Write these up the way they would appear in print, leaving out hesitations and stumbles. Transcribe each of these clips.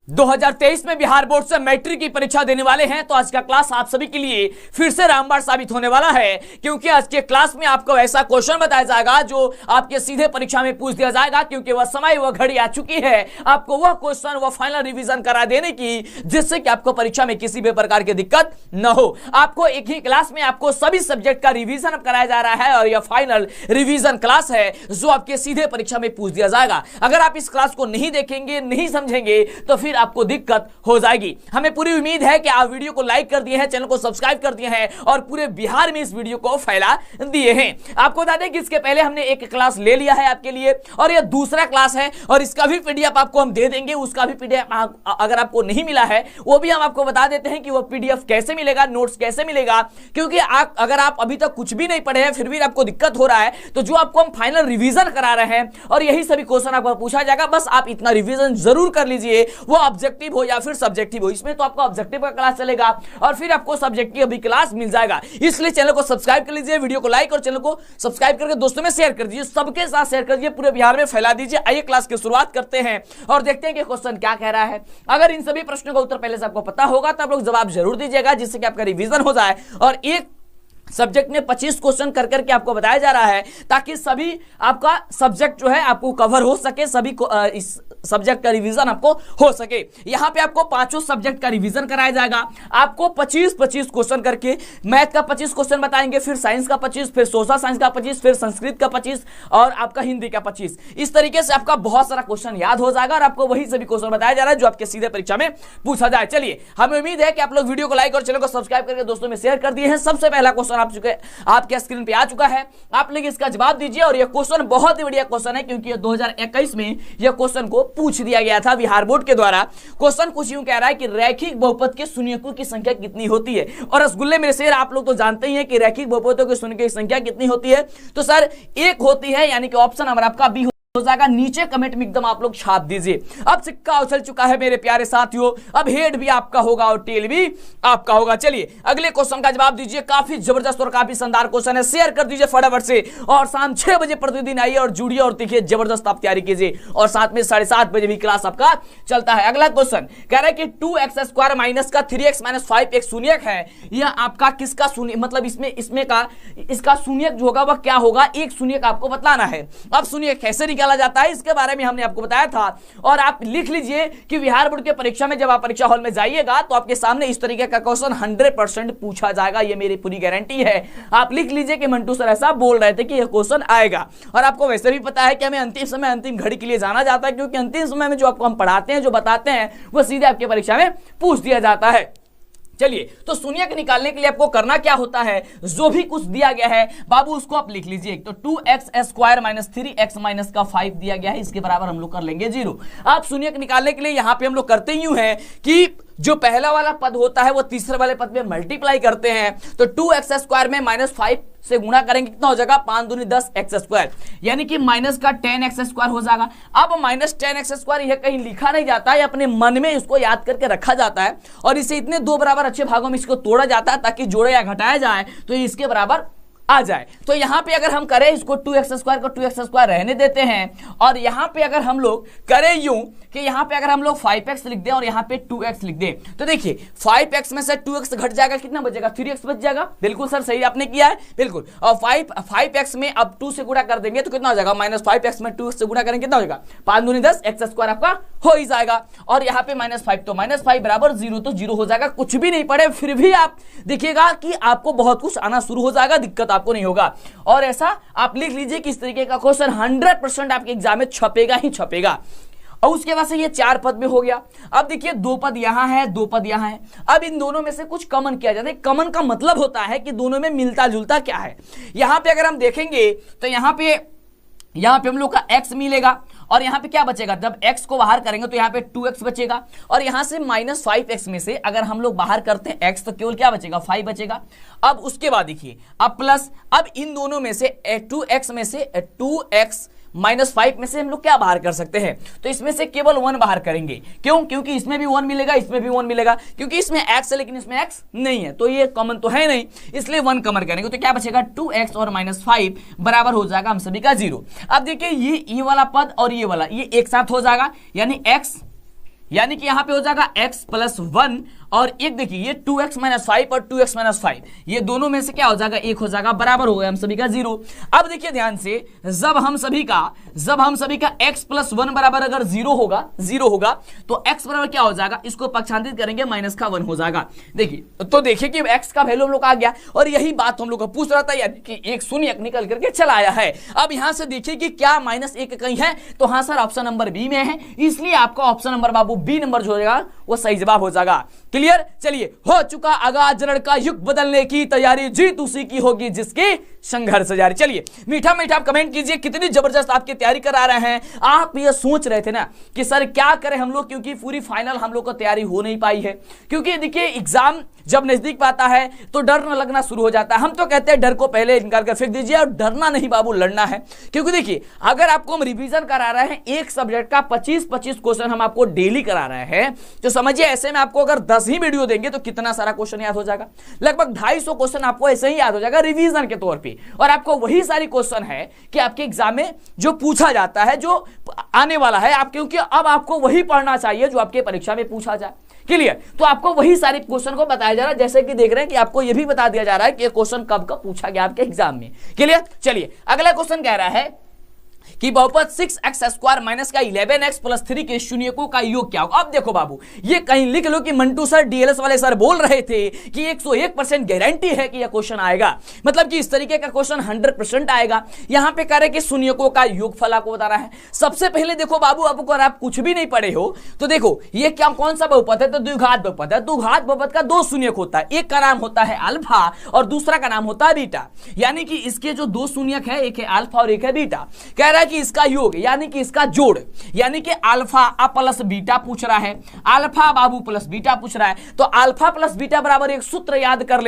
2023 में बिहार बोर्ड से मैट्रिक की परीक्षा देने वाले हैं, तो आज का क्लास आप सभी के लिए फिर से रामबाण साबित होने वाला है, क्योंकि आज के क्लास में आपको ऐसा क्वेश्चन बताया जाएगा जो आपके सीधे परीक्षा में पूछ दिया जाएगा, क्योंकि वह समय वह घड़ी आ चुकी है आपको वह क्वेश्चन वह फाइनल रिवीजन करा देने की, जिससे कि आपको परीक्षा में किसी भी प्रकार की दिक्कत न हो। आपको एक ही क्लास में आपको सभी सब्जेक्ट का रिवीजन कराया जा रहा है और यह फाइनल रिवीजन क्लास है जो आपके सीधे परीक्षा में पूछ दिया जाएगा। अगर आप इस क्लास को नहीं देखेंगे, नहीं समझेंगे, तो फिर आपको दिक्कत हो जाएगी। हमें पूरी उम्मीद है कि आप वीडियो को लाइक कर दिए हैं, चैनल को सब्सक्राइब कर दिए हैं और पूरे बिहार में इस वीडियो को फैला दिए हैं। आपको बता दें कि इसके पहले हमने एक क्लास ले लिया है आपके लिए और यह दूसरा क्लास है और इसका भी पीडीएफ आपको हम दे देंगे। उसका भी पीडीएफ अगर आपको नहीं मिला है वो भी हम आपको बता देते हैं कि वह पीडीएफ कैसे मिलेगा, नोट्स कैसे मिलेगा, क्योंकि अगर आप अभी तक कुछ भी नहीं पढ़े हैं फिर भी आपको दिक्कत हो रहा है, तो जो आपको हम फाइनल रिवीजन करा रहे हैं और यही सभी क्वेश्चन आपको पूछा जाएगा, बस आप इतना रिवीजन जरूर कर लीजिए, वो ऑब्जेक्टिव हो या फिर सब्जेक्टिव हो। इसमें तो आपको ऑब्जेक्टिव का क्लास चलेगा और फिर आपको सब्जेक्टिव भी क्लास मिल जाएगा। इसलिए चैनल को सब्सक्राइब कर लीजिए, वीडियो को लाइक और चैनल को सब्सक्राइब करके दोस्तों में शेयर कर दीजिए, सबके साथ शेयर कर दीजिए, पूरे बिहार में फैला दीजिए। आइए क्लास की शुरुआत करते हैं और देखते हैं कि क्वेश्चन क्या कह रहा है। अगर इन सभी प्रश्नों का उत्तर पहले से आपको पता होगा तो आप लोग जवाब जरूर दीजिएगा, जिससे कि आपका रिवीजन हो जाए और एक सब्जेक्ट में 25 क्वेश्चन कर करके आपको बताया जा रहा है, ताकि सभी आपका सब्जेक्ट जो है आपको कवर हो सके, सभी इस सब्जेक्ट का रिवीजन आपको हो सके। यहां पे आपको पांचों सब्जेक्ट का रिवीजन कराया जाएगा। आपको 25 क्वेश्चन करके मैथ का 25 क्वेश्चन बताएंगे, फिर साइंस का 25, फिर सोशल साइंस का 25, फिर संस्कृत का 25 और आपका हिंदी का 25। इस तरीके से आपका बहुत सारा क्वेश्चन याद हो जाएगा और आपको वही सभी क्वेश्चन बताया जा रहा है जो आपके सीधे परीक्षा में पूछा जाए। चलिए, हमें उम्मीद है कि आप लोग वीडियो को लाइक और चैनल को सब्सक्राइब करके दोस्तों में शेयर कर दिए हैं। सबसे पहला क्वेश्चन आपके स्क्रीन पे आ चुका है, आप लोग इसका जवाब दीजिए। और यह क्वेश्चन बहुत ही बढ़िया क्वेश्चन है, क्योंकि यह 2021 में यह क्वेश्चन को पूछ दिया गया था बिहार बोर्ड के द्वारा। क्वेश्चन कुछ यूं कह रहा है कि रैखिक बहुपद के शून्यकों की संख्या कितनी होती है। और रसगुल्ले मेरे शेर, आप लोग तो जानते ही हैं कि रैखिक बहुपदों के शून्य की संख्या कितनी होती है, तो सर एक होती है, यानी कि ऑप्शन नंबर आपका बी हो जाएगा। नीचे कमेंट में एकदम आप लोग छाप दीजिए। अब सिक्का उछल चुका है मेरे प्यारे साथियों, अब हेड भी आपका होगा और टेल भी आपका होगा। चलिए अगले क्वेश्चन का जवाब दीजिए। काफी जबरदस्त और काफी शानदार क्वेश्चन है, शेयर कर दीजिए फटाफट से और शाम 6 बजे प्रतिदिन आइए और जुड़िए और देखिए, जबरदस्त आप तैयारी कीजिए और साथ में 7:30 बजे भी क्लास आपका चलता है। अगला क्वेश्चन कह रहा है कि 2x² माइनस का 3x माइनस 5 एक शून्यक है। यह आपका किसका शून्य, मतलब इसका शून्यक जो होगा वह क्या होगा, एक शून्यक आपको बतलाना है। अब शून्यक कैसे निकाला जाता है इसके बारे में हमने आपको बताया था, और आप लिख लीजिए कि बिहार बोर्ड के परीक्षा में जब आप परीक्षा हॉल में जाइएगा तो आपके सामने इस तरीके का क्वेश्चन 100% पूछा जाएगा, ये मेरी पूरी गारंटी है। आप लिख लीजिए कि मंटू सर ऐसा बोल रहे थे कि यह क्वेश्चन आएगा। और आपको वैसे भी पता है कि हमें अंतिम समय अंतिम घड़ी के लिए जाना जाता है, क्योंकि अंतिम समय में जो आपको हम पढ़ाते हैं, जो बताते हैं, वो सीधे आपके परीक्षा में पूछ दिया जाता है। चलिए, तो शून्यक निकालने के लिए आपको करना क्या होता है, जो भी कुछ दिया गया है बाबू उसको आप लिख लीजिए। तो 2x² माइनस 3x माइनस का 5 दिया गया है, इसके बराबर हम लोग कर लेंगे 0। आप शून्यक निकालने के लिए यहां पे हम लोग करते यूं है कि जो पहला वाला पद होता है वो तीसरे वाले पद में मल्टीप्लाई करते हैं। तो 2x² में -5 से गुणा करेंगे, कितना हो जाएगा, 5 दूनी 10x², यानी कि माइनस का 10x² हो जाएगा। अब -10x² यह कहीं लिखा नहीं जाता है, अपने मन में इसको याद करके रखा जाता है और इसे इतने दो बराबर अच्छे भागों में इसको तोड़ा जाता है ताकि जोड़े या घटाया जाए तो इसके बराबर आ जाए। तो यहां पे अगर हम करें इसको 2x² को 2x² रहने देते हैं और यहां पे अगर हम लोग करें यूं कि यहां पे अगर हम लोग 5x लिख दें और यहां पे 2x लिख दें, तो देखिए 5x में से 2x घट जाएगा, कितना बचेगा, 3x बच जाएगा। बिल्कुल सर, सही आपने किया है, बिल्कुल। और 5x में अब 2 से गुणा कर देंगे तो कितना हो जाएगा, -5x में 2 से गुणा करेंगे कितना हो जाएगा, 5 दूनी 10 x² आपका हो ही जाएगा। और यहाँ पे -5, तो -5 बराबर 0, तो 0 हो जाएगा। कुछ भी नहीं पढ़े फिर भी आप देखिएगा कि आपको बहुत कुछ आना शुरू हो जाएगा, दिक्कत आपको नहीं होगा। और ऐसा आप लिख लीजिए कि इस तरीके का क्वेश्चन 100% आपके एग्जाम में छपेगा ही छपेगा। और उसके बाद से ये 4 पद में हो गया। अब देखिए 2 पद यहां है, 2 पद यहां है। अब इन दोनों में से कुछ कॉमन किया जाता है। कॉमन का मतलब होता है कि दोनों में मिलता जुलता क्या है। यहां पे अगर हम देखेंगे तो यहां पे हम लोग का x मिलेगा और यहां पे क्या बचेगा, जब x को बाहर करेंगे तो यहां पे 2x बचेगा और यहां से -5x में से अगर हम लोग बाहर करते हैं x तो केवल क्या बचेगा, 5 बचेगा। अब उसके बाद देखिए अब प्लस, अब इन दोनों में से 2x में से 2x -5 में से हम लोग क्या बाहर कर सकते हैं, तो इसमें से केवल 1 बाहर करेंगे। क्यों, क्योंकि इसमें भी 1 मिलेगा, इसमें भी 1 मिलेगा, क्योंकि इसमें x है लेकिन इसमें x नहीं है, तो ये कॉमन तो है नहीं, इसलिए 1 कॉमन करेंगे तो क्या बचेगा, 2x और -5 बराबर हो जाएगा हम सभी का 0। अब देखिए ये वाला पद और ये वाला ये एक साथ हो जाएगा, यानी x यानी कि यहां पे हो जाएगा x प्लस 1 और एक देखिए ये 2x माइनस 5 और 2x माइनस 5 ये दोनों में से क्या हो जाएगा, एक हो जाएगा, बराबर हो गया हम सभी का 0। अब देखिए ध्यान से, जब हम सभी का x प्लस 1 बराबर अगर 0 होगा तो x बराबर क्या हो जाएगा, इसको पक्षांतरित करेंगे माइनस का 1 हो जाएगा। देखिए तो देखिए कि x का वैल्यू हम लोग आ गया और यही बात हम लोग को पूछ रहा था, यानी कि एक शून्य निकल करके चला आया है। अब यहां से देखिए कि क्या -1 कहीं है, तो हाँ सर ऑप्शन नंबर बी में है, इसलिए आपका ऑप्शन नंबर बाबू बी नंबर जो हो जाएगा वो सही जवाब हो जाएगा। क्लियर, चलिए हो चुका आगाज जड़ का युग बदलने की तैयारी, जीत उसी की होगी जिसकी संघर्ष जारी। चलिए मीठा मीठा आप कमेंट कीजिए कितनी जबरदस्त आपकी तैयारी करा रहे हैं। आप ये सोच रहे थे ना कि सर क्या करें हम लोग, क्योंकि पूरी फाइनल हम लोग को तैयारी हो नहीं पाई है, क्योंकि देखिए एग्जाम जब नजदीक पाता है तो डर न लगना शुरू हो जाता है। हम तो कहते हैं डर को पहले निकाल कर फेंक दीजिए, और डरना नहीं बाबू, लड़ना है। क्योंकि देखिए अगर आपको हम रिवीजन करा रहे हैं एक सब्जेक्ट का 25-25 क्वेश्चन हम आपको डेली करा रहे हैं, तो समझिए ऐसे में आपको अगर 10 ही वीडियो देंगे तो कितना सारा क्वेश्चन याद हो जाएगा, लगभग 250 क्वेश्चन आपको ऐसे ही याद हो जाएगा रिवीजन के तौर पे। और आपको वही सारी क्वेश्चन है कि आपके एग्जाम में जो पूछा जाता है, जो आने वाला है आप, क्योंकि अब आपको वही पढ़ना चाहिए जो आपके परीक्षा में पूछा जाए। क्लियर, तो आपको वही सारे क्वेश्चन को बताया जा रहा है, जैसे कि देख रहे हैं कि आपको यह भी बता दिया जा रहा है कि ये क्वेश्चन कब कब पूछा गया आपके एग्जाम में। क्लियर, चलिए अगला क्वेश्चन कह रहा है कि बहुपद 6x² माइनस का 11x प्लस 3 के शून्यकों का योग क्या होगा। अब देखो बाबू, ये कहीं लिख लो कि मंटू सर डीएलएस वाले सर बोल रहे थे कि 101% गारंटी है कि यह क्वेश्चन आएगा, मतलब कि इस तरीके का क्वेश्चन 100% आएगा। यहां पे कह रहे कि शून्यकों का योगफल आपको बता रहा है। सबसे पहले देखो बाबू, अब अगर आप कुछ भी नहीं पढ़े हो तो देखो ये क्या कौन सा बहुपद है, तो द्विघात बहुपद है। द्विघात बहुपद का 2 शून्यक होता है, एक का नाम होता है अल्फा और दूसरा का नाम होता है बीटा, यानी कि इसके जो 2 शून्यक है, एक है अल्फा और एक है बीटा। कह रहा है कि इसका योग यानी कि इसका जोड़, यानी कि अल्फा प्लस बीटा पूछ रहा है, अल्फा बाबू प्लस बीटा पूछ रहा है, तो अल्फा प्लस बीटा बराबर एक सूत्र याद कर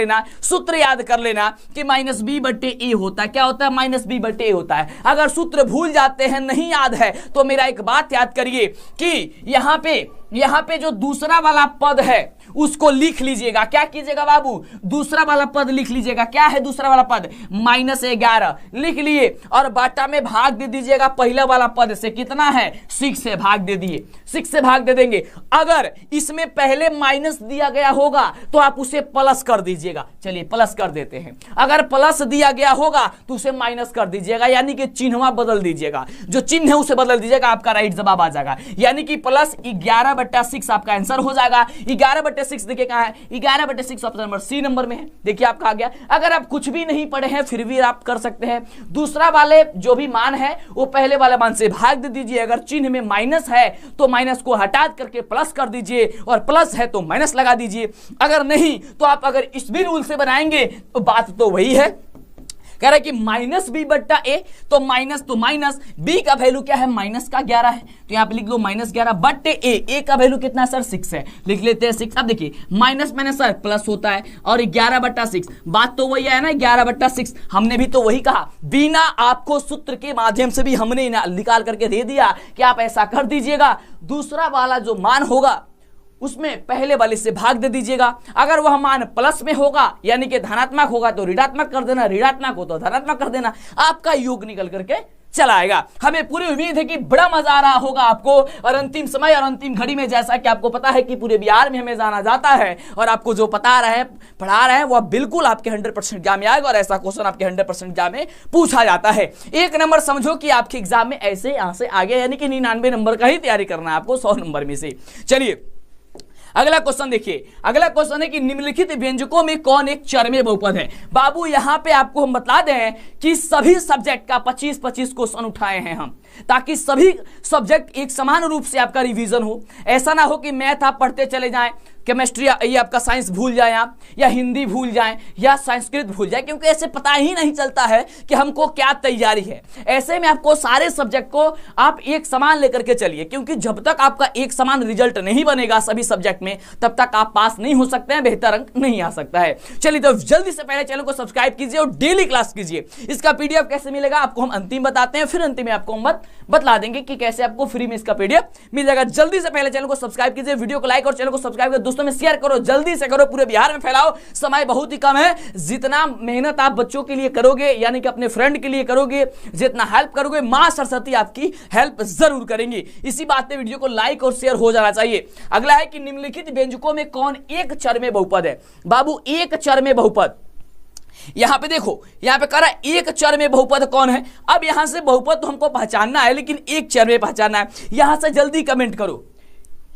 लेना, कि -b/a होता है। क्या होता है? -b/a होता है। अगर सूत्र भूल जाते हैं, नहीं याद है, तो मेरा एक बात याद करिए कि यहां पे जो दूसरा वाला पद है उसको लिख लीजिएगा। क्या कीजिएगा बाबू? दूसरा वाला पद लिख लीजिएगा। क्या है दूसरा वाला पद? -11 लिख लिए और बाटा में भाग दे दीजिएगा पहला वाला पद से। कितना है? 6 से भाग दे दिए, 6 से भाग दे देंगे। अगर इसमें पहले माइनस दिया गया होगा तो आप उसे प्लस कर दीजिएगा। चलिए प्लस कर देते हैं। अगर प्लस दिया गया होगा तो उसे माइनस कर दीजिएगा, यानी कि चिन्हवा बदल दीजिएगा, जो चिन्ह है उसे बदल दीजिएगा, आपका राइट जवाब आ जाएगा। यानी कि प्लस 11/6 आपका आंसर हो जाएगा। 11/6 देखिए कहां है? 11/6 ऑप्शन नंबर सी नंबर में है। देखिए आपका आ गया। अगर आप कुछ भी नहीं पढ़े हैं फिर भी आप कर सकते हैं, दूसरा वाले जो भी मान है वो पहले वाले मान से भाग दे दीजिए। अगर चिन्ह में माइनस है तो माइनस को हटा करके प्लस कर दीजिए, और प्लस है तो माइनस लगा दीजिए। अगर नहीं तो आप अगर इस भी रूल से बनाएंगे तो बात तो वही है। कह रहा है कि -b/a, तो माइनस b का वैल्यू क्या है? -11 है, तो यहां पे लिख लो -11/a। a का वैल्यू कितना सर? 6 है, लिख लेते हैं 6। अब देखिए माइनस सर प्लस होता है, और 11/6 बात तो वही है ना, 11/6 हमने भी तो वही कहा। बिना आपको सूत्र के माध्यम से भी हमने निकाल करके दे दिया कि आप ऐसा कर दीजिएगा, दूसरा वाला जो मान होगा उसमें पहले वाले से भाग दे दीजिएगा। अगर वह मान प्लस में होगा यानी कि धनात्मक होगा तो ऋणात्मक कर देना, ऋणात्मक हो तो धनात्मक कर देना, आपका योग निकल करके चला आएगा। हमें पूरी उम्मीद है कि बड़ा मजा आ रहा होगा आपको। और अंतिम समय और अंतिम घड़ी में जैसा कि आपको पता है कि पूरे बिहार में हमें जाना जाता है, और आपको जो पढ़ा रहे हैं वो बिल्कुल आपके 100% एग्जाम में आएगा, और ऐसा क्वेश्चन आपके 100% एग्जाम में पूछा जाता है। एक नंबर समझो कि आपके एग्जाम में ऐसे यहां से आगे, यानी कि 99 नंबर का ही तैयारी करना है आपको 100 नंबर में से। चलिए अगला क्वेश्चन देखिए। अगला क्वेश्चन है कि निम्नलिखित व्यंजकों में कौन एक चरमे बहुपद है। बाबू यहां पे आपको हम बता दें कि सभी सब्जेक्ट का 25-25 क्वेश्चन उठाए हैं हम, ताकि सभी सब्जेक्ट एक समान रूप से आपका रिवीजन हो। ऐसा ना हो कि मैथ आप पढ़ते चले जाएं, केमिस्ट्री ये आपका साइंस भूल जाए आप, या हिंदी भूल जाएं, या संस्कृत भूल जाए, क्योंकि ऐसे पता ही नहीं चलता है कि हमको क्या तैयारी है। ऐसे में आपको सारे सब्जेक्ट को आप एक समान लेकर के चलिए, क्योंकि जब तक आपका एक समान रिजल्ट नहीं बनेगा सभी सब्जेक्ट में, तब तक आप पास नहीं हो सकते हैं, बेहतर अंक नहीं आ सकता है। चलिए तो जल्दी से पहले चैनल को सब्सक्राइब कीजिए और डेली क्लास कीजिए। इसका पीडीएफ कैसे मिलेगा आपको हम अंतिम बताते हैं, फिर अंतिम में आपको हम बतला देंगे कि कैसे आपको फ्री में इसका पीडीएफ मिल जाएगा। जल्दी से पहले चैनल को सब्सक्राइब कीजिए, वीडियो को लाइक और चैनल को सब्सक्राइब कर दोस्तों में शेयर करो, जल्दी से करो, पूरे बिहार में फैलाओ। समय बहुत ही कम है, जितना मेहनत आप बच्चों के लिए करोगे, यानी कि अपने फ्रेंड के लिए करोगे, जितना हेल्प करोगे, मां सरस्वती आपकी हेल्प जरूर करेंगी। इसी बात पे वीडियो को लाइक और शेयर हो जाना चाहिए। अगला है कि निम्नलिखित व्यंजकों में कौन एक चर में बहुपद है? बाबू एक चर में बहुपद, यहां पे देखो, यहां पे कह रहा है एक चर में बहुपद कौन है। अब यहां से बहुपद तो हमको पहचानना है, लेकिन एक चर में पहचानना है। यहां से जल्दी कमेंट करो,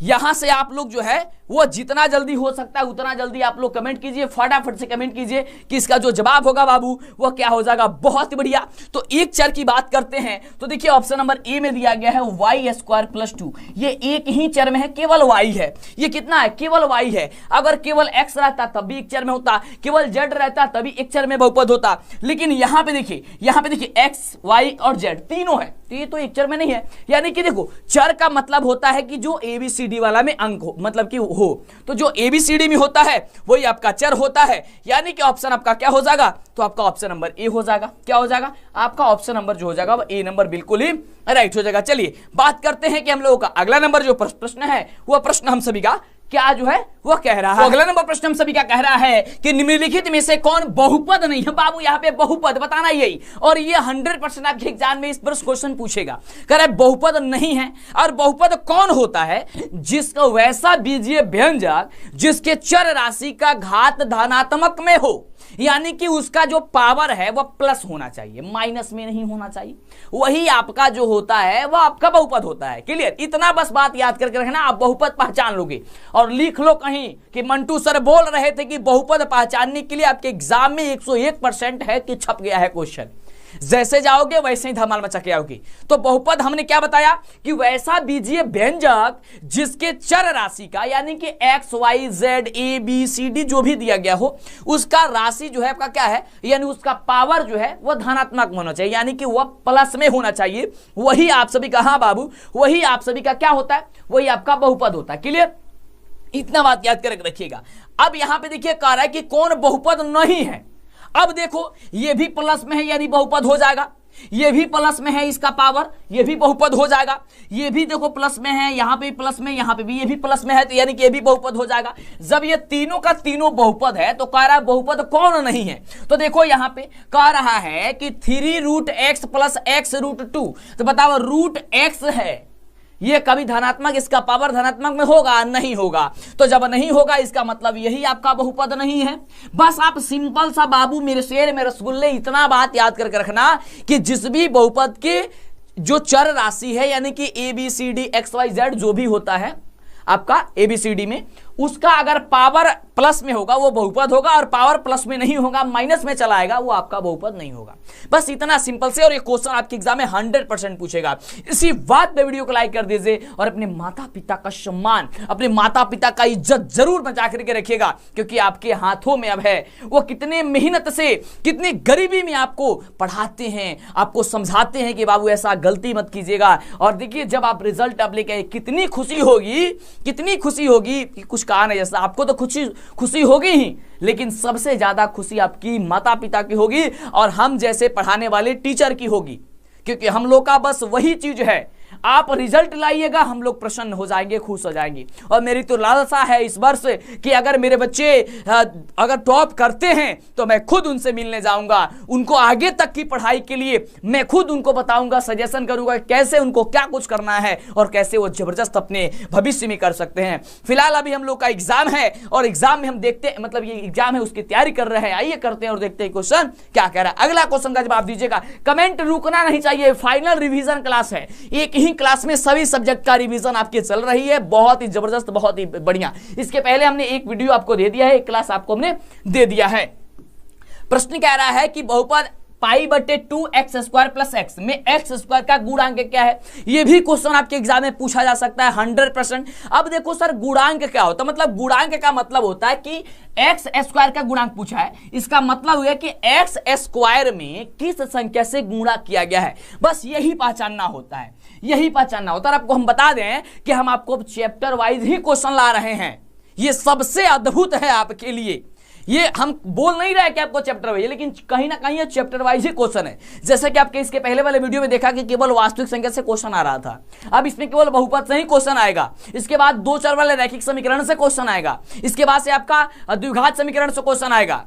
यहां से आप लोग जो है वो जितना जल्दी हो सकता है उतना जल्दी आप लोग कमेंट कीजिए, फटाफट से कमेंट कीजिए कि इसका जो जवाब होगा बाबू वो क्या हो जाएगा। बहुत बढ़िया। तो एक चर की बात करते हैं तो देखिए ऑप्शन नंबर ए में दिया गया है y² + 2। ये एक ही चर में है, केवल y है। ये कितना है? केवल y है। अगर केवल x रहता तब भी एक चर में होता, केवल z रहता तभी एक चर में बहुपद होता। लेकिन यहां पे देखिए, x, y और z तीनों है, तो ये तो एक चर में नहीं है। यानी कि देखो, चर का मतलब होता है कि जो ABCD वाला में अंक हो, मतलब कि हो, तो जो ABCD में होता है वही आपका चर होता है। यानी कि ऑप्शन आपका क्या हो जाएगा? तो आपका ऑप्शन नंबर ए हो जाएगा। क्या हो जाएगा? आपका ऑप्शन नंबर जो हो जाएगा वो ए नंबर बिल्कुल ही राइट हो जाएगा। चलिए बात करते हैं कि हम लोगों का अगला नंबर जो प्रश्न है वह प्रश्न हम सभी का क्या जो है वो कह रहा है। अगला नंबर प्रश्न हम सभी का कह रहा है कि निम्नलिखित में से कौन बहुपद नहीं है? बाबू यहाँ पे बहुपद बताना यही, और ये 100% आपके एग्जाम में इस पर क्वेश्चन पूछेगा। कह रहा है बहुपद नहीं है, और बहुपद कौन होता है? जिसका वैसा बीजीय व्यंजक जिसके चर राशि का घात धनात्मक में हो, यानी कि उसका जो पावर है वह प्लस होना चाहिए, माइनस में नहीं होना चाहिए। वही आपका जो होता है वह आपका बहुपद होता है। क्लियर? इतना बस बात याद करके रखना, आप बहुपद पहचान लोगे। और लिख लो कहीं कि मंटू सर बोल रहे थे कि बहुपद पहचानने के लिए आपके एग्जाम में 101% है कि छप गया है क्वेश्चन। जैसे जाओगे वैसे ही धमाल मचा के आओगे। तो बहुपद हमने क्या बताया कि वैसा बीजीय व्यंजक जिसके चर राशि का, यानी कि x, y, z, a, b, c, d जो भी दिया गया हो, उसका राशि जो है आपका क्या है, यानी उसका पावर जो है वह धनात्मक होना चाहिए, यानी कि वह प्लस में होना चाहिए। वही आप सभी का, हाँ बाबू, वही आप सभी का क्या होता है? वही आपका बहुपद होता है। क्लियर? इतना बात याद करके रखिएगा। अब यहां पे देखिए कह रहा है कि कौन बहुपद नहीं है। अब देखो, ये भी प्लस में है यानी बहुपद हो जाएगा, ये भी प्लस में है इसका पावर, ये भी बहुपद हो जाएगा। ये भी देखो प्लस में है, यहां पे प्लस में, यहां पे भी ये भी प्लस में है, तो यानी कि ये भी बहुपद हो जाएगा। जब ये तीनों का तीनों बहुपद है तो कह रहा है बहुपद कौन नहीं है। तो देखो यहां पे कह रहा है कि 3√x + x√2, तो बताओ √x है, ये कभी धनात्मक, इसका पावर धनात्मक में होगा? नहीं होगा। तो जब नहीं होगा इसका मतलब यही आपका बहुपद नहीं है। बस आप सिंपल सा बाबू, मेरे शेर में रसगुल्ले, इतना बात याद करके रखना कि जिस भी बहुपद के जो चर राशि है, यानी कि ABCD XYZ जो भी होता है आपका ABCD में, उसका अगर पावर प्लस में होगा वो बहुपद होगा, और पावर प्लस में नहीं होगा, माइनस में चला आएगा, वो आपका बहुपद नहीं होगा। बस इतना सिंपल से, और ये क्वेश्चन आपके एग्जाम में 100% पूछेगा। इसी बात पे वीडियो को लाइक कर दीजिए और अपने माता पिता का सम्मान, अपने माता पिता का इज्जत जरूर बचा करके रखिएगा, क्योंकि आपके हाथों में अब है। वो कितने मेहनत से, कितनी गरीबी में आपको पढ़ाते हैं, आपको समझाते हैं कि बाबू ऐसा गलती मत कीजिएगा। और देखिए जब आप रिजल्ट अब लेके कितनी खुशी होगी, कितनी खुशी होगी कि कुछ कहा नहीं जैसा। आपको तो खुशी होगी ही, लेकिन सबसे ज्यादा खुशी आपकी माता पिता की होगी और हम जैसे पढ़ाने वाले टीचर की होगी, क्योंकि हम लोग का बस वही चीज है, आप रिजल्ट लाइएगा, हम लोग प्रसन्न हो जाएंगे, खुश हो जाएंगे। और मेरी तो लालसा है इस वर्ष कि अगर मेरे बच्चे अगर टॉप करते हैं तो मैं खुद उनसे मिलने जाऊंगा, उनको आगे तक की पढ़ाई के लिए मैं खुद उनको बताऊंगा, सजेशन करूंगा कैसे उनको क्या कुछ करना है और कैसे वो जबरदस्त अपने भविष्य में कर सकते हैं। फिलहाल अभी हम लोग का एग्जाम है और एग्जाम में हम देखते हैं, मतलब ये एग्जाम है उसकी तैयारी कर रहे हैं। आइए करते हैं और देखते हैं क्वेश्चन क्या कह रहा है। अगला क्वेश्चन का जवाब दीजिएगा, कमेंट रुकना नहीं चाहिए। फाइनल रिवीजन क्लास है, एक ही क्लास में सभी सब्जेक्ट का रिवीजन आपकी चल रही है, बहुत ही जबरदस्त, बहुत ही बढ़िया। इसके पहले हमने एक वीडियो आपको दे दिया है, एक क्लास आपको हमने दे दिया है। प्रश्न कह रहा है कि बहुपद π/2x² + x में x² का गुणांक क्या है। यह भी क्वेश्चन आपके एग्जाम में पूछा जा सकता है 100%। अब देखो सर गुणांक क्या होता है, मतलब गुणांक का मतलब होता है कि x² का गुणांक पूछा है, इसका मतलब हुआ कि x² में किस संख्या से गुणा किया गया है, बस यही पहचानना होता है, यही पहचानना होता है। आपको हम बता दें कि हम आपको चैप्टर वाइज ही क्वेश्चन ला रहे हैं, ये सबसे अद्भुत है आपके लिए, ये हम बोल नहीं रहे कि आपको चैप्टर वाइज, लेकिन कहीं ना कहीं ये चैप्टर वाइज ही क्वेश्चन है। जैसे कि आपके इसके पहले वाले वीडियो में देखा कि केवल वास्तविक संख्या से क्वेश्चन आ रहा था, अब इसमें केवल बहुपद से ही क्वेश्चन आएगा। इसके बाद दो चर वाले रैखिक समीकरण से क्वेश्चन आएगा, इसके बाद से आपका द्विघात समीकरण से क्वेश्चन आएगा,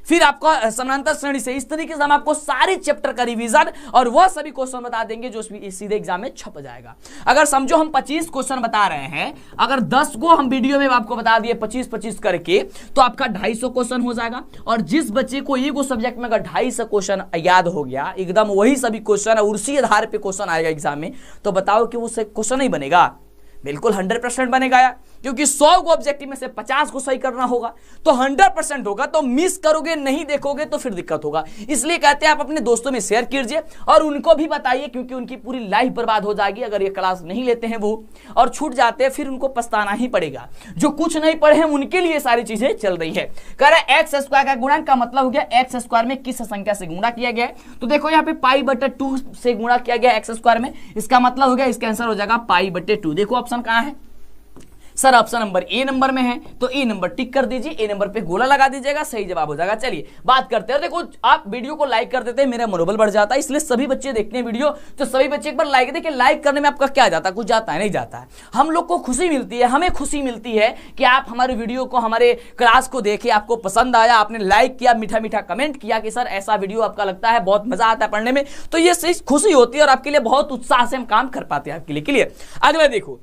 फिर आपको समानांतर श्रेणी से। इस तरीके से हम आपको सारी चैप्टर का रिवीजन और वह सभी क्वेश्चन बता देंगे जो सीधे एग्जाम में छप जाएगा। अगर समझो हम 25 क्वेश्चन बता रहे हैं, अगर 10 को हम वीडियो में आपको बता दिए 25-25 करके, तो आपका 250 क्वेश्चन हो जाएगा। और जिस बच्चे को ये सब्जेक्ट में अगर 250 क्वेश्चन याद हो गया एकदम वही सभी क्वेश्चन और उसी आधार पर क्वेश्चन आएगा एग्जाम में, तो बताओ कि वो क्वेश्चन नहीं बनेगा? बिल्कुल 100% बनेगा यार, क्योंकि 100 को ऑब्जेक्टिव में से 50 को सही करना होगा, तो 100% होगा। तो मिस करोगे, नहीं देखोगे तो फिर दिक्कत होगा। इसलिए कहते हैं आप अपने दोस्तों में शेयर कीजिए और उनको भी बताइए, क्योंकि उनकी पूरी लाइफ बर्बाद हो जाएगी अगर ये क्लास नहीं लेते हैं वो और छूट जाते हैं, फिर उनको पछताना ही पड़ेगा। जो कुछ नहीं पढ़े हैं उनके लिए सारी चीजें चल रही है। कह रहे एक्स स्क्वायर का गुणन का मतलब हो गया एक्स स्क्वायर में किस संख्या से गुणा किया गया है। तो देखो यहाँ पे π/2 से गुणा किया गया एक्स स्क्वायर में, इसका मतलब हो गया इसका आंसर हो जाएगा π/2। देखो ऑप्शन कहां है sir? Option number A number में है, तो ए नंबर टिक कर दीजिए, ए नंबर पे गोला लगा दीजिएगा, सही जवाब हो जाएगा। चलिए बात करते हैं। देखो आप वीडियो को लाइक कर देते हैं, मेरा मनोबल बढ़ जाता है, इसलिए सभी बच्चे देखते हैं वीडियो, तो सभी बच्चे एक बार लाइक देखिए। लाइक करने में आपका क्या जाता है? कुछ जाता है? नहीं जाता है। हम लोग को खुशी मिलती है, हमें खुशी मिलती है कि आप हमारे वीडियो को, हमारे क्लास को देखे, आपको पसंद आया, आपने लाइक किया, मीठा मीठा कमेंट किया कि सर ऐसा वीडियो आपका लगता है बहुत मजा आता है पढ़ने में, तो ये सही खुशी होती है और आपके लिए बहुत उत्साह से हम काम कर पाते हैं आपके लिए। क्लियर? अगला देखो,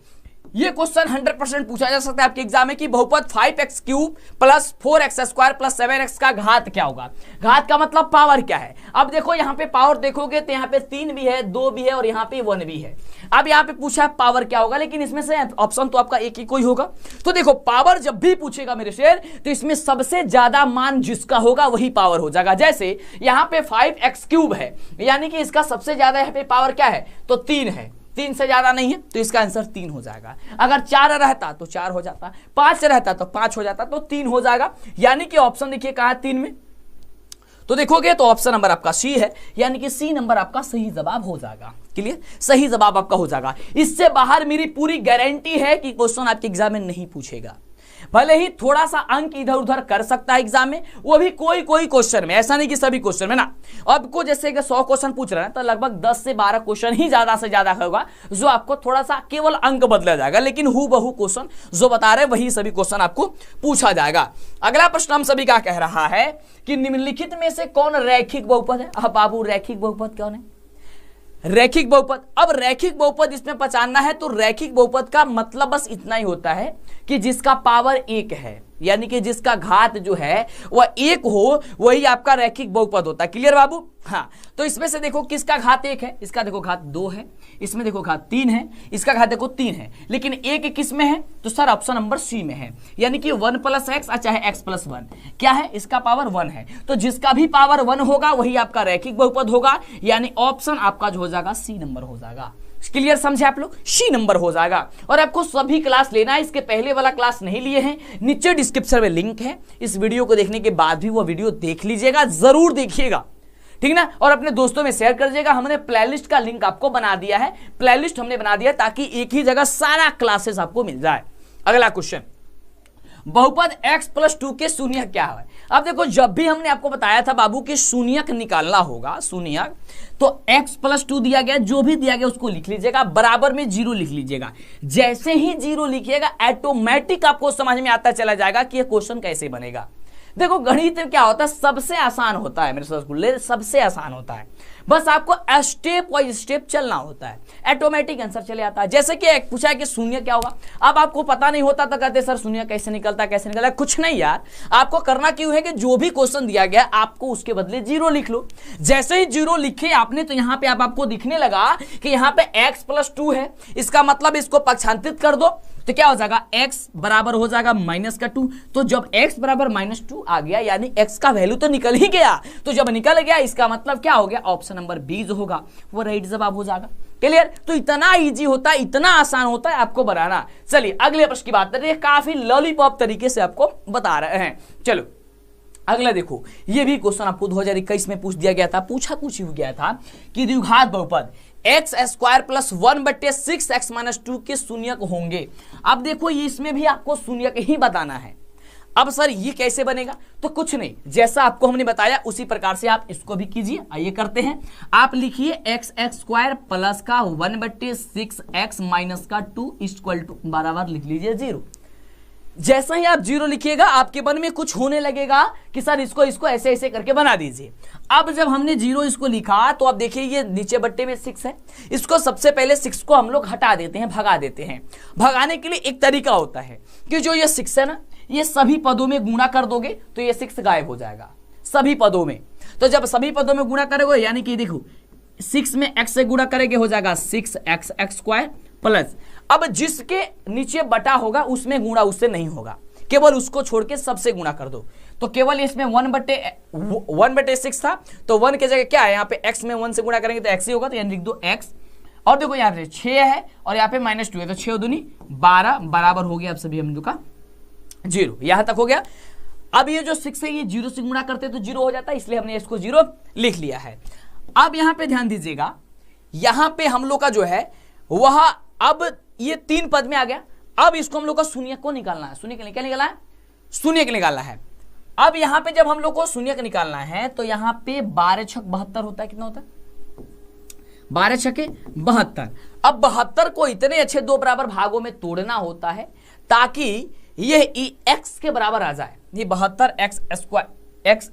ये क्वेश्चन 100% पूछा जा सकता है आपके एग्जाम में कि बहुपद 5x³ plus 4x² plus 7x का घात क्या होगा। घात का मतलब पावर क्या है। अब देखो यहाँ पे पावर देखोगे तो यहाँ पे 3 भी है, 2 भी है और यहाँ पे 1 भी है। अब यहाँ पे पूछा है पावर क्या होगा, लेकिन इसमें से ऑप्शन तो आपका एक ही कोई होगा। तो देखो पावर जब भी पूछेगा मेरे शेर, तो इसमें सबसे ज्यादा मान जिसका होगा वही पावर हो जाएगा। जैसे यहाँ पे 5x³ है, यानी कि इसका सबसे ज्यादा यहाँ पे पावर क्या है, तो 3 है, 3 से ज्यादा नहीं है, तो इसका आंसर 3 हो जाएगा। अगर 4 रहता तो 4 हो जाता, 5 रहता तो 5 हो जाता, तो 3 हो जाएगा। यानी कि ऑप्शन देखिए कहां है 3 में, तो देखोगे तो ऑप्शन नंबर आपका सी है, यानी कि सी नंबर आपका सही जवाब हो जाएगा। क्लियर? सही जवाब आपका हो जाएगा। इससे बाहर मेरी पूरी गारंटी है कि क्वेश्चन आपके एग्जाम में नहीं पूछेगा। भले ही थोड़ा सा अंक इधर उधर कर सकता है एग्जाम में, वो भी कोई कोई क्वेश्चन में, ऐसा नहीं कि सभी क्वेश्चन में ना। अब को जैसे कि 100 क्वेश्चन पूछ रहे हैं तो लगभग 10 से 12 क्वेश्चन ही ज्यादा से ज्यादा होगा जो आपको थोड़ा सा केवल अंक बदला जाएगा, लेकिन हूबहू क्वेश्चन जो बता रहे वही सभी क्वेश्चन आपको पूछा जाएगा। अगला प्रश्न हम सभी का कह रहा है कि निम्नलिखित में से कौन रैखिक बहुपद है। अब बाबू रैखिक बहुपद कौन है? रैखिक बहुपद। अब रैखिक बहुपद इसमें पहचानना है, तो रैखिक बहुपद का मतलब बस इतना ही होता है कि जिसका पावर 1 है, यानी कि जिसका घात जो है वह 1 हो, वही आपका रैखिक बहुपद होता है। क्लियर बाबू? हाँ, तो इसमें से देखो किसका घात 1 है, इसका देखो घात 2 है, इसमें देखो घात 3 है, इसका घात देखो 3 है, लेकिन 1 किस में है, तो सर ऑप्शन नंबर सी में है, यानी कि 1 + x चाहे x + 1 क्या है, इसका पावर 1 है। तो जिसका भी पावर 1 होगा वही आपका रैखिक बहुपद होगा, यानी ऑप्शन आपका जो हो जाएगा सी नंबर हो जाएगा। क्लियर? समझे आप लोग? सी नंबर हो जाएगा। और आपको सभी क्लास लेना है, इसके पहले वाला क्लास नहीं लिए हैं, नीचे डिस्क्रिप्शन में लिंक है, इस वीडियो को देखने के बाद भी वो वीडियो देख लीजिएगा, जरूर देखिएगा, ठीक ना। और अपने दोस्तों में शेयर कर दीजिएगा। हमने प्लेलिस्ट का लिंक आपको बना दिया है, प्लेलिस्ट हमने बना दिया ताकि एक ही जगह सारा क्लासेस आपको मिल जाए। अगला क्वेश्चन, बहुपद x + 2 के शून्यक क्या है। अब देखो जब भी हमने आपको बताया था बाबू कि शून्यक निकालना होगा, शून्यक, तो x + 2 दिया गया, जो भी दिया गया उसको लिख लीजिएगा, बराबर में 0 लिख लीजिएगा। जैसे ही 0 लिखिएगा ऑटोमेटिक आपको समझ में आता चला जाएगा कि ये क्वेश्चन कैसे बनेगा। देखो गणित में क्या होता है, सबसे आसान होता है मेरे साथ, सबसे आसान होता है, बस आपको स्टेप वाइज स्टेप चलना होता है, ऑटोमेटिक आंसर चले आता है। जैसे कि एक पूछा है कि शून्य क्या होगा, अब आपको पता नहीं होता तो कहते सर शून्य कैसे निकलता है, कैसे निकलता है। कुछ नहीं यार, आपको करना क्यों है कि जो भी क्वेश्चन दिया गया आपको उसके बदले 0 लिख लो। जैसे ही 0 लिखे आपने तो यहाँ पे आपको दिखने लगा कि यहाँ पे x + 2 है, इसका मतलब इसको पक्षांतरित कर दो तो क्या हो जाएगा, x बराबर हो जाएगा -2। तो जब x बराबर -2 आ गया यानी x का वैल्यू तो निकल ही गया, तो जब निकल गया इसका मतलब क्या हो गया, ऑप्शन नंबर बी जो होगा वो राइट जवाब हो जाएगा। क्लियर? तो इतना इजी होता है, इतना आसान होता है आपको बनाना। चलिए अगले प्रश्न की बात करते हैं, काफी लॉलीपॉप तरीके से आपको बता रहे हैं। चलो अगला देखो, ये भी क्वेश्चन आपको 2021 में पूछ दिया गया था, पूछा हो गया था कि द्विघात बहुपद x² + 1/6x - 2 के शून्यक होंगे। अब देखो ये इसमें भी आपको शून्यक ही बताना है। अब सर ये कैसे बनेगा? तो कुछ नहीं, जैसा आपको हमने बताया उसी प्रकार से आप इसको भी कीजिए। आइए करते हैं। आप लिखिए एक्स एक्स स्क्वायर प्लस का 1/6x माइनस का 2 इक्वल टू बराबर लिख लीजिए 0। जैसा ही आप 0 लिखिएगा आपके मन में कुछ होने लगेगा कि सर इसको ऐसे ऐसे करके बना दीजिए। अब जब हमने 0 इसको लिखा तो आप देखिए ये नीचे बट्टे में 6 है, इसको सबसे पहले 6 को हम लोग हटा देते हैं, भगा देते हैं। भगाने के लिए एक तरीका होता है कि जो ये 6 है ना, ये सभी पदों में गुणा कर दोगे तो ये 6 गायब हो जाएगा सभी पदों में। तो जब सभी पदों में गुणा करोगे यानी कि देखो 6 में x से गुणा करेंगे हो जाएगा 6x स्क्वायर प्लस, अब जिसके नीचे बटा होगा उसमें गुणा उससे नहीं होगा, केवल उसको छोड़ के सबसे गुणा कर दो। तो केवल इसमें 1/6 था तो 1 की जगह क्या है, यहाँ पे x में 1 से गुणा करेंगे तो x ही होगा, तो यहाँ लिख दो x। और देखो यहाँ पे 6 है और यहाँ पे -2 है, तो 6 दूनी 12 बराबर हो गया अब सभी हम लोग का 0। यहां तक हो गया। अब ये जो 6 है ये 0 से गुणा करते तो 0 हो जाता है, इसलिए हमने इसको 0 लिख लिया है। अब यहां पे ध्यान दीजिएगा, यहां पे हम लोग का जो है वह अब ये 3 पद में आ गया। अब इसको हम लोग का शून्य को निकालना है। शून्य क्या निकालना है? शून्य निकालना है। अब यहां पे जब हम लोग को शून्य निकालना है तो यहां पे 12 छक 72 होता है। कितना होता है? 12 छके 72। अब 72 को इतने अच्छे दो बराबर भागों में तोड़ना होता है ताकि ये x के बराबर आ जाए। ये 72x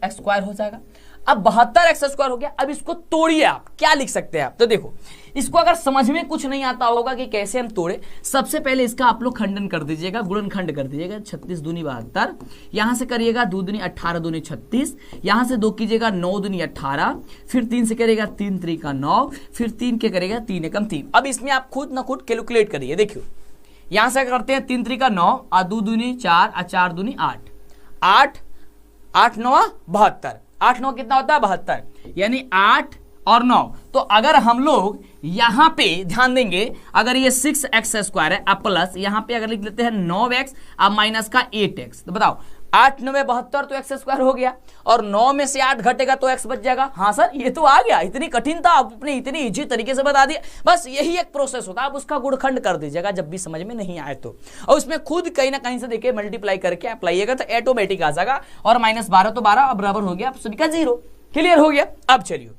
स्क्वायर हो जाएगा। अब 72x स्क्वायर हो गया। अब इसको तोड़िए, आप क्या लिख सकते हैं आप? तो देखो इसको अगर समझ में कुछ नहीं आता होगा कि कैसे हम तोड़े, सबसे पहले इसका आप लोग खंडन कर दीजिएगा, गुणनखंड कर दीजिएगा। 36 दूनी 72, यहां से करिएगा 2 दूनी 18 दूनी 36, यहां से 2 कीजिएगा 9 दूनी 18, फिर 3 से करेगा 3 3 9, फिर 3 के करेगा 3 एकम 3। अब इसमें आप खुद ना खुद कैलकुलेट करिए। देखियो यहां से करते हैं 3 3 9 और 2 दूनी 4 और 4 दूनी 8, 8 8 9 72, 8 9 कितना होता है? 72, यानी 8 और 9। तो अगर हम लोग यहां पे ध्यान देंगे, अगर ये 6x स्क्वायर है अब प्लस यहां पे अगर लिख लेते हैं 9x अब माइनस का 8x, तो बताओ 8 9 72 तो x स्क्वायर हो गया और 9 में से 8 घटेगा तो x बच जाएगा। हाँ सर ये तो आ गया, इतनी कठिन था आपने इतनी इजी तरीके से बता दिया। बस यही एक प्रोसेस होता है, आप उसका गुणखंड कर दीजिएगा जब भी समझ में नहीं आए तो, और उसमें खुद कहीं ना कहीं से देखिए मल्टीप्लाई करके अप्लाइएगा तो ऑटोमेटिक आ जाएगा। और -12 तो 12 अब बराबर हो गया आप सभी का 0। क्लियर हो गया? अब चलिए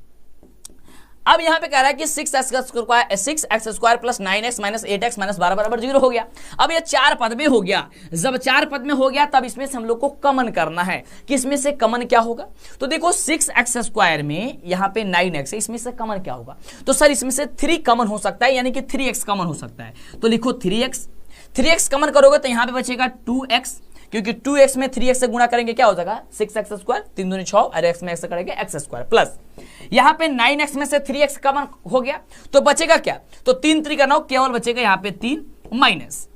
अब यहां पे कह रहा है कि 6x square plus 9x minus 8x minus 12 बराबर 0 हो गया। अब ये 4 पद में हो गया। जब 4 पद में हो गया तब इसमें से हम लोग को कमन करना है कि इसमें से कमन क्या होगा। तो देखो 6x स्क्वायर में यहाँ पे 9x है, इसमें से कमन क्या होगा? तो सर इसमें से 3 कमन हो सकता है, यानी कि 3x कमन हो सकता है। तो लिखो 3x कमन करोगे तो यहाँ पे बचेगा 2x, क्योंकि 2x में 3x से गुणा करेंगे क्या हो जाएगा 6x स्क्वायर, 3 दूनी 6 और x में x करेंगे x स्क्वायर प्लस यहाँ पे 9x में से 3x कमन हो गया तो बचेगा क्या? तो 3 3 9 केवल बचेगा यहाँ पे 3 माइनस।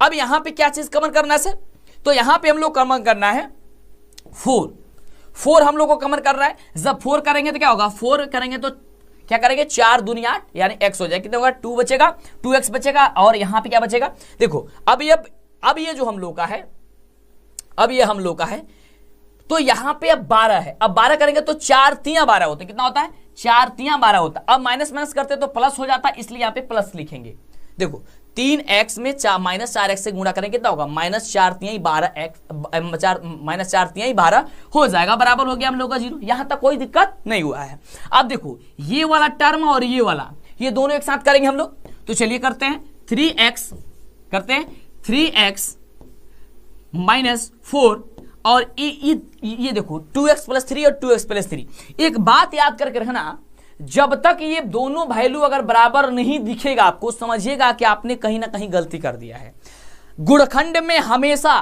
अब यहाँ पे क्या चीज कमन करना है सर? तो यहाँ पे हम लोग कमन करना है 4 हम लोग को कमन कर रहा है। जब 4 करेंगे तो क्या होगा? 4 करेंगे तो क्या करेंगे 4 दूनी 8 यानी x हो जाएगा। कितना होगा? 2 बचेगा, 2x बचेगा और यहाँ पे क्या बचेगा? देखो अब ये जो हम लोग का है, अब ये हम लोग का है तो यहां पे अब 12 है। अब 12 करेंगे तो 4 3 12 होता है। कितना होता है? 4 3 12 होता है। अब माइनस माइनस करते तो प्लस हो जाता है, इसलिए यहां पे प्लस लिखेंगे। देखो 3x में माइनस 4x से गुणा करेंगे कितना होगा? -4 3 12x माइनस 4 3 12 हो जाएगा, बराबर हो गया हम लोग का 0। यहां तक कोई दिक्कत नहीं हुआ है। अब देखो ये वाला टर्म और ये वाला, ये दोनों एक साथ करेंगे हम लोग। तो चलिए करते हैं 3x करते हैं 3x -4 और ये देखो 2x + 3 और 2x + 3। एक बात याद करके रखना, जब तक ये दोनों वैल्यू अगर बराबर नहीं दिखेगा आपको, समझिएगा कि आपने कहीं ना कहीं गलती कर दिया है। गुणखंड में हमेशा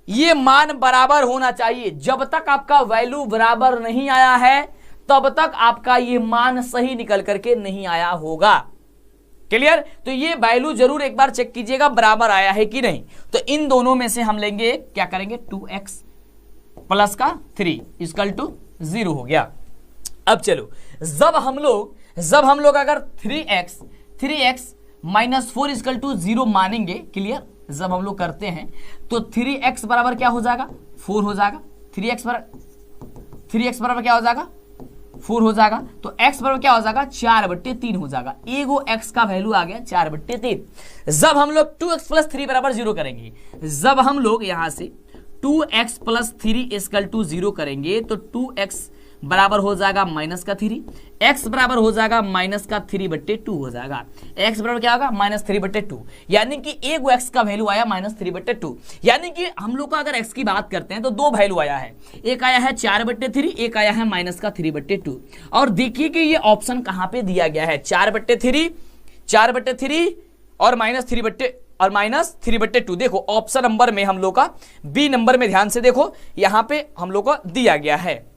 ये मान बराबर होना चाहिए। जब तक आपका वैल्यू बराबर नहीं आया है तब तक आपका ये मान सही निकल करके नहीं आया होगा। क्लियर? तो ये वैल्यू जरूर एक बार चेक कीजिएगा बराबर आया है कि नहीं। तो इन दोनों में से हम लेंगे, क्या करेंगे 2x प्लस का 3 इक्वल टू 0 हो गया। अब चलो जब हम लोग अगर 3x -4 इक्वल टू 0 मानेंगे, क्लियर, जब हम लोग करते हैं तो 3x बराबर क्या हो जाएगा? 4 हो जाएगा। 3x बराबर क्या हो जाएगा? 4 हो जाएगा। तो x बराबर क्या हो जाएगा? 4/3 हो जाएगा। एगो x का वैल्यू आ गया 4/3। जब हम लोग 2x + 3 बराबर 0 करेंगे, जब हम लोग यहां से 2x प्लस 3 इक्वल टू 0 करेंगे तो 2x बराबर हो जाएगा माइनस का 3, x बराबर हो जाएगा माइनस का 3/2 हो जाएगा। x बराबर क्या होगा माइनस 3/2, यानी कि एक x का वैल्यू आया माइनस 3/2। यानी कि हम लोग का अगर x की बात करते हैं तो दो वैल्यू आया है, एक आया है 4/3, एक आया है माइनस का 3/2। और देखिए कि ये ऑप्शन कहां पे दिया गया है, 4/3 और माइनस 3/2। देखो ऑप्शन नंबर में हम लोग का बी नंबर में ध्यान से देखो, यहां पे हम लोग को दिया गया है,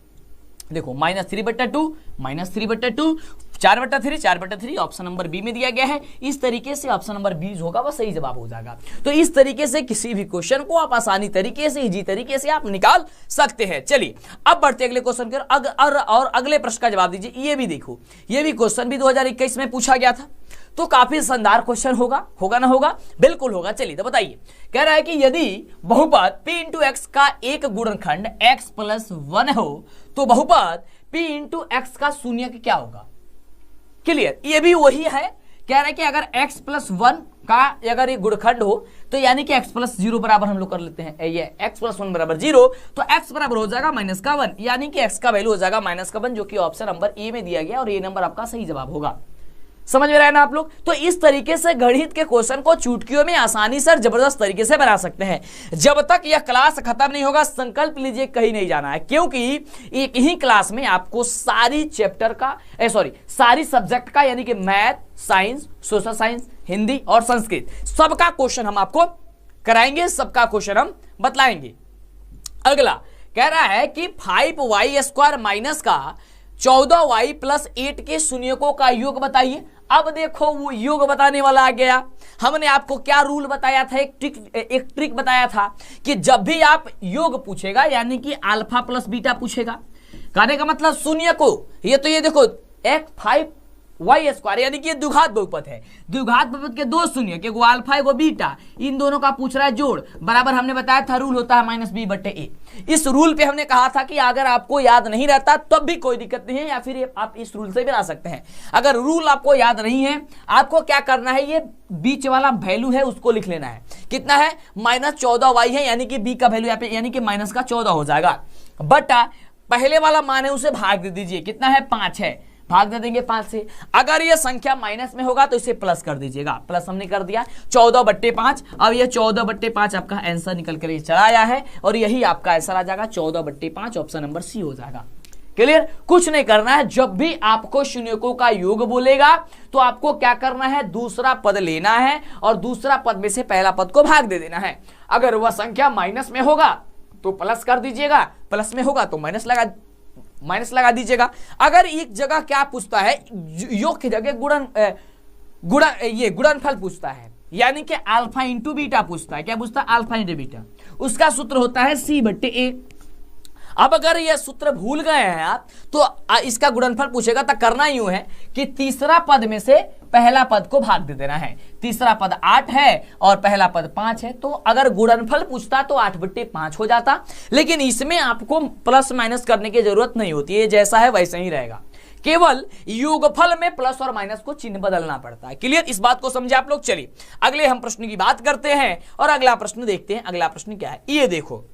देखो माइनस 3/2, 4/3 ऑप्शन नंबर बी में दिया गया है। इस तरीके से ऑप्शन नंबर बी होगा वह सही जवाब हो जाएगा। तो इस तरीके से किसी भी क्वेश्चन को आप आसानी तरीके से, इजी तरीके से आप निकाल सकते हैं। चलिए अब बढ़ते अगले क्वेश्चन के और अगले प्रश्न का जवाब दीजिए। ये भी देखो, ये भी क्वेश्चन भी 2021 में पूछा गया था, तो काफी शानदार क्वेश्चन होगा ना होगा, बिल्कुल होगा। चलिए तो बताइए, कह रहा है कि यदि बहुपद p इंटू एक्स का एक गुणनखंड x प्लस 1 हो तो बहुपद p इंटू एक्स का शून्य क्या होगा। क्लियर, ये भी वही है, कह रहा है कि अगर x प्लस 1 का अगर ये गुणनखंड हो तो यानी कि x प्लस 0 बराबर हम लोग कर लेते हैं, ये x प्लस 1 बराबर 0, तो x बराबर हो जाएगा माइनस का 1, यानी कि x का वैल्यू हो जाएगा माइनस का 1, जो कि ऑप्शन नंबर ए में दिया गया और ये नंबर आपका सही जवाब होगा। समझ में रहे ना आप लोग। तो इस तरीके से गणित के क्वेश्चन को चुटकियों में आसानी से जबरदस्त तरीके से बना सकते हैं। जब तक यह क्लास खत्म नहीं होगा संकल्प लीजिए कहीं नहीं जाना है, क्योंकि एक ही क्लास में आपको सारी चैप्टर का सारी सब्जेक्ट का, यानी कि math, science, social science, Hindi और संस्कृत, सबका क्वेश्चन हम आपको कराएंगे, सबका क्वेश्चन हम बतलाएंगे। अगला कह रहा है कि 5y² माइनस का 14y प्लस 8 के शून्यकों का योग बताइए। अब देखो वो योग बताने वाला आ गया। हमने आपको क्या रूल बताया था, एक ट्रिक बताया था कि जब भी आप योग पूछेगा यानी कि अल्फा प्लस बीटा पूछेगा, कहने का मतलब शून्य को, ये देखो x5y² यानी कि ये द्विघात बहुपद है, द्विघात बहुपद के दो शून्य, एगो अल्फा एगो बीटा, इन दोनों का पूछ रहा है जोड़, बराबर हमने बताया था रूल होता है -b/a। इस रूल पे हमने कहा था कि अगर आपको याद नहीं रहता तब भी कोई दिक्कत नहीं है, या फिर आप इस रूल से बना सकते हैं। अगर रूल आपको याद नहीं है, आपको क्या करना है, ये बीच वाला वैल्यू है उसको लिख लेना है। कितना है, -14y है, यानी कि b का वैल्यू यहाँ पे यानी कि माइनस का 14 हो जाएगा, बटा पहले वाला मान है उसे भाग दे दीजिए, कितना है 5 है, भाग दे देंगे 5 से। अगर ये संख्या माइनस में होगा तो इसे प्लस कर दीजिएगा, प्लस हमने कर दिया 14/5। अब ये 14/5 आपका आंसर निकल कर चला आया है और यही आपका आंसर आ जाएगा 14/5, ऑप्शन नंबर सी हो जाएगा। क्लियर, कुछ नहीं करना है, जब भी आपको शून्यकों का योग बोलेगा तो आपको क्या करना है, दूसरा पद लेना है और दूसरा पद में से पहला पद को भाग दे देना है। अगर वह संख्या माइनस में होगा तो प्लस कर दीजिएगा, प्लस में होगा तो माइनस लगा दीजिएगा। अगर एक जगह क्या पूछता है, योग की जगह गुणनफल पूछता है, यानी कि अल्फा इंटू बीटा पूछता है, क्या पूछता है, अल्फा इंटू बीटा, उसका सूत्र होता है c/a। अब अगर यह सूत्र भूल गए हैं आप तो इसका गुणनफल पूछेगा तो करना यूं है कि तीसरा पद में से पहला पद को भाग दे देना है। तीसरा पद 8 है और पहला पद 5 है, तो अगर गुणनफल पूछता तो 8/5 हो जाता, लेकिन इसमें आपको प्लस माइनस करने की जरूरत नहीं होती है, जैसा है वैसे ही रहेगा, केवल योगफल में प्लस और माइनस को चिन्ह बदलना पड़ता है। क्लियर, इस बात को समझे आप लोग। चलिए अगले हम प्रश्न की बात करते हैं और अगला प्रश्न देखते हैं। अगला प्रश्न क्या है, ये देखो,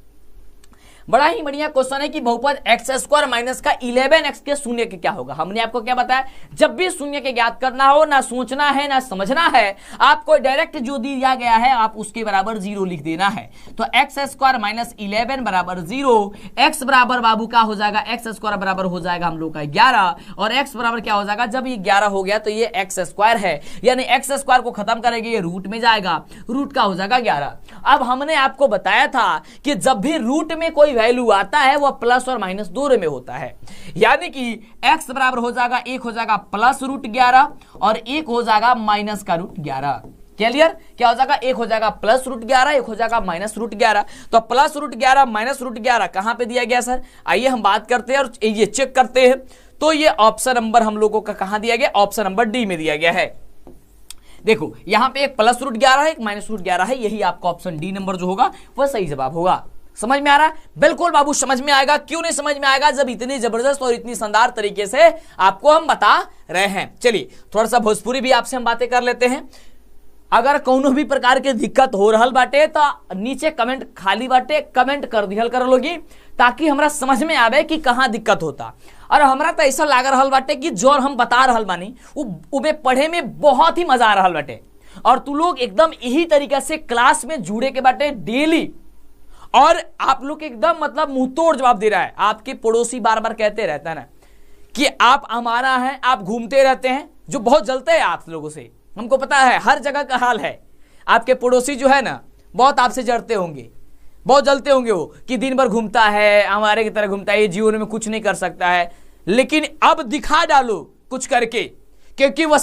बड़ा ही बढ़िया क्वेश्चन है कि बहुपद x² माइनस का 11x के शून्य के क्या होगा। हमने आपको क्या बताया, जब भी शून्य के ज्ञात करना हो, ना सोचना है ना समझना है, आपको डायरेक्ट जो दिया गया है आप उसके बराबर 0 लिख देना है। तो x² माइनस 11 बराबर 0, x बराबर बाबू क्या हो जाएगा, x² बराबर हो जाएगा हम लोग का 11, और x बराबर क्या हो जाएगा, जब ये 11 हो गया तो ये x² है, यानी x² को खत्म करेंगे ये रूट में जाएगा, रूट का हो जाएगा 11। अब हमने आपको बताया था कि जब भी रूट में कोई वैल्यू आता है वह प्लस और माइनस दोनों में होता है, यानी कि x बराबर हो जाएगा, एक हो जाएगा प्लस रूट 11 और एक हो जाएगा माइनस का रूट 11। क्लियर, क्या हो जाएगा, एक हो जाएगा प्लस रूट 11, एक हो जाएगा माइनस रूट 11। तो प्लस रूट 11 माइनस रूट 11 कहां पे दिया गया सर, आइए हम बात करते हैं और ये चेक करते हैं। तो ये ऑप्शन नंबर हम लोगों का कहां दिया गया, ऑप्शन नंबर डी में दिया गया है। देखो यहां पे एक प्लस रूट 11 है, एक माइनस रूट 11 है, यही आपका ऑप्शन डी नंबर जो होगा वह सही जवाब होगा। समझ में आ रहा है, बिल्कुल बाबू समझ में आएगा। क्यों नहीं समझ में आएगा, जब इतनी जबरदस्त और इतनी शानदार तरीके से आपको हम बता रहे हैं। चलिए थोड़ा सा भोजपुरी भी आपसे हम बातें कर लेते हैं। अगर कोनो भी प्रकार के दिक्कत हो रहल बाटे तो नीचे कमेंट खाली बाटे, कमेंट कर दिहल कर लोगी, ताकि हमरा समझ में आवे कि कहाँ दिक्कत होता। और हमरा तो ऐसा लाग रहल बाटे कि जो हम बता रहल बानी उबे पढ़े में बहुत ही मजा आ रहल बाटे। और तू लोग एकदम यही तरीका से क्लास में जुड़े के बाटे डेली, और आप लोग एकदम मतलब मुंह तोड़ जवाब दे रहा है। आपके पड़ोसी बार बार कहते रहता है ना कि आप हमारा हैं, आप घूमते रहते हैं, जो बहुत जलते हैं आप लोगों से, हमको पता है, हर जगह का हाल है। आपके पड़ोसी जो है ना बहुत आपसे जड़ते होंगे, बहुत जलते होंगे वो, कि दिन भर घूमता है, हमारे की तरह घूमता है, ये जीवन में कुछ नहीं कर सकता है। लेकिन अब दिखा डालो कुछ करके, क्योंकि वह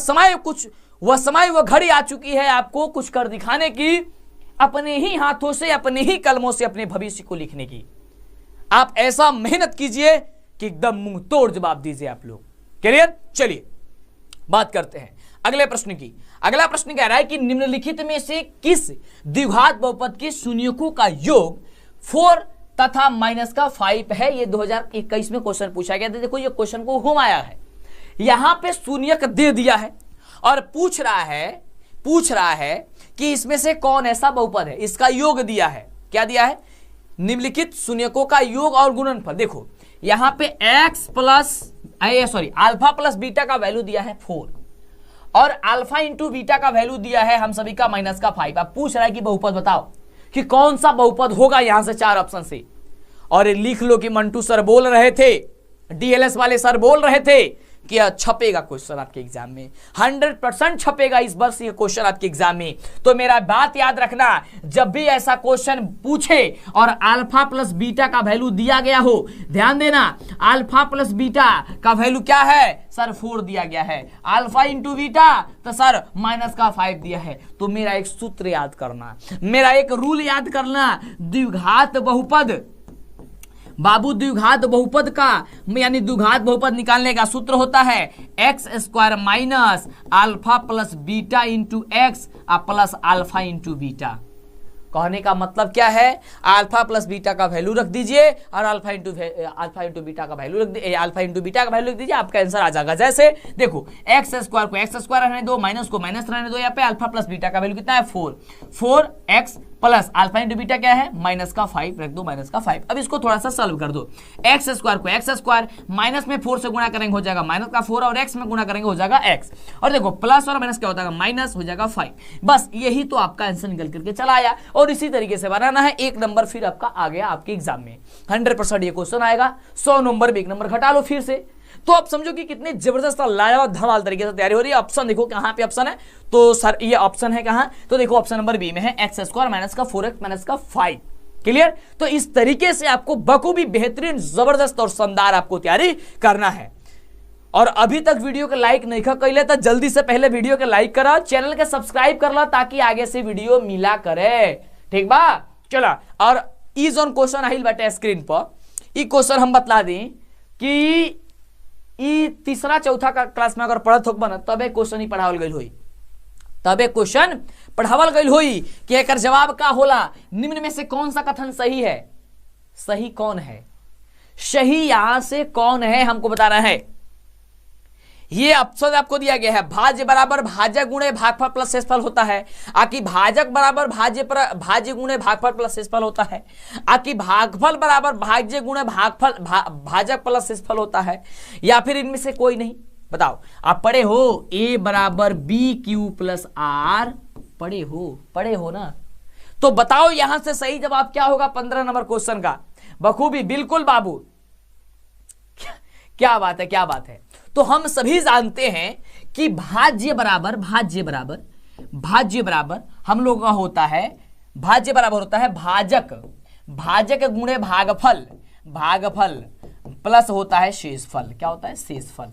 समय वह घड़ी आ चुकी है आपको कुछ कर दिखाने की, अपने ही हाथों से, अपने ही कलमों से अपने भविष्य को लिखने की। आप ऐसा मेहनत कीजिए कि एकदम मुंह तोड़ जवाब दीजिए आप लोग। क्लियर? चलिए बात करते हैं अगले प्रश्न की। अगला प्रश्न कह रहा है कि निम्नलिखित में से किस द्विघात बहुपद के शून्यकों का योग 4 तथा -5 है। ये 2021 में क्वेश्चन पूछा गया था। देखो ये क्वेश्चन को घुमाया है, यहां पे शून्यक दे दिया है और पूछ रहा है कि इसमें से कौन ऐसा बहुपद है, इसका योग दिया है। क्या दिया है? निम्नलिखित शून्यकों का योग और गुणनफल। देखो यहां पे अल्फा प्लस बीटा का वैल्यू दिया है 4 और अल्फा इंटू बीटा का वैल्यू दिया है हम सभी का -5। अब पूछ रहा है कि बहुपद बताओ कि कौन सा बहुपद होगा यहां से 4 ऑप्शन से। और लिख लो कि मंटू सर बोल रहे थे, डीएलएस वाले सर बोल रहे थे कि छपेगा क्वेश्चन आपके एग्जाम में, 100% छपेगा इस वर्ष ये क्वेश्चन आपके एग्जाम में। तो मेरा बात याद रखना, जब भी ऐसा क्वेश्चन पूछे और अल्फा प्लस बीटा का वैल्यू दिया गया हो, ध्यान देना अल्फा प्लस बीटा का वैल्यू क्या है सर? 4 दिया गया है। अल्फा इंटू बीटा तो सर -5 दिया है। तो मेरा एक सूत्र याद करना, मेरा एक रूल याद करना, द्विघात बहुपद बाबू, द्विघात बहुपद का यानी द्विघात बहुपद निकालने का सूत्र होता है x² minus alpha plus beta into x plus alpha into beta. कहने का मतलब क्या है? अल्फा प्लस बीटा का वैल्यू रख दीजिए और अल्फा इंटू बीटा का वैल्यू रख दीजिए, अल्फा इंटू बीटा का वैल्यू रख दीजिए, आपका आंसर आ जाएगा। जैसे देखो x² को x² रहने दो, माइनस को माइनस रहने दो, यहाँ पे अल्फा प्लस बीटा का वैल्यू कितना है? 4x plus alpha into beta क्या है? -5 रख दो, -5। अब इसको थोड़ा सा सॉल्व कर दो। x² को x² माइनस में 4 से गुणा करेंगे हो जाएगा -4 और x में गुणा करेंगे हो जाएगा x। और देखो प्लस और माइनस क्या होता है? माइनस हो जाएगा 5। बस यही तो आपका आंसर निकल करके चला आया। और इसी तरीके से बनाना है, 1 नंबर फिर आपका आ गया आपके एग्जाम में। 100% ये क्वेश्चन आएगा, 100 नंबर में 1 नंबर घटा लो फिर से। तो आप समझो कि कितनी जबरदस्त लाजवाब धमाल तरीके से तैयारी हो रही है। ऑप्शन देखो कहां पे ऑप्शन है, तो सर ये ऑप्शन है कहां? तो देखो ऑप्शन नंबर बी में है x² माइनस का 4x माइनस का 5। क्लियर? तो इस तरीके से आपको बखूबी बेहतरीन जबरदस्त और शानदार आपको तैयारी करना है। और अभी तक वीडियो के लाइक नहीं कैले तो जल्दी से पहले वीडियो के लाइक करा, चैनल के सब्सक्राइब कर ला ताकि आगे से वीडियो मिला करे। ठीक बा? चला, और ई जोन क्वेश्चन आइल बाटे स्क्रीन पर, ई क्वेश्चन हम बतला दी कि ई तीसरा चौथा का क्लास में अगर पढ़त होक बना तबे क्वेश्चन ही पढ़ावल गई हुई, तबे क्वेश्चन पढ़ावल गई हुई कि एकर जवाब का होला। निम्न में से कौन सा कथन सही है? सही कौन है? सही यहां से कौन है हमको बताना है। ये ऑप्शन आपको दिया गया है, भाज्य बराबर भाजक गुणे भागफल प्लस शेषफल होता है, आकि भाजक बराबर भाज्य गुणे भागफल प्लस शेषफल होता है, आकि भागफल बराबर भाज्य गुणे भाजक प्लस शेषफल होता है, या फिर इनमें से कोई नहीं। बताओ, आप पढ़े हो a बराबर BQ प्लस R, पढ़े हो ना? तो बताओ यहां से सही जवाब क्या होगा 15 नंबर क्वेश्चन का? बखूबी, बिल्कुल बाबू, क्या बात है, क्या बात है। तो हम सभी जानते हैं कि भाज्य बराबर हम लोगों का होता है, भाज्य बराबर होता है भाजक गुणे भागफल प्लस होता है शेषफल। क्या होता है? शेषफल।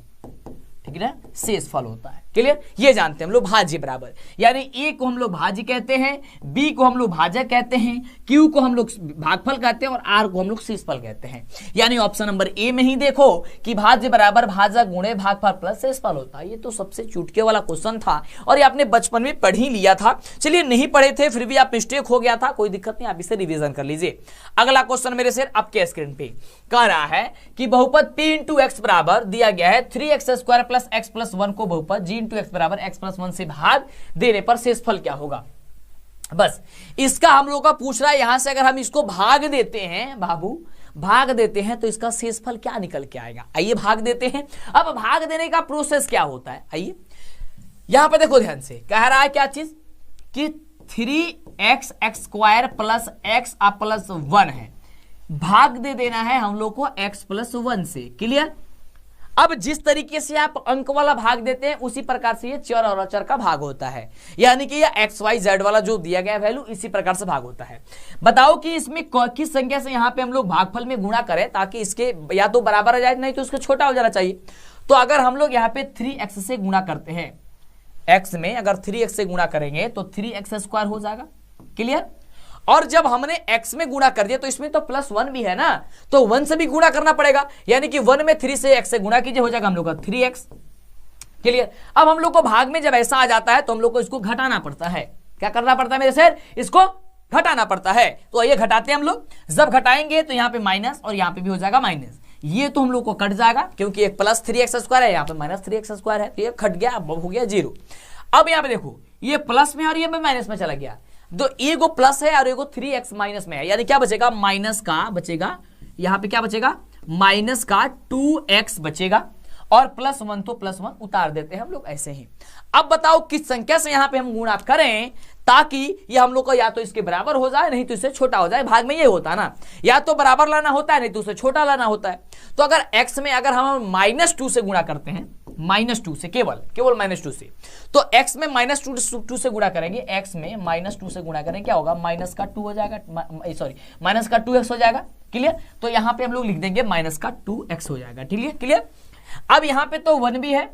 ठीक है ना? शेषफल होता है। क्लियर? ये जानते हैं हम लोग भाज्य बराबर, यानी ए को हम लोग भाज्य कहते हैं, बी को हम लोग भाजक कहते हैं, क्यू को हम लोग भागफल कहते हैं और आर को हम लोग शेषफल कहते हैं। यानी ऑप्शन नंबर ए में ही देखो कि भाज्य बराबर भाजक गुणे भागफल प्लस शेषफल होता है। ये तो सबसे चुटके वाला क्वेश्चन था और ये आपने बचपन में पढ़ ही लिया था। चलिए, नहीं पढ़े थे फिर भी आप मिस्टेक हो गया था, कोई दिक्कत नहीं, आप इसे रिविजन कर लीजिए। अगला क्वेश्चन मेरे से आपके स्क्रीन पे कह रहा है कि बहुपद p इंटू एक्स बराबर दिया गया है 3x² प्लस x प्लस 1 को बहुपद g इंटू एक्स बराबर एक्स प्लस 1 से भाग देने पर शेषफल क्या होगा। बस इसका हम लोग का पूछ रहा है। यहां से अगर हम इसको भाग देते हैं बाबू, भाग देते हैं तो इसका शेषफल क्या निकल के आएगा। आइए भाग देते हैं। अब भाग देने का प्रोसेस क्या होता है, आइए यहां पे देखो ध्यान से, कह रहा है क्या चीज कि 3x x square plus x plus 1 है, भाग दे देना है हम लोग को x प्लस 1 से। क्लियर। अब जिस तरीके से आप अंक वाला भाग देते हैं उसी प्रकार से ये चर और अचर का भाग होता है, यानी कि ये एक्स वाई जेड वाला जो दिया गया वैल्यू इसी प्रकार से भाग होता है। बताओ कि इसमें किस संख्या से यहां पे हम लोग भागफल में गुणा करें ताकि इसके या तो बराबर आ जाए, नहीं तो उसको छोटा हो जाना चाहिए। तो अगर हम लोग यहाँ पे 3x से गुणा करते हैं, x में अगर 3x से गुणा करेंगे तो 3x स्क्वायर हो जाएगा। क्लियर। और जब हमने x में गुणा कर दिया तो इसमें तो प्लस 1 भी है ना, तो 1 से भी गुणा करना पड़ेगा, यानी कि 1 में 3 से x से गुणा कीजिए, हो जाएगा हम लोग का 3x। क्लियर। अब हम लोग को भाग में जब ऐसा आ जाता है तो हम लोग को इसको घटाना पड़ता है। क्या करना पड़ता है मेरे सर, इसको घटाना पड़ता है। तो आइए घटाते हैं हम लोग। जब घटाएंगे तो यहाँ पे माइनस और यहाँ पे भी हो जाएगा माइनस, ये तो हम लोग को कट जाएगा क्योंकि एक प्लस 3x स्क्वायर है, यहाँ पे माइनस 3x स्क्वायर है, तो ये कट गया, अब हो गया 0। अब यहाँ पे देखो ये प्लस में और ये माइनस में चला गया, तो एगो प्लस है और एगो 3x माइनस में है, यानी क्या बचेगा, माइनस का बचेगा, यहाँ पे क्या बचेगा, माइनस का 2x बचेगा और प्लस 1 तो प्लस 1 उतार देते हैं हम लोग ऐसे ही। अब बताओ किस संख्या से यहाँ पे हम गुणा करें ताकि ये हम लोग को या तो इसके बराबर हो जाए नहीं तो इससे छोटा हो जाए। भाग में ये होता है ना, या तो बराबर लाना होता है नहीं तो उससे छोटा लाना होता है। तो अगर x में अगर हम -2 से गुणा करते हैं, -2 से केवल -2 से, तो x में -2 से गुणा करेंगे, x में -2 से गुणा करेंगे, क्या होगा, माइनस का 2 हो जाएगा, सॉरी माइनस का 2x हो जाएगा। क्लियर। तो यहाँ पे हम लोग लिख देंगे माइनस का 2x हो जाएगा। ठीक है। क्लियर। अब यहाँ पे तो 1 भी है,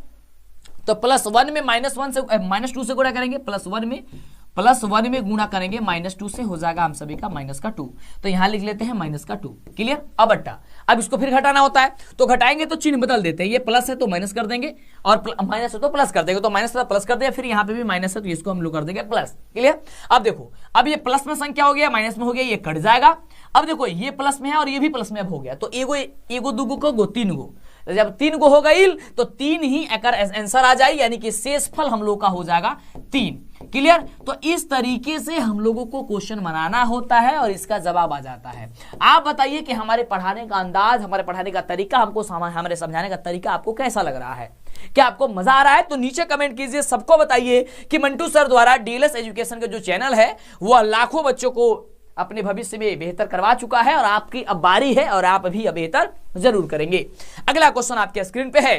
तो +1 में -1 से -2 से गुणा करेंगे, +1 में गुणा करेंगे -2 से, हो जाएगा हम सभी का -2। तो यहां लिख लेते हैं -2। क्लियर। अब अट्टा, अब इसको फिर घटाना होता है, तो घटाएंगे तो चिन्ह बदल देते हैं, ये प्लस है तो माइनस कर देंगे और माइनस है तो प्लस कर देंगे, तो माइनस था प्लस कर दिया, फिर यहाँ पे भी माइनस है तो इसको हम लोग कर देंगे प्लस। क्लियर। अब देखो, अब ये प्लस में संख्या हो गया, माइनस में हो गया, ये कट जाएगा। अब देखो ये प्लस में है और ये भी प्लस में अब हो गया, तो एगो दूगो को 3 गो, जब 3 गो हो गई तो 3 ही आंसर आ जाए, यानी कि शेषफल हम लोग का हो जाएगा 3। क्लियर। तो इस तरीके से हम लोगों को क्वेश्चन बनाना होता है और इसका जवाब आ जाता है। आप बताइए कि हमारे पढ़ाने का अंदाज, हमारे पढ़ाने का तरीका, हमारे समझाने का तरीका आपको कैसा लग रहा है, क्या आपको मजा आ रहा है? तो नीचे कमेंट कीजिए, सबको बताइए कि मंटू सर द्वारा डीएलएस एजुकेशन का जो चैनल है वो लाखों बच्चों को अपने भविष्य में बेहतर करवा चुका है और आपकी अब बारी है और आप भी अब बेहतर जरूर करेंगे। अगला क्वेश्चन आपके स्क्रीन पे है,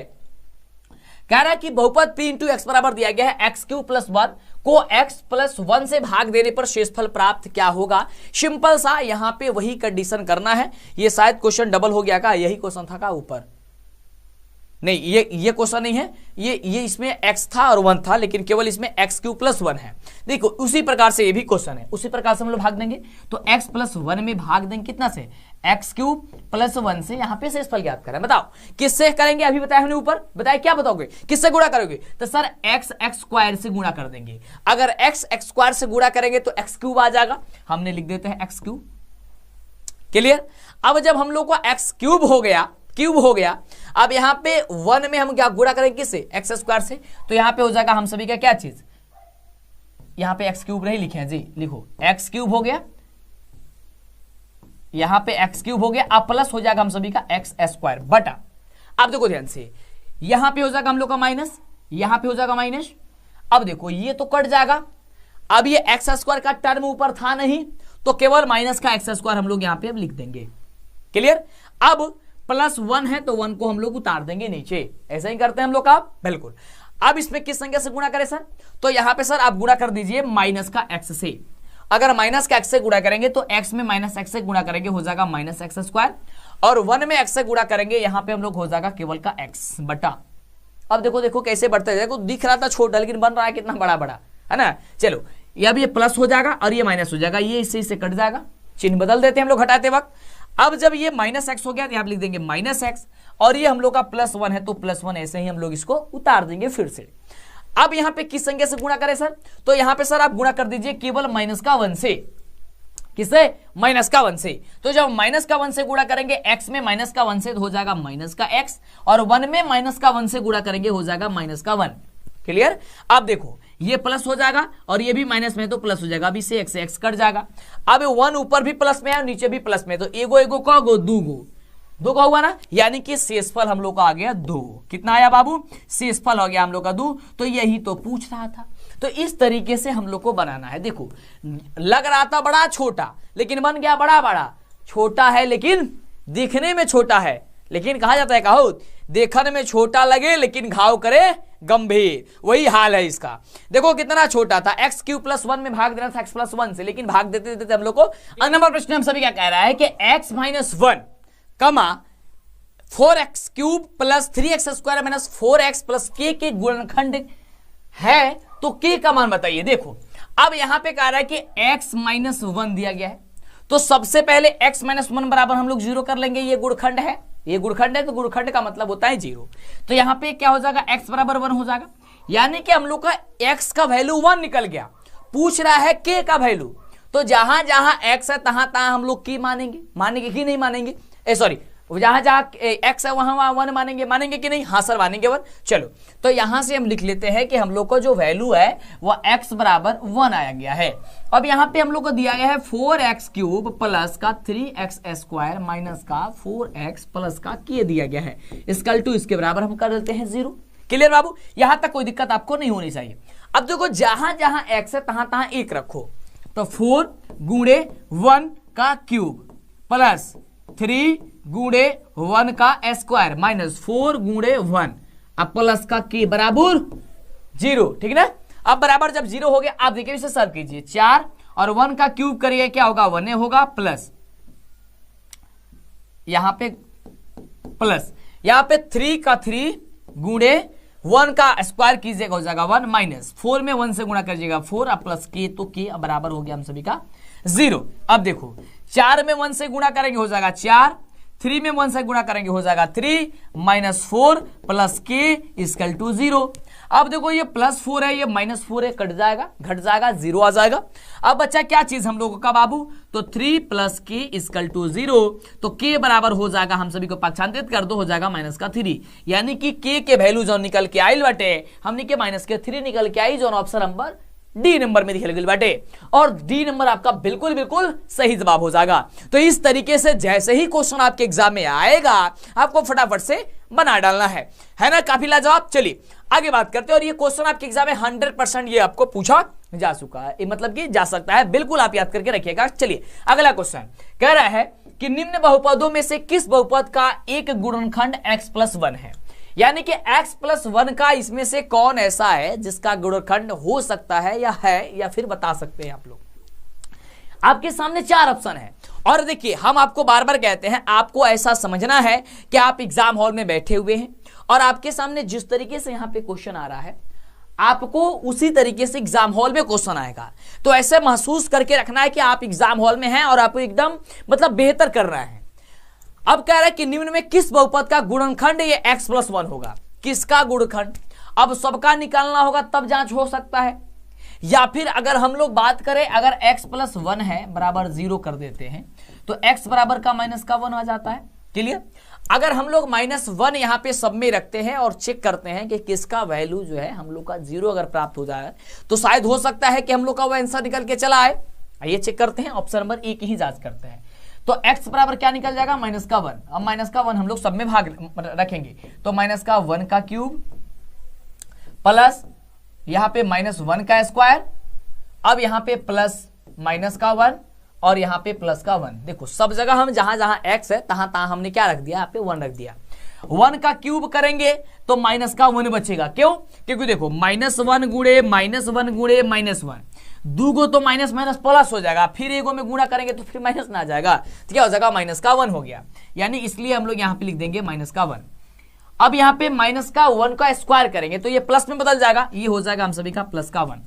कह रहा है कि बहुपद p इंटू एक्स बराबर दिया गया है x³ + 1 को x + 1 से भाग देने पर शेषफल प्राप्त क्या होगा। सिंपल सा यहां पे वही कंडीशन करना है। ये शायद क्वेश्चन डबल हो गया का, यही क्वेश्चन था का ऊपर, नहीं ये क्वेश्चन नहीं है, ये इसमें x था और 1 था, लेकिन केवल इसमें x³ + 1 है। देखो उसी प्रकार से ये भी क्वेश्चन है, उसी प्रकार से हम लोग भाग देंगे, तो x + 1 में भाग देंगे कितना से, x³ + 1 से। यहाँ पे शेषफल ज्ञात करें, बताओ किससे करेंगे, अभी बताया हमने ऊपर, बताया क्या बताओगे, किससे गुणा करोगे, तो सर x² से गुणा कर देंगे। अगर x² से गुणा करेंगे तो x³ आ जाएगा, हमने लिख देते हैं x³। क्लियर। अब जब हम लोग को x³ हो गया, क्यूब हो गया, अब यहाँ पे 1 में हम क्या गुणा करेंगे, किससे, x² से, तो यहाँ पे हो जाएगा हम सभी का क्या चीज, यहाँ पे x³ नहीं लिखे हैं जी, लिखो x³ हो गया, यहाँ पे x³ हो गया, अब प्लस हो जाएगा हम सभी का x² बटा, अब देखो ध्यान से, यहाँ पे हो जाएगा हम लोग का माइनस, यहाँ पे हो जाएगा माइनस। अब देखो ये तो कट जाएगा, अब ये x² का टर्म ऊपर था नहीं, तो केवल माइनस का x² हम लोग यहाँ पे अब लिख देंगे। क्लियर। अब +1 है तो 1 को हम लोग उतार देंगे नीचे, ऐसा ही करते हैं हम लोग का, बिल्कुल। अब इसमें किस संख्या से गुणा करें सर, तो यहां पे सर आप गुणा कर दीजिए माइनस का x से। अगर माइनस का x से गुणा करेंगे तो x में -x से गुणा करेंगे, हो जाएगा -x², और 1 में x से गुणा करेंगे, यहां पे हम लोग हो जाएगा केवल का x बटा। अब देखो कैसे बढ़ता है, देखो दिख रहा था छोटा लेकिन बन रहा है कितना बड़ा बड़ा, है ना। चलो अब ये प्लस हो जाएगा और ये माइनस हो जाएगा, ये इससे कट जाएगा, चिन्ह बदल देते हैं हम लोग घटाते वक्त। अब जब ये -x हो गया तो यहाँ लिख देंगे -x, और ये हम लोग का +1 है तो +1 ऐसे ही हम लोग इसको उतार देंगे फिर से। अब यहाँ पे किस संख्या से गुणा करें सर, तो यहाँ पे सर आप गुणा कर दीजिए केवल -1 से, किससे, -1 से। तो जब -1 से गुणा करेंगे x में -1 से तो हो जाएगा -x, और 1 में -1 से गुणा करेंगे हो जाएगा -1। क्लियर। अब देखो ये प्लस हो जाएगा और ये भी माइनस में तो प्लस हो जाएगा, अभी से x कट जाएगा। अब 1 ऊपर भी प्लस में है और नीचे भी प्लस में, तो एगो एगो का गो दो का हुआ ना, यानी कि शेषफल हम लोग का आ गया 2। कितना आया बाबू? शेषफल हो गया हम लोग का 2। तो यही तो पूछ रहा था। तो इस तरीके से हम लोग को बनाना है। देखो लग रहा था बड़ा छोटा लेकिन बन गया बड़ा बड़ा। छोटा है लेकिन दिखने में छोटा है, लेकिन कहा जाता है कहो देखने में छोटा लगे लेकिन घाव करे गंभीर, वही हाल है इसका। देखो कितना छोटा था, एक्स क्यूब प्लस 1 में भाग देना था एक्स प्लस 1 से, लेकिन भाग देते देते हम लोग को नंबर प्रश्न हम सभी क्या कह रहा है कि एक्स माइनस 1 कमा 4x cube plus 3x square minus 4x plus के गुणनखंड है, तो के का मान बताइए। देखो अब यहां पे कह रहा है कि x माइनस 1 दिया गया है, तो सबसे पहले x माइनस 1 बराबर हम लोग 0 कर लेंगे। ये गुणखंड है, ये गुणखंड है, तो गुणखंड का मतलब होता है 0। तो यहां पे क्या हो जाएगा, x बराबर 1 हो जाएगा, यानी कि हम लोग का x का वैल्यू 1 निकल गया। पूछ रहा है k का वैल्यू, तो जहां जहां x है तहां तहां हम लोग की मानेंगे कि नहीं मानेंगे, सॉरी जहां जहां x है वहां वहां 1 मानेंगे कि नहीं? हाँ सर मानेंगे 1। चलो तो यहां से हम लिख लेते हैं कि हम लोग को जो वैल्यू है वह x बराबर 1 आया गया है। अब यहां पे हम लोग को दिया गया है 4x क्यूब प्लस का 3x स्क्वायर माइनस का 4x प्लस का के दिया गया है, इक्वल टू इसके बराबर हम कर देते हैं 0। क्लियर बाबू? यहां तक कोई दिक्कत आपको नहीं होनी चाहिए। अब देखो जहां जहां x है तहां तहां 1 रखो, तो 4 गुणे 1 का क्यूब प्लस 3 गुणे 1 का स्क्वायर माइनस 4 गुणे 1 अब प्लस का के बराबर 0। ठीक ना? अब बराबर जब 0 हो गया, आप देखिए इसे सॉल्व कीजिए। 4 और 1 का क्यूब करिए, क्या होगा? 1 होगा, प्लस यहां पे प्लस यहां पे 3 का 3 गुणे 1 का स्क्वायर कीजिएगा, हो जाएगा 1 माइनस 4 में 1 से गुणा करिएगा 4 अब प्लस के, तो के बराबर हो गया हम सभी का 0। अब देखो 4 में 1 से गुणा करेंगे हो जाएगा 4, 3 में 1 से गुणा करेंगे हो जाएगा 3 माइनस 4 प्लस के इक्वल टू 0। अब देखो ये प्लस 4 है, ये माइनस 4 है, कट जाएगा, घट जाएगा, 0 आ जाएगा। अब बच्चा क्या चीज हम लोगों का बाबू, तो 3 प्लस के इक्वल टू 0, तो के बराबर हो जाएगा, हम सभी को पक्षांतरित कर दो, हो जाएगा माइनस का 3, यानी कि के वैल्यू जो निकल के आई बटे हमने के माइनस के 3 निकल के आई, जो ऑप्शन नंबर डी नंबर में दिखल गई बाटे, और डी नंबर आपका बिल्कुल बिल्कुल सही जवाब हो जाएगा। तो इस तरीके से जैसे ही क्वेश्चन आपके एग्जाम में आएगा आपको फटाफट से बना डालना है ना? काफी लाजवाब। चलिए आगे बात करते हैं। और ये क्वेश्चन आपके एग्जाम में 100% ये आपको पूछा जा चुका है, मतलब कि जा सकता है, बिल्कुल आप याद करके रखिएगा। चलिए अगला क्वेश्चन कह रहा है कि निम्न बहुपदों में से किस बहुपद का एक गुणनखंड x प्लस 1 है, यानी कि x प्लस 1 का इसमें से कौन ऐसा है जिसका गुणनखंड हो सकता है या फिर बता सकते हैं आप लोग। आपके सामने 4 ऑप्शन है, और देखिए हम आपको बार बार कहते हैं आपको ऐसा समझना है कि आप एग्जाम हॉल में बैठे हुए हैं और आपके सामने जिस तरीके से यहां पे क्वेश्चन आ रहा है आपको उसी तरीके से एग्जाम हॉल में क्वेश्चन आएगा। तो ऐसे महसूस करके रखना है कि आप एग्जाम हॉल में हैं और आपको एकदम मतलब बेहतर कर रहे हैं। अब कह रहा है कि निम्न में किस बहुपद का गुणनखंड ये x प्लस 1 होगा, किसका गुणनखंड? अब सबका निकालना होगा तब जांच हो सकता है, या फिर अगर हम लोग बात करें अगर x प्लस 1 है बराबर 0 कर देते हैं तो x बराबर का माइनस का 1 आ जाता है। क्लियर? अगर हम लोग -1 यहां पे सब में रखते हैं और चेक करते हैं कि किसका वैल्यू जो है हम लोग का 0 अगर प्राप्त हो जाए तो शायद हो सकता है कि हम लोग का वो आंसर निकल के चला आए। आइए चेक करते हैं, ऑप्शन नंबर ए की ही जांच करते हैं। तो x बराबर क्या निकल जाएगा? माइनस का 1। अब माइनस का 1 हम लोग सब में भाग रखेंगे, तो माइनस का 1 का क्यूब प्लस यहां पे -1 का स्क्वायर, अब यहां पे प्लस माइनस का 1 और यहां पे प्लस का 1। देखो सब जगह हम जहां जहां x है तहां तहां हमने क्या रख दिया? यहाँ पे 1 रख दिया। 1 का क्यूब करेंगे तो माइनस का 1 बचेगा। क्यों? क्योंकि देखो -1 गुणे -1 गुणे -1, दूगो तो माइनस माइनस प्लस हो जाएगा, फिर एगो में गुणा करेंगे तो फिर माइनस ना आ जाएगा, तो क्या हो जाएगा? माइनस का 1 हो गया, यानी इसलिए हम लोग यहाँ पे लिख देंगे माइनस का 1। अब यहाँ पे माइनस का 1 का स्क्वायर करेंगे तो ये प्लस में बदल जाएगा, ये हो जाएगा हम सभी का प्लस का 1,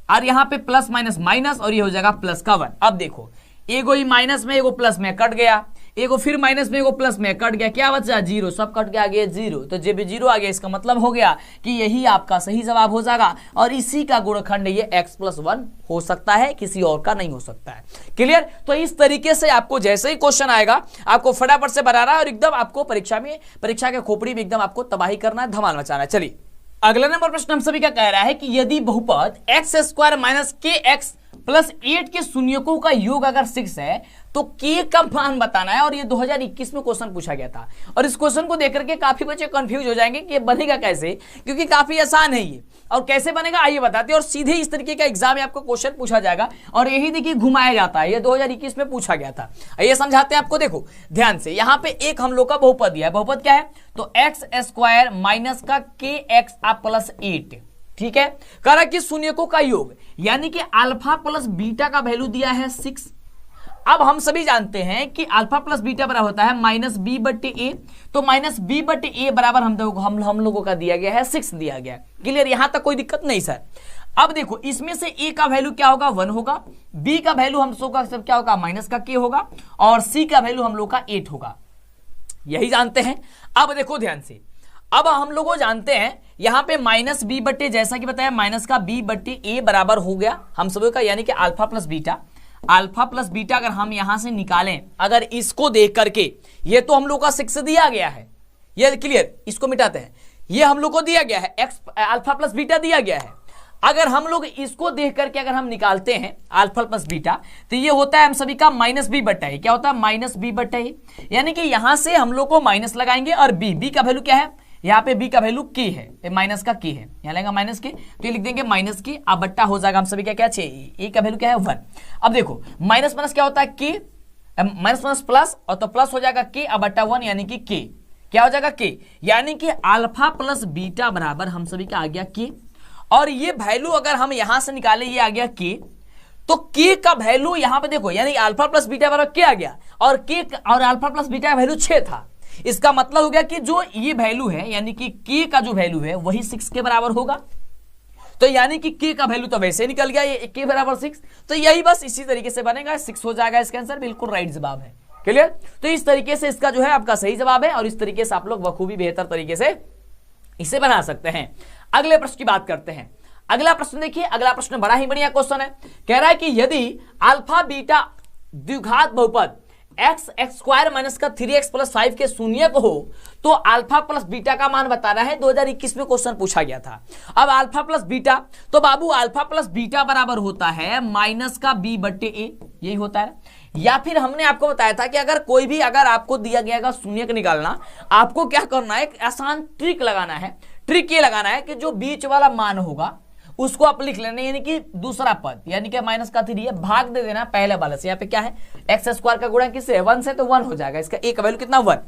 और यहाँ पे प्लस माइनस माइनस और ये हो जाएगा प्लस का 1। अब देखो एगो ही माइनस में एगो प्लस में कट गया, एगो फिर माइनस में एगो प्लस में कट गया, क्या बचा? 0, सब कट के आ गया 0, तो जब 0 आ गया इसका मतलब हो गया कि यही आपका सही जवाब हो जाएगा, और इसी का गुणनखंड ये x प्लस 1 हो सकता है, किसी और का नहीं हो सकता है। क्लियर? तो इस तरीके से आपको जैसे ही क्वेश्चन आएगा आपको फटाफट से बनाना है और एकदम आपको परीक्षा के खोपड़ी में एकदम आपको तबाही करना है, धमाल मचाना है। चलिए अगला नंबर प्रश्न हम सभी का कह रहा है कि यदि बहुपद एक्स स्क्वायर माइनस के एक्स प्लस 8 के शून्यकों का योग अगर 6 है तो के का मान बताना है। और ये 2021 में क्वेश्चन पूछा गया था और इस क्वेश्चन को देख करके काफी बच्चे कंफ्यूज हो जाएंगे कि ये बनेगा कैसे, क्योंकि काफी आसान है ये। और कैसे बनेगा आइए बताते हैं। और सीधे इस तरीके का एग्जाम में आपको क्वेश्चन पूछा जाएगा और यही देखिए घुमाया जाता है। ये 2021 में पूछा गया था। ये समझाते हैं आपको, देखो ध्यान से। यहाँ पे एक हम लोग का बहुपद दिया है। बहुपद क्या है? तो एक्स स्क्वायर माइनस का के एक्स प्लस 8, ठीक है। करा कि शून्यकों का योग, यानी कि अल्फा प्लस बीटा का वैल्यू दिया है 6। अब हम सभी जानते हैं कि अल्फा प्लस बीटा बराबर होता है माइनस बी बटे ए। तो माइनस बी बटे ए बराबर हम लोगों का दिया गया है 6 दिया गया। क्लियर? यहां तक कोई दिक्कत नहीं सर। अब देखो इसमें से ए का वैल्यू क्या होगा? 1 होगा। बी का वैल्यू हम लोग का सब क्या होगा? माइनस का के होगा। और सी का वैल्यू हम लोग का 8 होगा। यही जानते हैं। अब देखो ध्यान से, अब हम लोग जानते हैं यहां पे माइनस बी बटे, जैसा कि बताया माइनस का बी बटे ए बराबर हो गया हम सभी का, यानी कि alpha plus beta. Alpha plus beta अगर हम यहां से निकालें, अगर इसको देख करके, ये तो हम लोग का 6 दिया गया है, ये क्लियर, इसको मिटाते हैं। ये हम लोग को दिया गया है एक्स अल्फा प्लस बीटा दिया गया है। अगर हम लोग इसको देख करके अगर हम निकालते हैं अल्फा प्लस बीटा, तो ये होता है हम सभी का माइनस बी बटा ए। क्या होता है? माइनस बी बटा ए। यानी कि यहां से हम लोग को माइनस लगाएंगे और बी का वैल्यू क्या है? यहाँ पे बी का वैल्यू के है, माइनस का के है, यहाँ लगेगा माइनस के, तो ये लिख देंगे माइनस के। अब बट्टा हो जाएगा हम सभी क्या क्या 6। ए का वैल्यू क्या है? 1। अब देखो माइनस माइनस क्या होता है? के, माइनस माइनस प्लस, और तो प्लस हो जाएगा के अब बट्टा 1, यानी कि के क्या हो जाएगा? के। यानी कि अल्फा प्लस बीटा बराबर हम सभी का आ गया के। और ये वैल्यू अगर हम यहां से निकाले, ये आ गया के, तो के का वैल्यू यहां पे देखो, यानी अल्फा प्लस बीटा बराबर के आ गया, और के और अल्फा प्लस बीटा का वैल्यू 6 था। इसका मतलब हो गया कि जो ये वैल्यू है, यानी कि के का जो वैल्यू है वही 6 के बराबर होगा। तो यानी कि के का वैल्यू तो वैसे निकल गया, ये के बराबर 6। तो यही बस इसी तरीके से बनेगा, 6 हो जाएगा इसका आंसर। बिल्कुल राइट जवाब है। क्लियर? तो इस तरीके से इसका जो है आपका सही जवाब है, और इस तरीके से आप लोग बखूबी बेहतर तरीके से इसे बना सकते हैं। अगले प्रश्न की बात करते हैं। अगला प्रश्न देखिए, अगला प्रश्न बड़ा ही बढ़िया क्वेश्चन है। कह रहा है कि यदि अल्फा बीटा द्विघात बहुपद एक्स स्क्वायर माइनस का 3x प्लस 5 के शून्यक हो तो अल्फा प्लस बीटा का मान बताना है। 2021 में क्वेश्चन पूछा गया था। अब अल्फा प्लस बीटा, तो बाबू अल्फा प्लस बीटा बराबर होता है माइनस का बी बट्टे ए, यही होता है। या फिर हमने आपको बताया था कि अगर कोई भी अगर आपको दिया गया शून्यक निकालना, आपको क्या करना है? एक आसान ट्रिक लगाना है। ट्रिक ये लगाना है कि जो बीच वाला मान होगा उसको आप लिख लेना, यानी कि दूसरा पद, यानी कि माइनस का 3 है, भाग दे देना पहले वाले से। यहाँ पे क्या है? एक्स स्क्वायर का गुणा किससे? 1 से, तो 1 हो जाएगा। इसका ए का वैल्यू कितना? 1।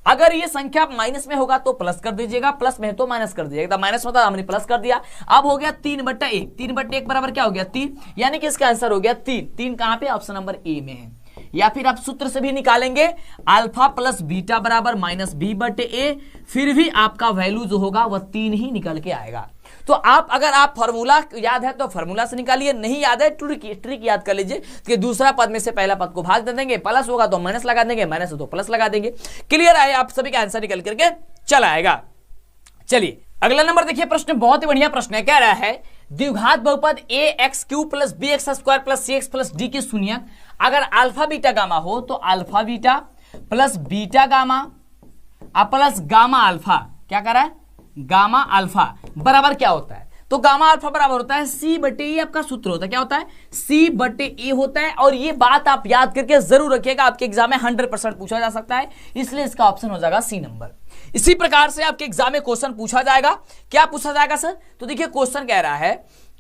अगर ये संख्या माइनस में होगा तो प्लस कर दीजिएगा, प्लस में तो माइनस कर दीजिएगा। माइनस में था हमने प्लस कर दिया। अब हो गया 3/1। 3/1 बराबर क्या हो गया? 3, यानी कि इसका आंसर हो गया 3। 3 कहां पे? ऑप्शन नंबर ए में है। या फिर आप सूत्र से भी निकालेंगे, अल्फा प्लस बीटा बराबर माइनस बी बटे ए, फिर भी आपका वैल्यू जो होगा वह 3 ही निकल के आएगा। तो आप अगर आप फॉर्मूला याद है तो फॉर्मूला से निकालिए, नहीं याद है ट्रिक याद कर लीजिए कि दूसरा पद में से पहला पद को भाग दे देंगे, प्लस होगा तो माइनस लगा देंगे, माइनस हो तो प्लस लगा देंगे। क्लियर है? आप सभी का आंसर निकल करके चला आएगा। चलिए अगला नंबर देखिए, प्रश्न बहुत ही बढ़िया प्रश्न है। कह रहा है द्विघात बहुपद a x cube plus b x square plus c x plus d के शून्यक अगर अल्फा बीटा गामा हो तो alpha beta plus beta gamma plus gamma alpha, क्या कर रहा है? गामा अल्फा बराबर क्या होता है? तो गामा अल्फा बराबर होता है सी बटे ए। आपका सूत्र होता है, क्या होता है? सी बटे ए होता है। और ये बात आप याद करके जरूर रखिएगा, आपके एग्जाम में 100% पूछा जा सकता है, इसलिए इसका ऑप्शन हो जाएगा सी नंबर। इसी प्रकार से आपके एग्जाम में क्वेश्चन पूछा जाएगा। क्या पूछा जाएगा सर? तो देखिए क्वेश्चन कह रहा है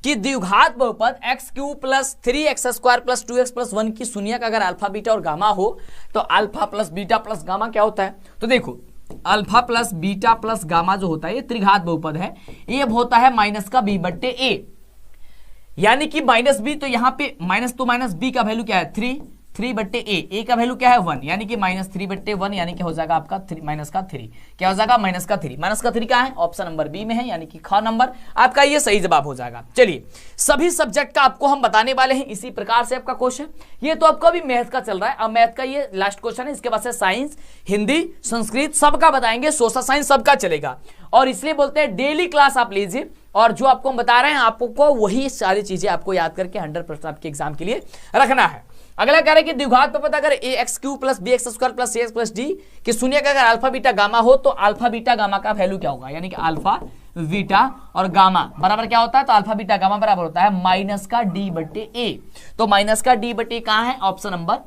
कि द्विघात बहुपद x cube plus 3x square plus 2x plus 1 की शून्यक अगर अल्फा बीटा और गामा हो तो alpha plus beta plus gamma क्या होता है? तो देखो alpha plus beta plus gamma जो होता है ये त्रिघात बहुपद है। ये होता है माइनस का बी बट्टे ए, यानी कि माइनस बी, तो यहां पे माइनस, तो माइनस बी का वैल्यू क्या है? 3 बट्टे ए का वैल्यू क्या है? 1, यानी कि माइनस 3 बट्टे 1, यानी कि हो जाएगा आपका माइनस का 3। क्या हो जाएगा? माइनस का 3। माइनस का 3 कहां है? ऑप्शन नंबर बी में है, यानी कि ख नंबर आपका ये सही जवाब हो जाएगा। चलिए सभी सब्जेक्ट का आपको हम बताने वाले हैं इसी प्रकार से आपका क्वेश्चन। ये तो आपका भी मैथ का चल रहा है, अब मैथ का ये लास्ट क्वेश्चन है। इसके बाद से साइंस, हिंदी, संस्कृत सबका बताएंगे, सोशल साइंस सबका चलेगा। और इसलिए बोलते हैं डेली क्लास आप लीजिए, और जो आपको हम बता रहे हैं आपको वही सारी चीजें आपको याद करके 100% आपके एग्जाम के लिए रखना है। अगला कह रहे हैं कि द्विघात बहुपद अगर a x cube plus b x square plus c x plus d की शून्यक अगर अल्फा बीटा गामा हो तो अल्फा बीटा गामा का वैल्यू क्या होगा? यानी कि अल्फा बीटा और गामा बराबर क्या होता है, तो अल्फा बीटा गामा बराबर होता है माइनस का डी बटे ए। तो माइनस का डी बटे कहां है, ऑप्शन नंबर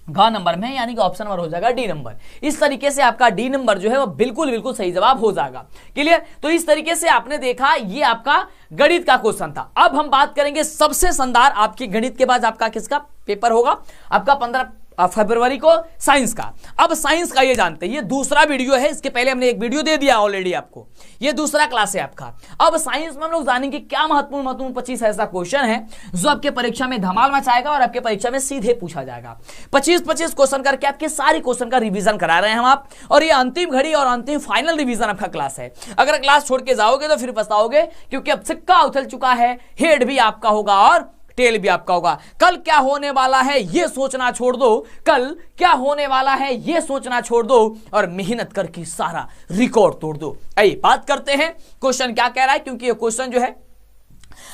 घ नंबर में, यानी कि ऑप्शन नंबर हो जाएगा डी नंबर। इस तरीके से आपका डी नंबर जो है वो बिल्कुल बिल्कुल सही जवाब हो जाएगा। क्लियर। तो इस तरीके से आपने देखा ये आपका गणित का क्वेश्चन था। अब हम बात करेंगे सबसे शानदार, आपके गणित के बाद आपका किसका पेपर होगा, आपका 15 फरवरी को साइंस का। अब साइंस का ये जानते हैं, ये दूसरा वीडियो है, इसके पहले हमने एक वीडियो दे दिया ऑलरेडी आपको, ये दूसरा क्लास है आपका। अब साइंस में हम लोग जानेंगे क्या महत्वपूर्ण 25 ऐसा क्वेश्चन है जो आपके परीक्षा में धमाल मचाएगा और आपके परीक्षा में सीधे पूछा जाएगा। 25 क्वेश्चन करके आपके सारे क्वेश्चन का रिवीजन करा रहे हैं हम आप, और ये अंतिम घड़ी और अंतिम फाइनल रिवीजन आपका क्लास है। अगर क्लास छोड़ के जाओगे तो फिर पछताओगे, क्योंकि अब सिक्का उछल चुका है, हेड भी आपका होगा और टेल भी आपका होगा। कल क्या होने वाला है ये सोचना छोड़ दो, कल क्या होने वाला है ये सोचना छोड़ दो और मेहनत करके सारा रिकॉर्ड तोड़ दो। आइए बात करते हैं क्वेश्चन क्या कह रहा है, क्योंकि ये क्वेश्चन जो है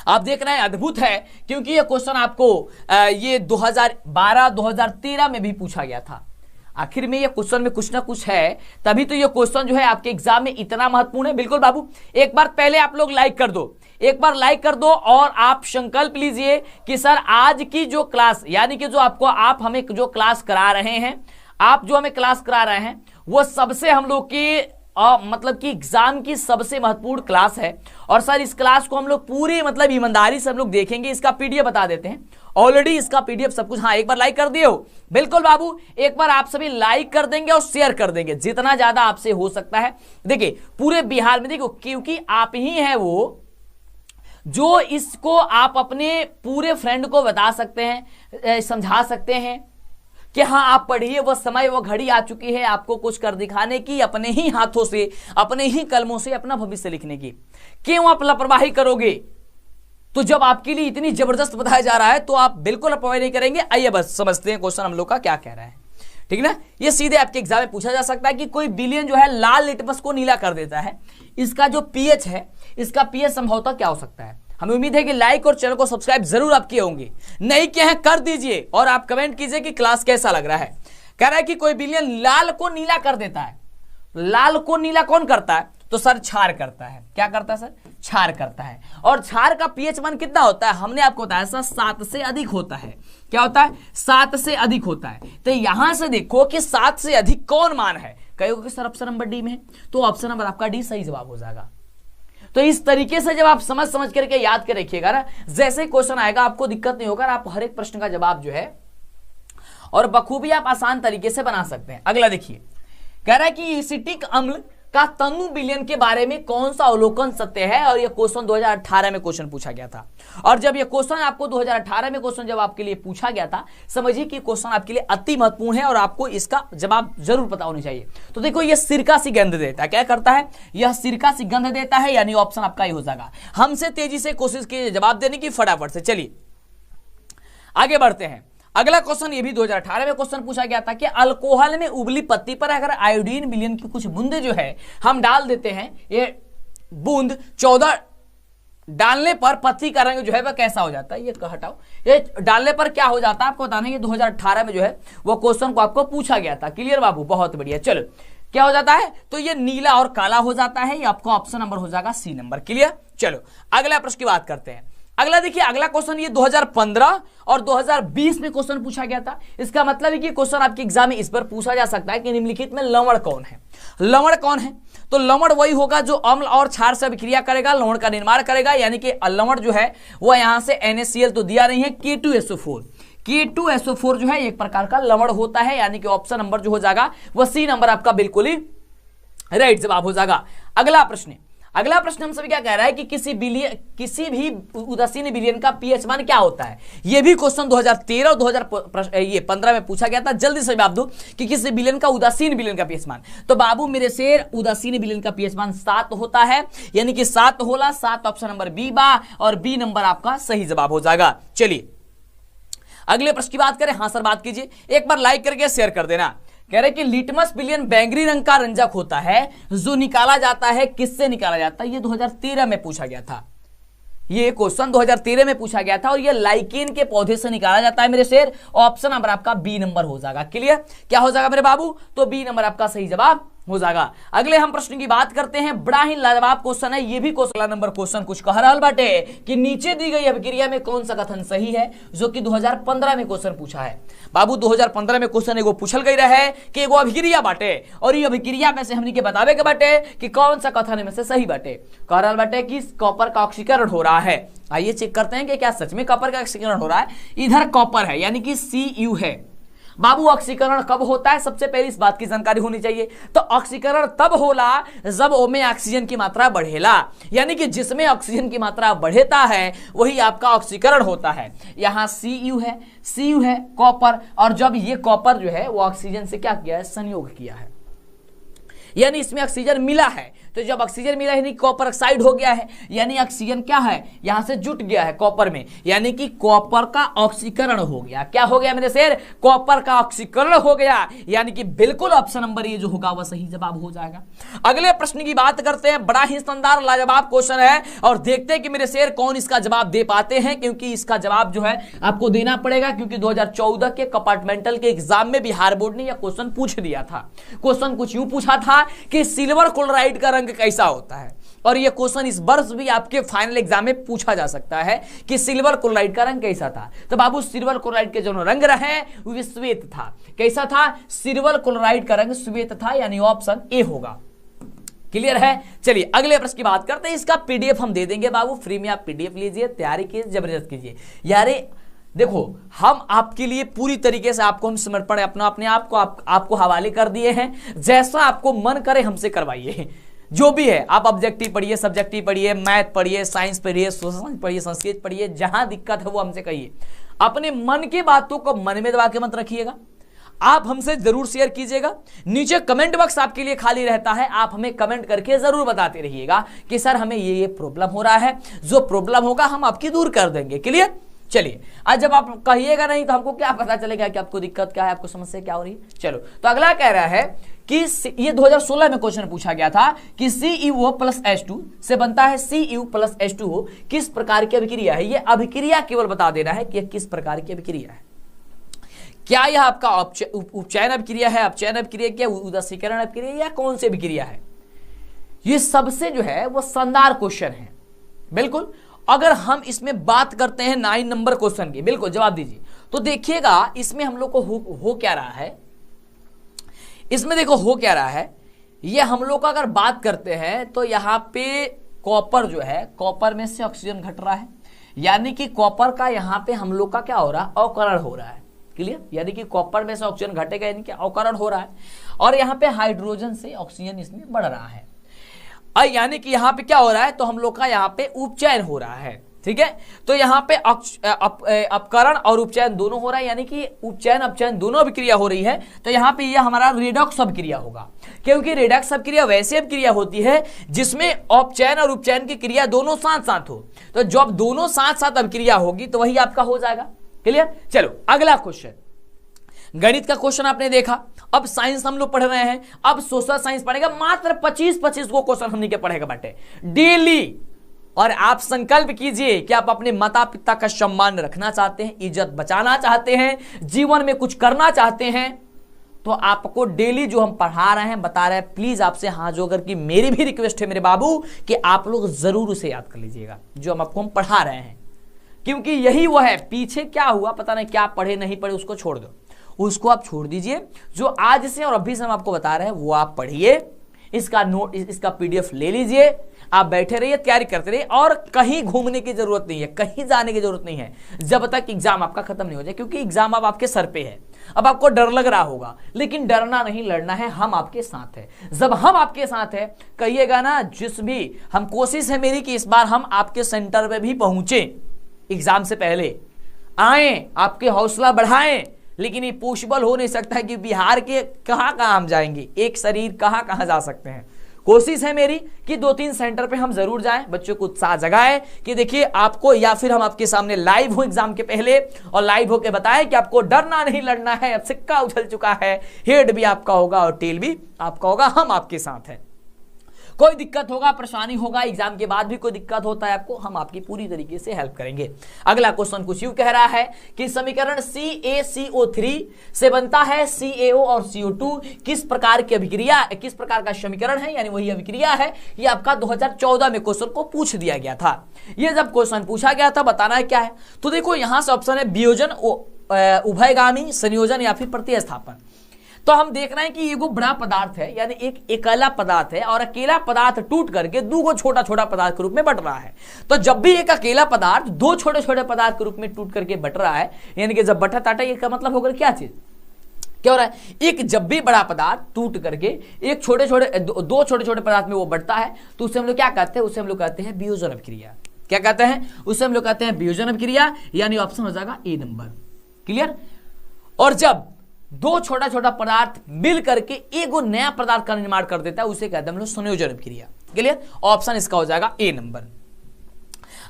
आप देख रहे हैं अद्भुत है, क्योंकि ये क्वेश्चन आपको ये 2012-2013 में भी पूछा गया था। आखिर में ये क्वेश्चन में कुछ ना कुछ है, तभी तो ये क्वेश्चन जो है आपके एग्जाम में इतना महत्वपूर्ण है। बिल्कुल बाबू, एक बार पहले आप लोग लाइक कर दो, एक बार लाइक कर दो और आप संकल्प लीजिए कि सर आज की जो क्लास, यानी कि जो आपको आप हमें जो क्लास करा रहे हैं, आप जो हमें क्लास करा रहे हैं वो सबसे हम लोग की मतलब कि एग्जाम की सबसे महत्वपूर्ण क्लास है। और सर इस क्लास को हम लोग पूरी मतलब ईमानदारी से हम लोग देखेंगे। इसका पीडीएफ बता देते हैं, ऑलरेडी इसका पीडीएफ सब कुछ। हाँ, एक बार लाइक कर दिए हो, बिल्कुल बाबू, एक बार आप सभी लाइक कर देंगे और शेयर कर देंगे जितना ज्यादा आपसे हो सकता है। देखिए पूरे बिहार में, देखो क्योंकि आप ही हैं वो जो इसको आप अपने पूरे फ्रेंड को बता सकते हैं, समझा सकते हैं कि हाँ आप पढ़िए, वो समय वो घड़ी आ चुकी है आपको कुछ कर दिखाने की, अपने ही हाथों से अपने ही कलमों से अपना भविष्य लिखने की। क्यों आप लापरवाही करोगे? तो जब आपके लिए इतनी जबरदस्त बताया जा रहा है तो आप बिल्कुल लापरवाही नहीं करेंगे। आइए बस समझते हैं क्वेश्चन हम लोग का क्या कह रहा है, ठीक ना। ये सीधे आपके एग्जाम में पूछा जा सकता है कि कोई विलेन जो है लाल लिटमस को नीला कर देता है, इसका जो पीएच है, इसका पीएच संभवतः क्या हो सकता है। हमें उम्मीद है कि लाइक और चैनल को सब्सक्राइब जरूर आप किए होंगे, नहीं किए हैं कर दीजिए और आप कमेंट कीजिए कि क्लास कैसा लग रहा है। कह रहा है कि कोई विलेन लाल को नीला कर देता है। लाल को नीला कौन करता है? तो सर क्षार करता है। क्या करता है सर? क्षार करता है। और क्षार का पीएच मान कितना होता है? हमने आपको बताया सर 7 से अधिक होता है। क्या होता है? 7 से अधिक होता है। तो यहां से देखो कि 7 से अधिक कौन मान है, कहोगे सर ऑप्शन नंबर डी में है, तो ऑप्शन नंबर आपका डी सही जवाब हो जाएगा। तो इस तरीके से जब आप समझ करके याद कर रखिएगा ना, जैसे क्वेश्चन आएगा आपको दिक्कत नहीं होगा, आप हर एक प्रश्न का जवाब जो है और बखूबी आप आसान तरीके से बना सकते हैं। अगला देखिए, कह रहा है कि एसिटिक अम्ल का तनु विलयन के बारे में कौन सा अवलोकन सत्य है, और यह क्वेश्चन 2018 में क्वेश्चन पूछा गया था। और जब यह क्वेश्चन आपको 2018 में क्वेश्चन जब आपके लिए पूछा गया था, समझिए कि क्वेश्चन आपके लिए अति महत्वपूर्ण है और आपको इसका जवाब जरूर पता होना चाहिए। तो देखो यह सिरका सी गंध देता है। क्या करता है? यह सिरका सी गंध देता है, यानी ऑप्शन आपका ही हो जाएगा। हमसे तेजी से कोशिश कीजिए जवाब देने की, फटाफट से। चलिए आगे बढ़ते हैं। अगला क्वेश्चन ये भी 2018 में क्वेश्चन पूछा गया था कि अल्कोहल में उबली पत्ती पर अगर आयोडीन विलयन की कुछ बूंदे जो है हम डाल देते हैं, ये बूंद 14 डालने पर पत्ती का रंग जो है वह कैसा हो जाता है? ये हटाओ, ये डालने पर क्या हो जाता है आपको बताना है। 2018 में जो है वो क्वेश्चन को आपको पूछा गया था। क्लियर बाबू, बहुत बढ़िया। चलो क्या हो जाता है? तो ये नीला और काला हो जाता है। ये आपको ऑप्शन नंबर हो जाएगा सी नंबर। क्लियर। चलो अगला प्रश्न की बात करते हैं। अगला देखिए, अगला क्वेश्चन ये 2015 और 2020 में क्वेश्चन पूछा गया था। इसका मतलब है कि क्वेश्चन आपके एग्जाम में इस पर पूछा जा सकता है कि निम्नलिखित में लवण कौन है? लवण कौन है? तो लवण वही होगा जो अम्ल और क्षार से अभिक्रिया करेगा, लवण का निर्माण करेगा, यानी कि लवण जो है वो यहां से NaCl तो दिया नहीं है, K2SO4। K2SO4 जो है एक प्रकार का लवण होता है, यानी कि ऑप्शन नंबर जो हो जाएगा वो सी नंबर आपका बिल्कुल ही राइट जवाब हो जाएगा। अगला प्रश्न हम सभी क्या कह रहा है कि किसी भी उदासीन विलयन का पीएच मान क्या होता है? यह भी क्वेश्चन 2013 और 2015 में पूछा गया था। जल्दी से जवाब दो कि किसी विलयन का उदासीन विलयन का पीएच मान। तो बाबू मेरे शेर, उदासीन विलयन का पीएच मान 7 होता है, यानी कि 7 होला 7 ऑप्शन नंबर बी बा, और बी नंबर आपका सही जवाब हो जाएगा। चलिए अगले प्रश्न की बात करें। हाँ सर बात कीजिए, एक बार लाइक करके शेयर कर देना। कह रहे कि लिटमस विलयन बैंगनी रंग का रंजक होता है जो निकाला जाता है, किससे निकाला जाता है? ये 2013 में पूछा गया था। ये क्वेश्चन 2013 में पूछा गया था और ये लाइकेन के पौधे से निकाला जाता है मेरे शेर। ऑप्शन नंबर आपका बी नंबर हो जाएगा। क्लियर। क्या हो जाएगा मेरे बाबू? तो बी नंबर आपका सही जवाब हो जाएगा। अगले हम प्रश्न की बात करते हैं, बड़ा ही लाजवाब क्वेश्चन है ये भी। क्वेश्चन नंबर क्वेश्चन कुछ कह रहा बाटे कि नीचे दी गई अभिक्रिया में कौन सा कथन सही है, जो कि 2015 में क्वेश्चन पूछा है। बाबू 2015 में क्वेश्चन एगो पूछल गई रहे कि एगो अभिक्रिया बाटे और ये अभिक्रिया में से हमनी के बतावे के बाटे कि कौन सा कथन में से सही बाटे। कह रहा बाटे कि कॉपर का ऑक्सीकरण हो रहा है। आइए चेक करते हैं कि क्या सच में कॉपर का ऑक्सीकरण हो रहा है। इधर कॉपर है यानी कि Cu है। बाबू ऑक्सीकरण कब होता है, सबसे पहले इस बात की जानकारी होनी चाहिए। तो ऑक्सीकरण तब होला जब ओमे ऑक्सीजन की मात्रा बढ़ेला, यानी कि जिसमें ऑक्सीजन की मात्रा बढ़ेता है वही आपका ऑक्सीकरण होता है। यहाँ Cu है कॉपर, और जब ये कॉपर जो है वो ऑक्सीजन से क्या किया है, संयोग किया है, यानी इसमें ऑक्सीजन मिला है। तो जब ऑक्सीजन मिला है कॉपर ऑक्साइड हो गया है, यानी ऑक्सीजन क्या है यहां से जुट गया है कॉपर में, यानी कि कॉपर का ऑक्सीकरण हो गया। क्या हो गया मेरे शेर, कॉपर का ऑक्सीकरण हो गया, यानी कि बिल्कुल ऑप्शन नंबर ये जो होगा वह सही जवाब हो जाएगा। अगले प्रश्न की बात करते हैं, बड़ा ही शानदार लाजवाब क्वेश्चन है और देखते हैं कि मेरे शेर कौन इसका जवाब दे पाते हैं, क्योंकि इसका जवाब जो है आपको देना पड़ेगा, क्योंकि 2014 के कंपार्टमेंटल के एग्जाम में बिहार बोर्ड ने यह क्वेश्चन पूछ दिया था। क्वेश्चन कुछ यूं पूछा था कि सिल्वर क्लोराइड का रंग कैसा होता है, और यह क्वेश्चन इस वर्ष भी आपके फाइनल एग्जाम में पूछा जा सकता है कि सिल्वर क्लोराइड का रंग कैसा था। तो बाबू सिल्वर क्लोराइड के जो रंग रहे वो श्वेत था। कैसा था, सिल्वर क्लोराइड का रंग श्वेत था, यानी ऑप्शन ए होगा। क्लियर है। चलिए अगले प्रश्न की बात करते हैं। इसका पीडीएफ हम दे देंगे बाबू, फ्री में आप पीडीएफ लीजिए, तैयारी कीजिए, जबरदस्त कीजिए। यारे देखो हम आपके लिए पूरी तरीके से आपको हम समर्पण अपने आप को आपको हवाले कर दिए हैं। जैसा आपको मन करे हमसे करवाइए, जो भी है। आप ऑब्जेक्टिव पढ़िए, सब्जेक्टिव पढ़िए, मैथ पढ़िए, साइंस पढ़िए, सोशल साइंस पढ़िए, संस्कृत पढ़िए, जहां दिक्कत है वो हमसे कहिए। अपने मन की बातों को मन में दबा के मत रखिएगा, आप हमसे जरूर शेयर कीजिएगा। नीचे कमेंट बॉक्स आपके लिए खाली रहता है, आप हमें कमेंट करके जरूर बताते रहिएगा कि सर हमें ये प्रॉब्लम हो रहा है। जो प्रॉब्लम होगा हम आपकी दूर कर देंगे। क्लियर। चलिए आज जब आप कहिएगा नहीं तो हमको क्या पता चलेगा कि आपको दिक्कत क्या है, आपको समस्या क्या हो रही है। चलो तो अगला कह रहा है कि ये 2016 में क्वेश्चन पूछा गया था कि CuO प्लस H2 से बनता है Cu प्लस H2O, किस प्रकार की अभिक्रिया है। ये अभिक्रिया केवल बता देना है कि किस प्रकार की अभिक्रिया है। क्या यह आपका उपचयन अभिक्रिया है, अपचयन अभिक्रिया, क्या उदासीकरण अभिक्रिया, या कौन सी अभिक्रिया है। ये सबसे जो है वो शानदार क्वेश्चन है। बिल्कुल अगर हम इसमें बात करते हैं 9 नंबर क्वेश्चन की, बिल्कुल जवाब दीजिए। तो देखिएगा इसमें हम लोग को हो क्या रहा है, इसमें देखो हो क्या रहा है। ये हम लोग का अगर बात करते हैं तो यहाँ पे कॉपर जो है, कॉपर में से ऑक्सीजन घट रहा है, यानी कि कॉपर का यहाँ पे हम लोग का क्या हो रहा है, अवकरण हो रहा है। क्लियर। यानी कि कॉपर में से ऑक्सीजन घटेगा, यानी कि अवकरण हो रहा है, और यहाँ पे हाइड्रोजन से ऑक्सीजन इसमें बढ़ रहा है। यानी कि यहाँ पे क्या हो रहा है, तो हम लोग का यहाँ पे उपचयन हो रहा है। ठीक है। तो यहाँ पे अपकरण और उपचयन दोनों हो रहा है, यानी कि उपचयन अपचयन दोनों अभिक्रिया हो रही है। तो यहाँ पे यह हमारा रेडॉक्स अभिक्रिया होगा, क्योंकि रेडॉक्स अभिक्रिया वैसे अभिक्रिया होती है जिसमें अपचयन और उपचयन की क्रिया दोनों साथ साथ हो। तो जब दोनों साथ साथ अभिक्रिया होगी तो वही आपका हो जाएगा। क्लियर। चलो अगला क्वेश्चन, गणित का क्वेश्चन आपने देखा। अब साइंस हम लोग पढ़ रहे हैं, अब सोशल साइंस पढ़ेगा। मात्र 25 को क्वेश्चन हमने के पढ़ेगा बाटे डेली। और आप संकल्प कीजिए कि आप अपने माता पिता का सम्मान रखना चाहते हैं, इज्जत बचाना चाहते हैं, जीवन में कुछ करना चाहते हैं, तो आपको डेली जो हम पढ़ा रहे हैं, बता रहे हैं, प्लीज आपसे हाथ जोड़कर कि मेरी भी रिक्वेस्ट है मेरे बाबू कि आप लोग जरूर उसे याद कर लीजिएगा जो हम आपको पढ़ा रहे हैं, क्योंकि यही वो है। पीछे क्या हुआ पता नहीं, क्या पढ़े नहीं पढ़े उसको छोड़ दो, उसको आप छोड़ दीजिए। जो आज से और अभी से हम आपको बता रहे हैं वो आप पढ़िए, इसका नोट इसका पीडीएफ ले लीजिए, आप बैठे रहिए, तैयारी करते रहिए, और कहीं घूमने की जरूरत नहीं है, कहीं जाने की जरूरत नहीं है जब तक एग्जाम आपका खत्म नहीं हो जाए, क्योंकि एग्जाम अब आपके सर पे है। अब आपको डर लग रहा होगा, लेकिन डरना नहीं, लड़ना है। हम आपके साथ है। जब हम आपके साथ है, कहिएगा ना जिस भी, हम कोशिश है मेरी कि इस बार हम आपके सेंटर पे भी पहुंचे, एग्जाम से पहले आए, आपके हौसला बढ़ाएं। लेकिन ये पॉसिबल हो नहीं सकता है कि बिहार के कहां हम जाएंगे, एक शरीर कहां जा सकते हैं। कोशिश है मेरी कि 2-3 सेंटर पे हम जरूर जाएं, बच्चों को उत्साह जगाएं कि देखिए आपको, या फिर हम आपके सामने लाइव हो एग्जाम के पहले, और लाइव होके बताएं कि आपको डरना नहीं, लड़ना है। अब सिक्का उछल चुका है, हेड भी आपका होगा और टेल भी आपका होगा, हम आपके साथ हैं। कोई दिक्कत होगा, परेशानी होगा, एग्जाम के बाद भी कोई दिक्कत होता है आपको, हम आपकी पूरी तरीके से हेल्प करेंगे। अगला क्वेश्चन कुछ यूं कह रहा है कि समीकरण CaCO3 से बनता है CaO और CO2 किस प्रकार की अभिक्रिया, किस प्रकार का समीकरण है, यानी वही अभिक्रिया है। ये आपका 2014 में क्वेश्चन को पूछ दिया गया था। ये जब क्वेश्चन पूछा गया था, बताना है क्या है। तो देखो यहां से ऑप्शन है वियोजन, उभयगामी, संयोजन या फिर प्रतिस्थापन। तो हम देख रहे हैं कि ये बड़ा पदार्थ है, यानी एक अकेला पदार्थ है और अकेला पदार्थ टूट करके दो छोटा छोटा पदार्थ के रूप में बट रहा है। तो जब भी एक अकेला पदार्थ दो छोटे छोटे पदार्थ के रूप में टूट करके बट रहा है, यानी कि जब बटा टाटा, इसका मतलब होगा क्या चीज, क्या हो रहा है, एक जब भी बड़ा पदार्थ टूट करके एक दो छोटे छोटे पदार्थ में वो बढ़ता है, तो उसे हम लोग क्या कहते हैं, उसे हम लोग कहते हैं वियोजन अभिक्रिया। क्या कहते हैं, उसे हम लोग कहते हैं वियोजन अभिक्रिया, यानी ऑप्शन हो जाएगा ए नंबर। क्लियर। और जब दो छोटा छोटा पदार्थ मिल करके एक नया पदार्थ का निर्माण कर देता है, उसे कहते हैं हम लोग संयोजन अभिक्रिया। क्लियर। ऑप्शन इसका हो जाएगा ए नंबर।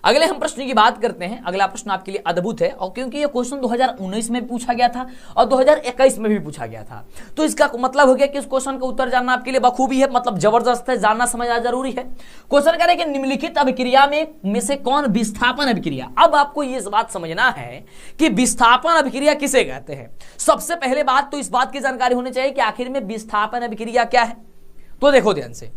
अगले हम प्रश्न की बात करते हैं। अगला प्रश्न आपके लिए अद्भुत है, और क्योंकि ये क्वेश्चन 2019 में पूछा गया था और 2021 में भी पूछा गया था, तो इसका मतलब हो गया कि इस क्वेश्चन का उत्तर जानना आपके लिए बखूबी है, मतलब जबरदस्त है, जानना समझना जरूरी है। क्वेश्चन कह रहे कि निम्नलिखित अभिक्रिया में से कौन विस्थापन अभिक्रिया। अब आपको ये बात समझना है कि विस्थापन अभिक्रिया किसे कहते हैं। सबसे पहले बात तो इस बात की जानकारी होनी चाहिए कि आखिर में विस्थापन अभिक्रिया क्या है। तो देखो ध्यान से,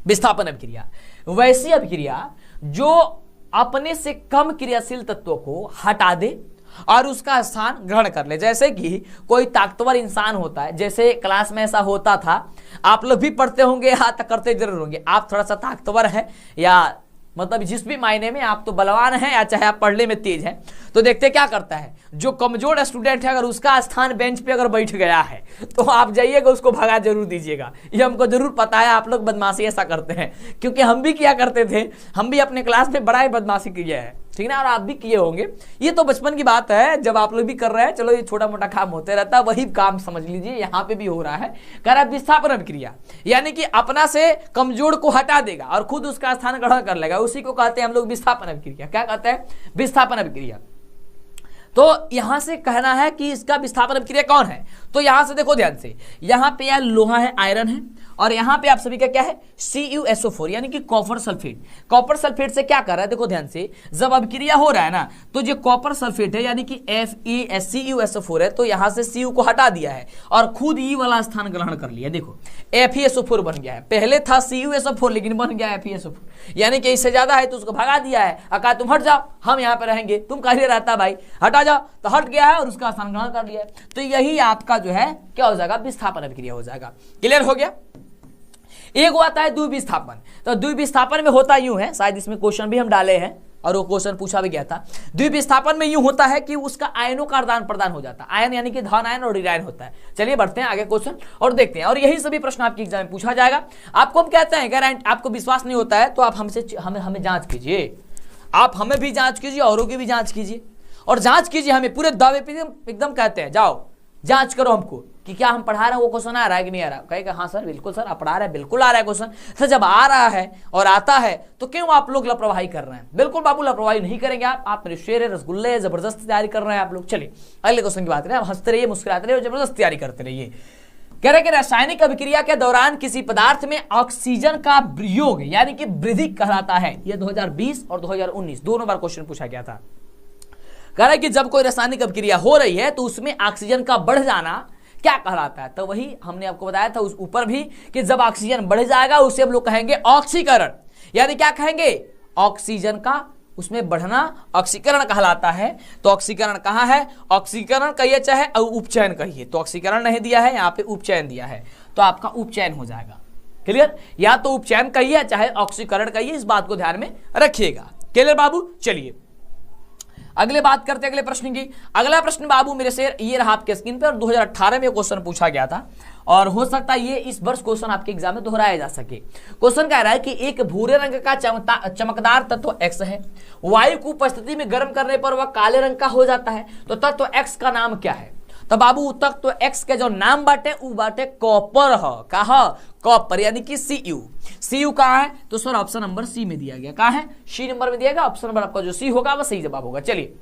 विस्थापन अभिक्रिया वैसी अभिक्रिया जो अपने से कम क्रियाशील तत्वों को हटा दे और उसका स्थान ग्रहण कर ले। जैसे कि कोई ताकतवर इंसान होता है, जैसे क्लास में ऐसा होता था, आप लोग भी पढ़ते होंगे, हाथ तक करते जरूर होंगे। आप थोड़ा सा ताकतवर है, या मतलब जिस भी मायने में आप तो बलवान हैं, या चाहे आप पढ़ने में तेज हैं, तो देखते क्या करता है, जो कमजोर स्टूडेंट है अगर उसका स्थान बेंच पे अगर बैठ गया है तो आप जाइएगा उसको भगा जरूर दीजिएगा। ये हमको जरूर पता है, आप लोग बदमाशी ऐसा करते हैं, क्योंकि हम भी किया करते थे, हम भी अपने क्लास में बड़ा ही बदमाशी किया है, ठीक ना, और आप भी किए होंगे। ये तो बचपन की बात है, जब आप लोग भी कर रहे हैं, चलो ये छोटा मोटा काम होते रहता है, वही काम समझ लीजिए यहाँ पे भी हो रहा है। कह रहा है विस्थापन अभिक्रिया, यानी कि अपना से कमजोर को हटा देगा और खुद उसका स्थान ग्रहण कर लेगा, उसी को कहते हैं हम लोग विस्थापन अभिक्रिया। क्या कहते हैं, विस्थापन अभिक्रिया। तो यहां से कहना है कि इसका विस्थापन अभिक्रिया कौन है। तो यहां से देखो ध्यान से, यहां पे यार लोहा है, आयरन है, और यहां पे आप सभी का क्या है, CuSO4 यानी कि कॉपर सल्फेट। कॉपर सल्फेट से क्या कर रहा है, देखो ध्यान से, जब अभिक्रिया हो रहा है ना, तो जो कॉपर सल्फेट है यानी कि FeCuSO4 है, तो यहां से Cu को हटा दिया है और खुद E वाला स्थान ग्रहण कर लिया। देखो FeSO4 बन गया है, पहले था CuSO4 लेकिन बन गया FeSO4, यानी कि इससे ज्यादा है तो उसको भगा दिया है, कहा तुम हट जाओ, हम यहाँ पे रहेंगे, तुम कहीं रहता भाई, हटा जाओ, तो हट गया है और उसका स्थान ग्रहण कर लिया है। तो यही आपका जो है क्या हो जाएगा, विस्थापन अभिक्रिया हो जाएगा। क्लियर हो गया। एक आता है द्विविस्थापन। तो द्विविस्थापन में होता यूं है, शायद इसमें क्वेश्चन भी हम डाले हैं और वो क्वेश्चन पूछा भी गया था। द्विविस्थापन में यूं होता है कि उसका आयनों का आदान प्रदान हो जाता है, आयन यानी कि धन आयन और ऋण आयन होता है। चलिए बढ़ते हैं आगे क्वेश्चन और देखते हैं, और यही सभी प्रश्न आपके एग्जाम में पूछा जाएगा। आपको हम कहते हैं, अगर आपको विश्वास नहीं होता है तो आप हमसे हमें जांच कीजिए, आप हमें भी जांच कीजिए, औरों की भी जांच कीजिए, और जांच कीजिए, हमें पूरे दावे पे एकदम कहते हैं जाओ जांच करो हमको कि क्या हम पढ़ा रहे हैं वो क्वेश्चन आ रहा है कि नहीं आ रहा। कहेगा हाँ सर बिल्कुल सर आप पढ़ा रहे हैं, बिल्कुल आ रहा है क्वेश्चन। सर जब आ रहा है और आता है तो क्यों आप लोग लापरवाही कर रहे हैं। बिल्कुल बाबू लापरवाही नहीं करेंगे आप मेरे शेर है, रसगुल्ले है, जबरदस्त तैयारी कर रहे हैं आप लोग। चलिए अगले क्वेश्चन की बात करें, हंसते रहिए, मुस्कुराते रहिए, जबरदस्त तैयारी करते रहिए। कह रहे कि रासायनिक अभिक्रिया के दौरान किसी पदार्थ में ऑक्सीजन का योग यानी कि वृद्धि कहलाता है। यह 2020 और 2019 दोनों बार क्वेश्चन पूछा गया था। कह रहे कि जब कोई रासायनिक अभिक्रिया हो रही है तो उसमें ऑक्सीजन का बढ़ जाना क्या कहलाता है। तो वही हमने आपको बताया था उस ऊपर भी कि जब ऑक्सीजन बढ़ जाएगा उसे हम लोग कहेंगे ऑक्सीकरण, यानी क्या कहेंगे, ऑक्सीजन का उसमें बढ़ना ऑक्सीकरण कहलाता है। तो ऑक्सीकरण कहां है, ऑक्सीकरण कहिए चाहे उपचयन कहिए, तो ऑक्सीकरण नहीं दिया है, यहाँ पे उपचयन दिया है, तो आपका उपचयन हो जाएगा। क्लियर, या तो उपचयन कहिए चाहे ऑक्सीकरण कहिए, इस बात को ध्यान में रखिएगा। क्लियर बाबू। चलिए अगले बात करते हैं अगले प्रश्न की। अगला प्रश्न बाबू मेरे शेर ये रहा आपके स्क्रीन पर, 2018 में क्वेश्चन पूछा गया था और हो सकता है ये इस वर्ष क्वेश्चन आपके एग्जाम में दोहराया जा सके। क्वेश्चन कह रहा है कि एक भूरे रंग का चमकदार तत्व एक्स है, वायु की उपस्थिति में गर्म करने पर वह काले रंग का हो जाता है, तो तत्व एक्स का नाम क्या है। तो बाबू तत्व एक्स के जो नाम बाटे वो बाटे कॉपर है। कहा कॉपर यानी कि Cu कहाँ है, तो सर ऑप्शन नंबर सी में दिया गया। कहाँ है, सी नंबर में दिया गया। ऑप्शन नंबर आपका जो सी होगा वह सही जवाब होगा। चलिए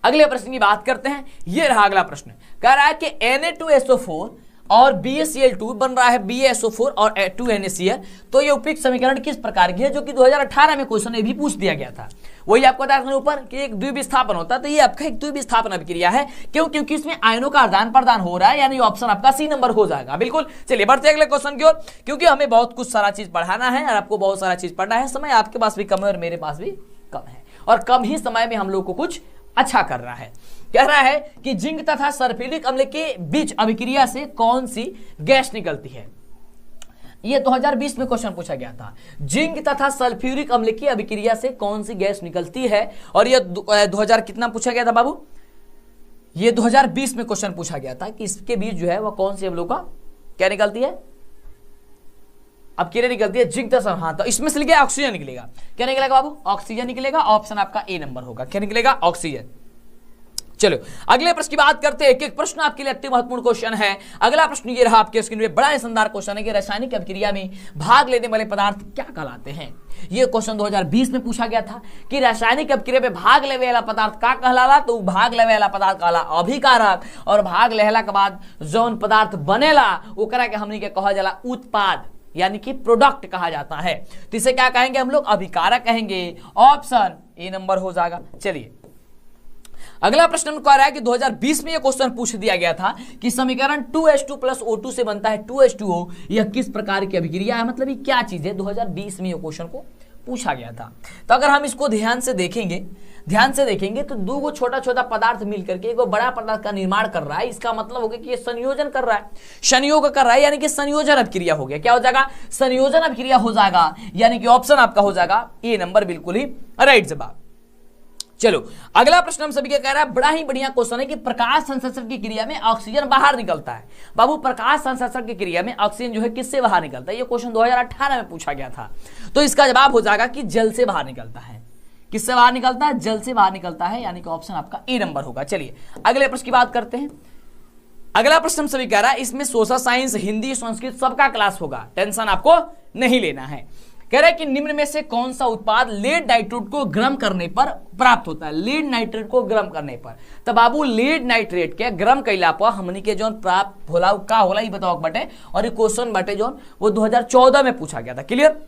अगले प्रश्न की बात करते हैं। यह रहा अगला प्रश्न, कह रहा है कि Na2SO4 और BaCl2 बन रहा है BaSO4 और 2NaCl। तो ये उपयुक्त समीकरण किस प्रकार की है, जो कि 2018 में क्वेश्चन में भी पूछ दिया गया था। वही आपको बता दें ऊपर कि एक द्विविस्थापन होता है, तो ये आपका एक द्विविस्थापन अभिक्रिया है। क्यों? क्योंकि इसमें आयनों का आदान प्रदान हो रहा है, यानी ऑप्शन आपका सी नंबर हो जाएगा। बिल्कुल, चलिए बढ़ते हैं अगले क्वेश्चन की ओर, क्योंकि हमें बहुत कुछ सारा चीज पढ़ाना है और आपको बहुत सारा चीज पढ़ना है। समय आपके पास भी कम है और मेरे पास भी कम है, और कम ही समय में हम लोग को कुछ अच्छा करना है। कह रहा है कि जिंक तथा सल्फ्यूरिक अम्ल के बीच अभिक्रिया से कौन सी गैस निकलती है। ये 2020 में क्वेश्चन पूछा गया था। जिंक तथा सल्फ्यूरिक अम्ल की अभिक्रिया से कौन सी गैस निकलती है, और ये 2000 कितना पूछा गया था बाबू, ये 2020 में क्वेश्चन पूछा गया था कि इसके बीच जो है वह कौन सी अम्लों का क्या निकलती है, अभिक्रिया निकलती है जिंक तथा। हाँ, तो इसमें से लिखा ऑक्सीजन निकलेगा। क्या निकलेगा बाबू? ऑक्सीजन निकलेगा। ऑप्शन आपका ए नंबर होगा। क्या निकलेगा? ऑक्सीजन। चलो अगले प्रश्न की बात करते हैं। एक एक प्रश्न आपके लिए अति महत्वपूर्ण क्वेश्चन है। अगला प्रश्न ये रहा आपके स्क्रीन पे, बड़ा ही शानदार क्वेश्चन है कि रासायनिक अभिक्रिया में भाग लेने वाले पदार्थ क्या कहलाते हैं। ये क्वेश्चन 2020 में पूछा गया था कि रासायनिक अभिक्रिया में भाग लेने वाला पदार्थ क्या कहलाला। तो भाग लेने वाला पदार्थ कहला अभिकारक, और भाग लेला के बाद जौन पदार्थ बनेला ओकरा के हमनी के कहा जाला उत्पाद, यानी कि प्रोडक्ट कहा जाता है। तो इसे क्या कहेंगे हम लोग? अभिकारक कहेंगे। ऑप्शन ए नंबर हो जाएगा। चलिए अगला प्रश्न कह रहा है कि 2020 में यह क्वेश्चन पूछ दिया गया था कि समीकरण 2H2 + O2 से बनता है 2H2O, यह किस प्रकार की अभिक्रिया है, मतलब ये क्या चीज है। 2020 में यह क्वेश्चन को पूछा गया था। तो अगर हम इसको ध्यान से देखेंगे तो दो गो छोटा छोटा पदार्थ मिलकर के एक बड़ा पदार्थ का निर्माण कर रहा है। इसका मतलब हो गया कि ये संयोजन कर रहा है, संयोग कर रहा है, यानी कि संयोजन अभिक्रिया हो गया। क्या हो जाएगा? संयोजन अभिक्रिया हो जाएगा, यानी कि ऑप्शन आपका हो जाएगा ए नंबर, बिल्कुल ही राइट जवाब। चलो अगला प्रश्न हम सभी क्या कह रहा है, बड़ा ही बढ़िया क्वेश्चन है कि प्रकाश संश्लेषण की क्रिया में ऑक्सीजन बाहर निकलता है। बाबू प्रकाश संश्लेषण की क्रिया में ऑक्सीजन जो है किससे बाहर निकलता है। ये क्वेश्चन 2018 में पूछा गया था। तो इसका जवाब हो जाएगा कि जल से बाहर निकलता है। किससे बाहर निकलता है? जल से बाहर निकलता है, यानी कि ऑप्शन आपका ए नंबर होगा। चलिए अगले प्रश्न की बात करते हैं। अगला प्रश्न हम सभी कह रहा है, इसमें सोशल साइंस, हिंदी, संस्कृत सबका क्लास होगा, टेंशन आपको नहीं लेना है। कह रहा है कि निम्न में से कौन सा उत्पाद लेड नाइट्रेट को गर्म करने पर प्राप्त होता है। लेड नाइट्रेट को गर्म करने पर, तो बाबू लेड नाइट्रेट के गर्म कैला पर हमनी के जो प्राप्त होला का होला ये बताओ बटे। और ये क्वेश्चन बटे जो वो 2014 में पूछा गया था। क्लियर?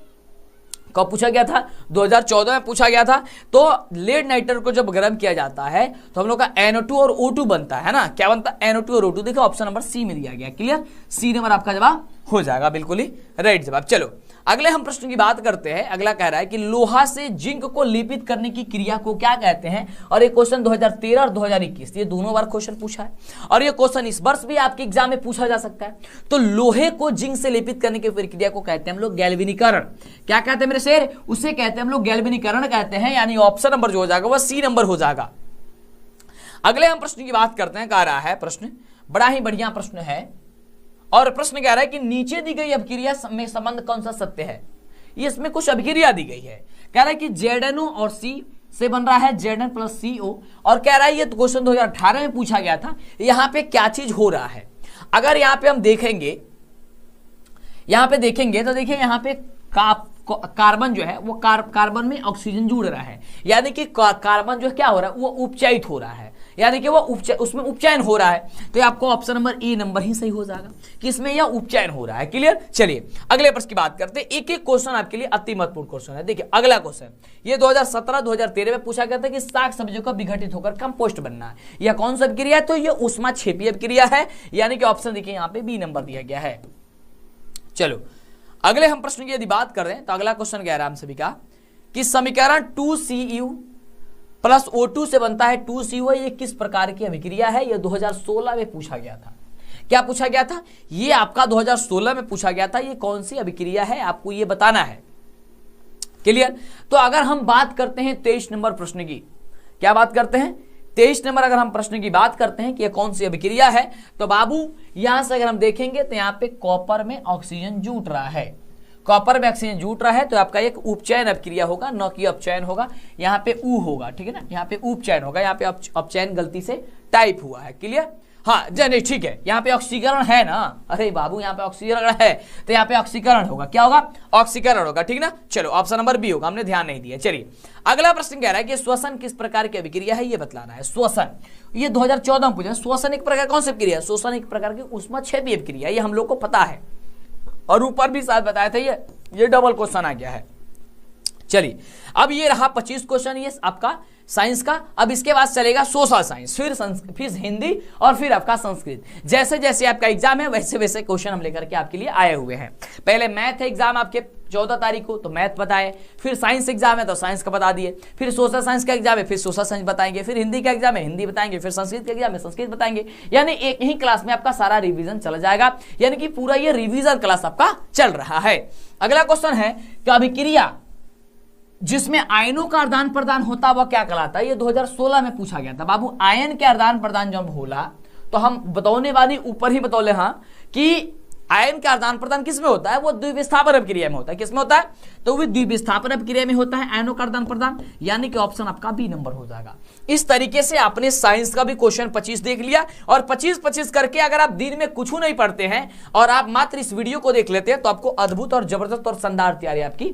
कब पूछा गया था? 2014 में पूछा गया था। तो लेड नाइट्रेट को जब गर्म किया जाता है तो हम लोग का NO2 और O2 बनता है ना। क्या बनता है? NO2 और O2। देखो ऑप्शन नंबर सी में दिया गया। क्लियर? सी नंबर आपका जवाब हो जाएगा, बिल्कुल ही राइट जवाब। चलो अगले हम प्रश्न की बात करते हैं। अगला कह रहा है कि लोहा से जिंक को लेपित करने की क्रिया को क्या कहते हैं। और ये क्वेश्चन 2013 और 2021 ये दोनों बार क्वेश्चन पूछा है, और ये क्वेश्चन इस वर्ष भी आपके एग्जाम में पूछा जा सकता है। तो लोहे को जिंक से लेपित करने की प्रक्रिया को कहते हैं हम लोग गैल्वेनीकरण। क्या कहते हैं मेरे शेर? उसे कहते हैं हम लोग गैल्वेनीकरण कहते हैं, यानी ऑप्शन नंबर जो हो जाएगा वह सी नंबर हो जाएगा। अगले हम प्रश्न की बात करते हैं। कह रहा है प्रश्न बड़ा ही बढ़िया प्रश्न है, और प्रश्न कह रहा है कि नीचे दी गई अभिक्रिया में संबंध कौन सा सत्य है। ये इसमें कुछ अभिक्रिया दी गई है। कह रहा है कि ZNO और C से बन रहा है Zn + CO, और कह रहा है ये क्वेश्चन 2018 में पूछा गया था। यहाँ पे क्या चीज हो रहा है? अगर यहाँ पे हम देखेंगे तो देखिए यहाँ पे कार्बन जो है वो कार्बन में ऑक्सीजन जुड़ रहा है, यानी कि कार्बन जो क्या हो रहा है वो उपचयित हो रहा है, यानी कि वो उसमें उपचयन हो रहा है। तो आपको ऑप्शन नंबर ए नंबर ही सही हो जाएगा कि इसमें यह उपचयन हो रहा है। क्लियर? चलिए अगले प्रश्न की बात करते हैं। एक एक क्वेश्चन आपके लिए अति महत्वपूर्ण क्वेश्चन है। देखिए अगला क्वेश्चन ये 2017-2013 में पूछा गया था कि साग सब्जियों का विघटित होकर कंपोस्ट बनना है। यह कौन सा अभिक्रिया है? तो यह ऊष्माक्षेपीय अभिक्रिया है, यानी कि ऑप्शन देखिए यहाँ पे बी नंबर दिया गया है। चलो अगले हम प्रश्न की यदि बात कर रहे हैं तो अगला क्वेश्चन कह रहा है हम सभी का कि समीकरण 2Cu + O2 से बनता है 2CO, ये किस प्रकार की अभिक्रिया है। यह 2016 में पूछा गया था। क्या पूछा गया था? ये आपका 2016 में पूछा गया था। ये कौन सी अभिक्रिया है आपको ये बताना है। क्लियर? तो अगर हम बात करते हैं 23 नंबर प्रश्न की, क्या बात करते हैं 23 नंबर अगर हम प्रश्न की बात करते हैं कि यह कौन सी अभिक्रिया है, तो बाबू यहां से अगर हम देखेंगे तो यहाँ पे कॉपर में ऑक्सीजन जुट रहा है। कॉपर में ऑक्सीजन जुट रहा है तो आपका एक उपचयन अभिक्रिया होगा, न कि अपचयन होगा। यहाँ पे ऊ होगा, ठीक है ना, यहाँ पे उपचयन होगा, यहाँ पे अपचयन गलती से टाइप हुआ है। क्लियर? हाँ नहीं ठीक है, यहाँ पे ऑक्सीकरण है ना, अरे बाबू यहाँ पे ऑक्सीकरण है तो यहाँ पे ऑक्सीकरण होगा, क्या होगा, ऑक्सीकरण होगा, ठीक ना। चलो ऑप्शन नंबर बी होगा, हमने ध्यान नहीं दिया। चलिए अगला प्रश्न कह रहा है कि श्वसन किस प्रकार की अभिक्रिया है, ये बतलाना है। श्वसन, ये 2014 में पूछा। श्वसन एक प्रकार कौन सी अभिक्रिया है, श्वसन एक प्रकार की ऊष्माक्षेपी अभिक्रिया, ये हम लोग को पता है और ऊपर भी शायद बताया था, ये डबल क्वेश्चन आ गया है। चलिए अब ये रहा 25 क्वेश्चन ये आपका साइंस का। अब इसके बाद चलेगा सोशल साइंस, फिर हिंदी और फिर आपका संस्कृत। जैसे जैसे आपका एग्जाम है वैसे वैसे क्वेश्चन हम लेकर के आपके लिए आए हुए हैं। पहले मैथ एग्जाम आपके 14 तारीख को, तो मैथ बताए, फिर साइंस एग्जाम है तो साइंस का बता दिए, फिर सोशल साइंस का एग्जाम है फिर सोशल साइंस बताएंगे, फिर हिंदी का एग्जाम है हिंदी बताएंगे, फिर संस्कृत का एग्जाम है संस्कृत बताएंगे। यानी एक ही क्लास में आपका सारा रिवीजन चला जाएगा, यानी कि पूरा ये रिवीजन क्लास आपका चल रहा है। अगला क्वेश्चन है कि अभिक्रिया जिसमें आयनों का आदान प्रदान होता वह क्या कहलाता है, ये 2016 में पूछा गया था बाबू। आयन के आदान प्रदान जब होला तो हम बतौने वाली ऊपर ही बतौले हाँ कि आयन का आदान प्रदान किस में होता है, वो द्विविस्थापन अभिक्रिया में होता है। किस में होता है, तो वो द्विविस्थापन अभिक्रिया में होता है आयनों का आदान प्रदान, यानी कि ऑप्शन आपका बी नंबर हो जाएगा। इस तरीके से आपने साइंस का भी क्वेश्चन 25 देख लिया, और 25-25 करके अगर आप दिन में कुछ नहीं पढ़ते हैं और आप मात्र इस वीडियो को देख लेते हैं तो आपको अद्भुत और जबरदस्त और शानदार तैयारी आपकी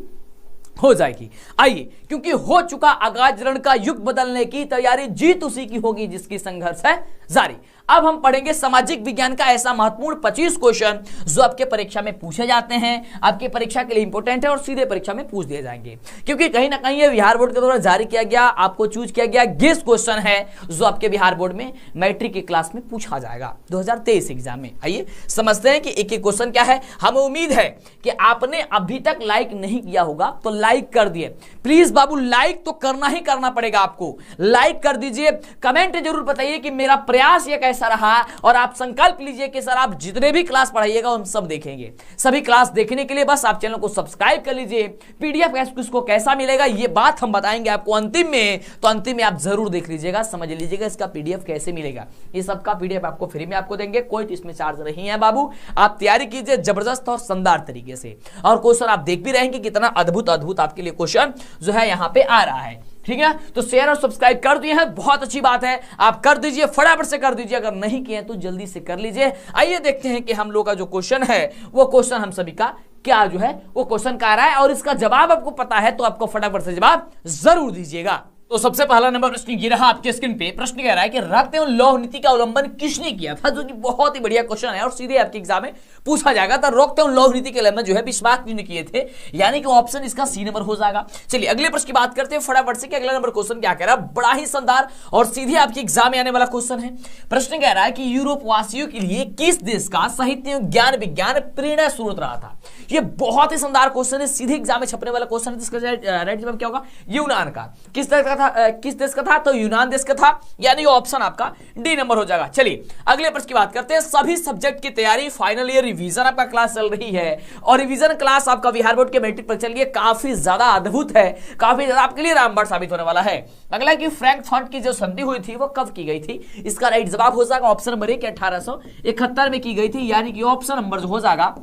हो जाएगी। आइए, क्योंकि हो चुका आगाज रण का युग बदलने की तैयारी, जीत उसी की होगी जिसकी संघर्ष है जारी। अब हम पढ़ेंगे सामाजिक विज्ञान का ऐसा महत्वपूर्ण 25 क्वेश्चन जो आपके परीक्षा में पूछे जाते हैं, आपके परीक्षा के लिए इंपॉर्टेंट है और सीधे परीक्षा में पूछ दिए जाएंगे। क्योंकि कहीं ना कहीं ये बिहार बोर्ड के द्वारा जारी किया गया, आपको चूज किया गया गेस्ट क्वेश्चन है जो आपके बिहार बोर्ड में मैट्रिक की क्लास में पूछा जाएगा 2023 एग्जाम में। आइए समझते हैं कि एक एक क्वेश्चन क्या है। हमें उम्मीद है कि आपने अभी तक लाइक नहीं किया होगा तो लाइक कर दिए, प्लीज बाबू लाइक तो करना ही करना पड़ेगा आपको, लाइक कर दीजिए। कमेंट जरूर बताइए कि मेरा प्रयास ये कैसा रहा, और आप संकल्प लीजिए कि सर आप जितने भी क्लास पढ़ाइएगा हम सब देखेंगे। सभी क्लास देखने के लिए बस आप चैनल को सब्सक्राइब कर लीजिए। पीडीएफ किसको कैसा मिलेगा ये बात हम बताएंगे आपको अंतिम में, तो अंतिम में आप जरूर देख लीजिएगा, समझ लीजिएगा इसका पीडीएफ कैसे मिलेगा। ये सबका पीडीएफ आपको फ्री में आपको देंगे, कोई इसमें चार्ज नहीं है बाबू। आप तैयारी कीजिए जबरदस्त और शानदार तरीके से, और क्वेश्चन आप देख भी रहेंगे कितना अद्भुत अद्भुत आपके लिए क्वेश्चन जो है यहाँ पे आ रहा है। ठीक है, तो शेयर और सब्सक्राइब कर दिए हैं, बहुत अच्छी बात है, आप कर दीजिए, फटाफट से कर दीजिए, अगर नहीं किए तो जल्दी से कर लीजिए। आइए देखते हैं कि हम लोग का जो क्वेश्चन है वो क्वेश्चन हम सभी का क्या जो है वो क्वेश्चन का आ रहा है, और इसका जवाब आपको पता है तो आपको फटाफट से जवाब जरूर दीजिएगा। तो सबसे पहला नंबर प्रश्न ये रहा आपके स्क्रीन पे। प्रश्न कह रहा है कि रक्त एवं लौह नीति का अवलंबन किसने किया था, जो कि बहुत ही बढ़िया क्वेश्चन है और सीधे आपके एग्जाम में पूछा जाएगा। तो रक्त एवं लौह नीति के अवलंबन जो है विश्वास ने किए थे, यानी कि ऑप्शन इसका सी नंबर हो जाएगा। चलिए अगले प्रश्न की बात करते हैं फटाफट से कि अगला नंबर क्वेश्चन क्या कह रहा है। बड़ा ही शानदार और सीधे आपके एग्जाम में आने वाला क्वेश्चन है। प्रश्न कह रहा है कि यूरोप वासियों के लिए किस देश का साहित्य ज्ञान विज्ञान प्रेरणा स्रोत रहा था। ये बहुत ही शानदार क्वेश्चन है, सीधे एग्जाम में छपने वाला क्वेश्चन है, जिसका राइट जवाब क्या होगा, यूनान का। किस देश का था, किस देश का था, तो यूनान देश का था, यानी ऑप्शन आपका डी नंबर हो जाएगा। चलिए अगले प्रश्न की बात करते हैं। सभी सब्जेक्ट की तैयारी, फाइनल ईयर रिवीजन आपका क्लास चल रही है, और रिवीजन क्लास आपका बिहार बोर्ड के मैट्रिक परीक्षा के लिए काफी ज्यादा अद्भुत है, काफी ज्यादा आपके लिए रामबाण साबित होने वाला है। अगला कि फ्रैंकफर्ट की जो संधि हुई थी वो कब की गई थी, इसका राइट जवाब हो जाएगा ऑप्शन नंबर 1 1871 में की गई थी, यानी कि ऑप्शन नंबर जो हो जाएगा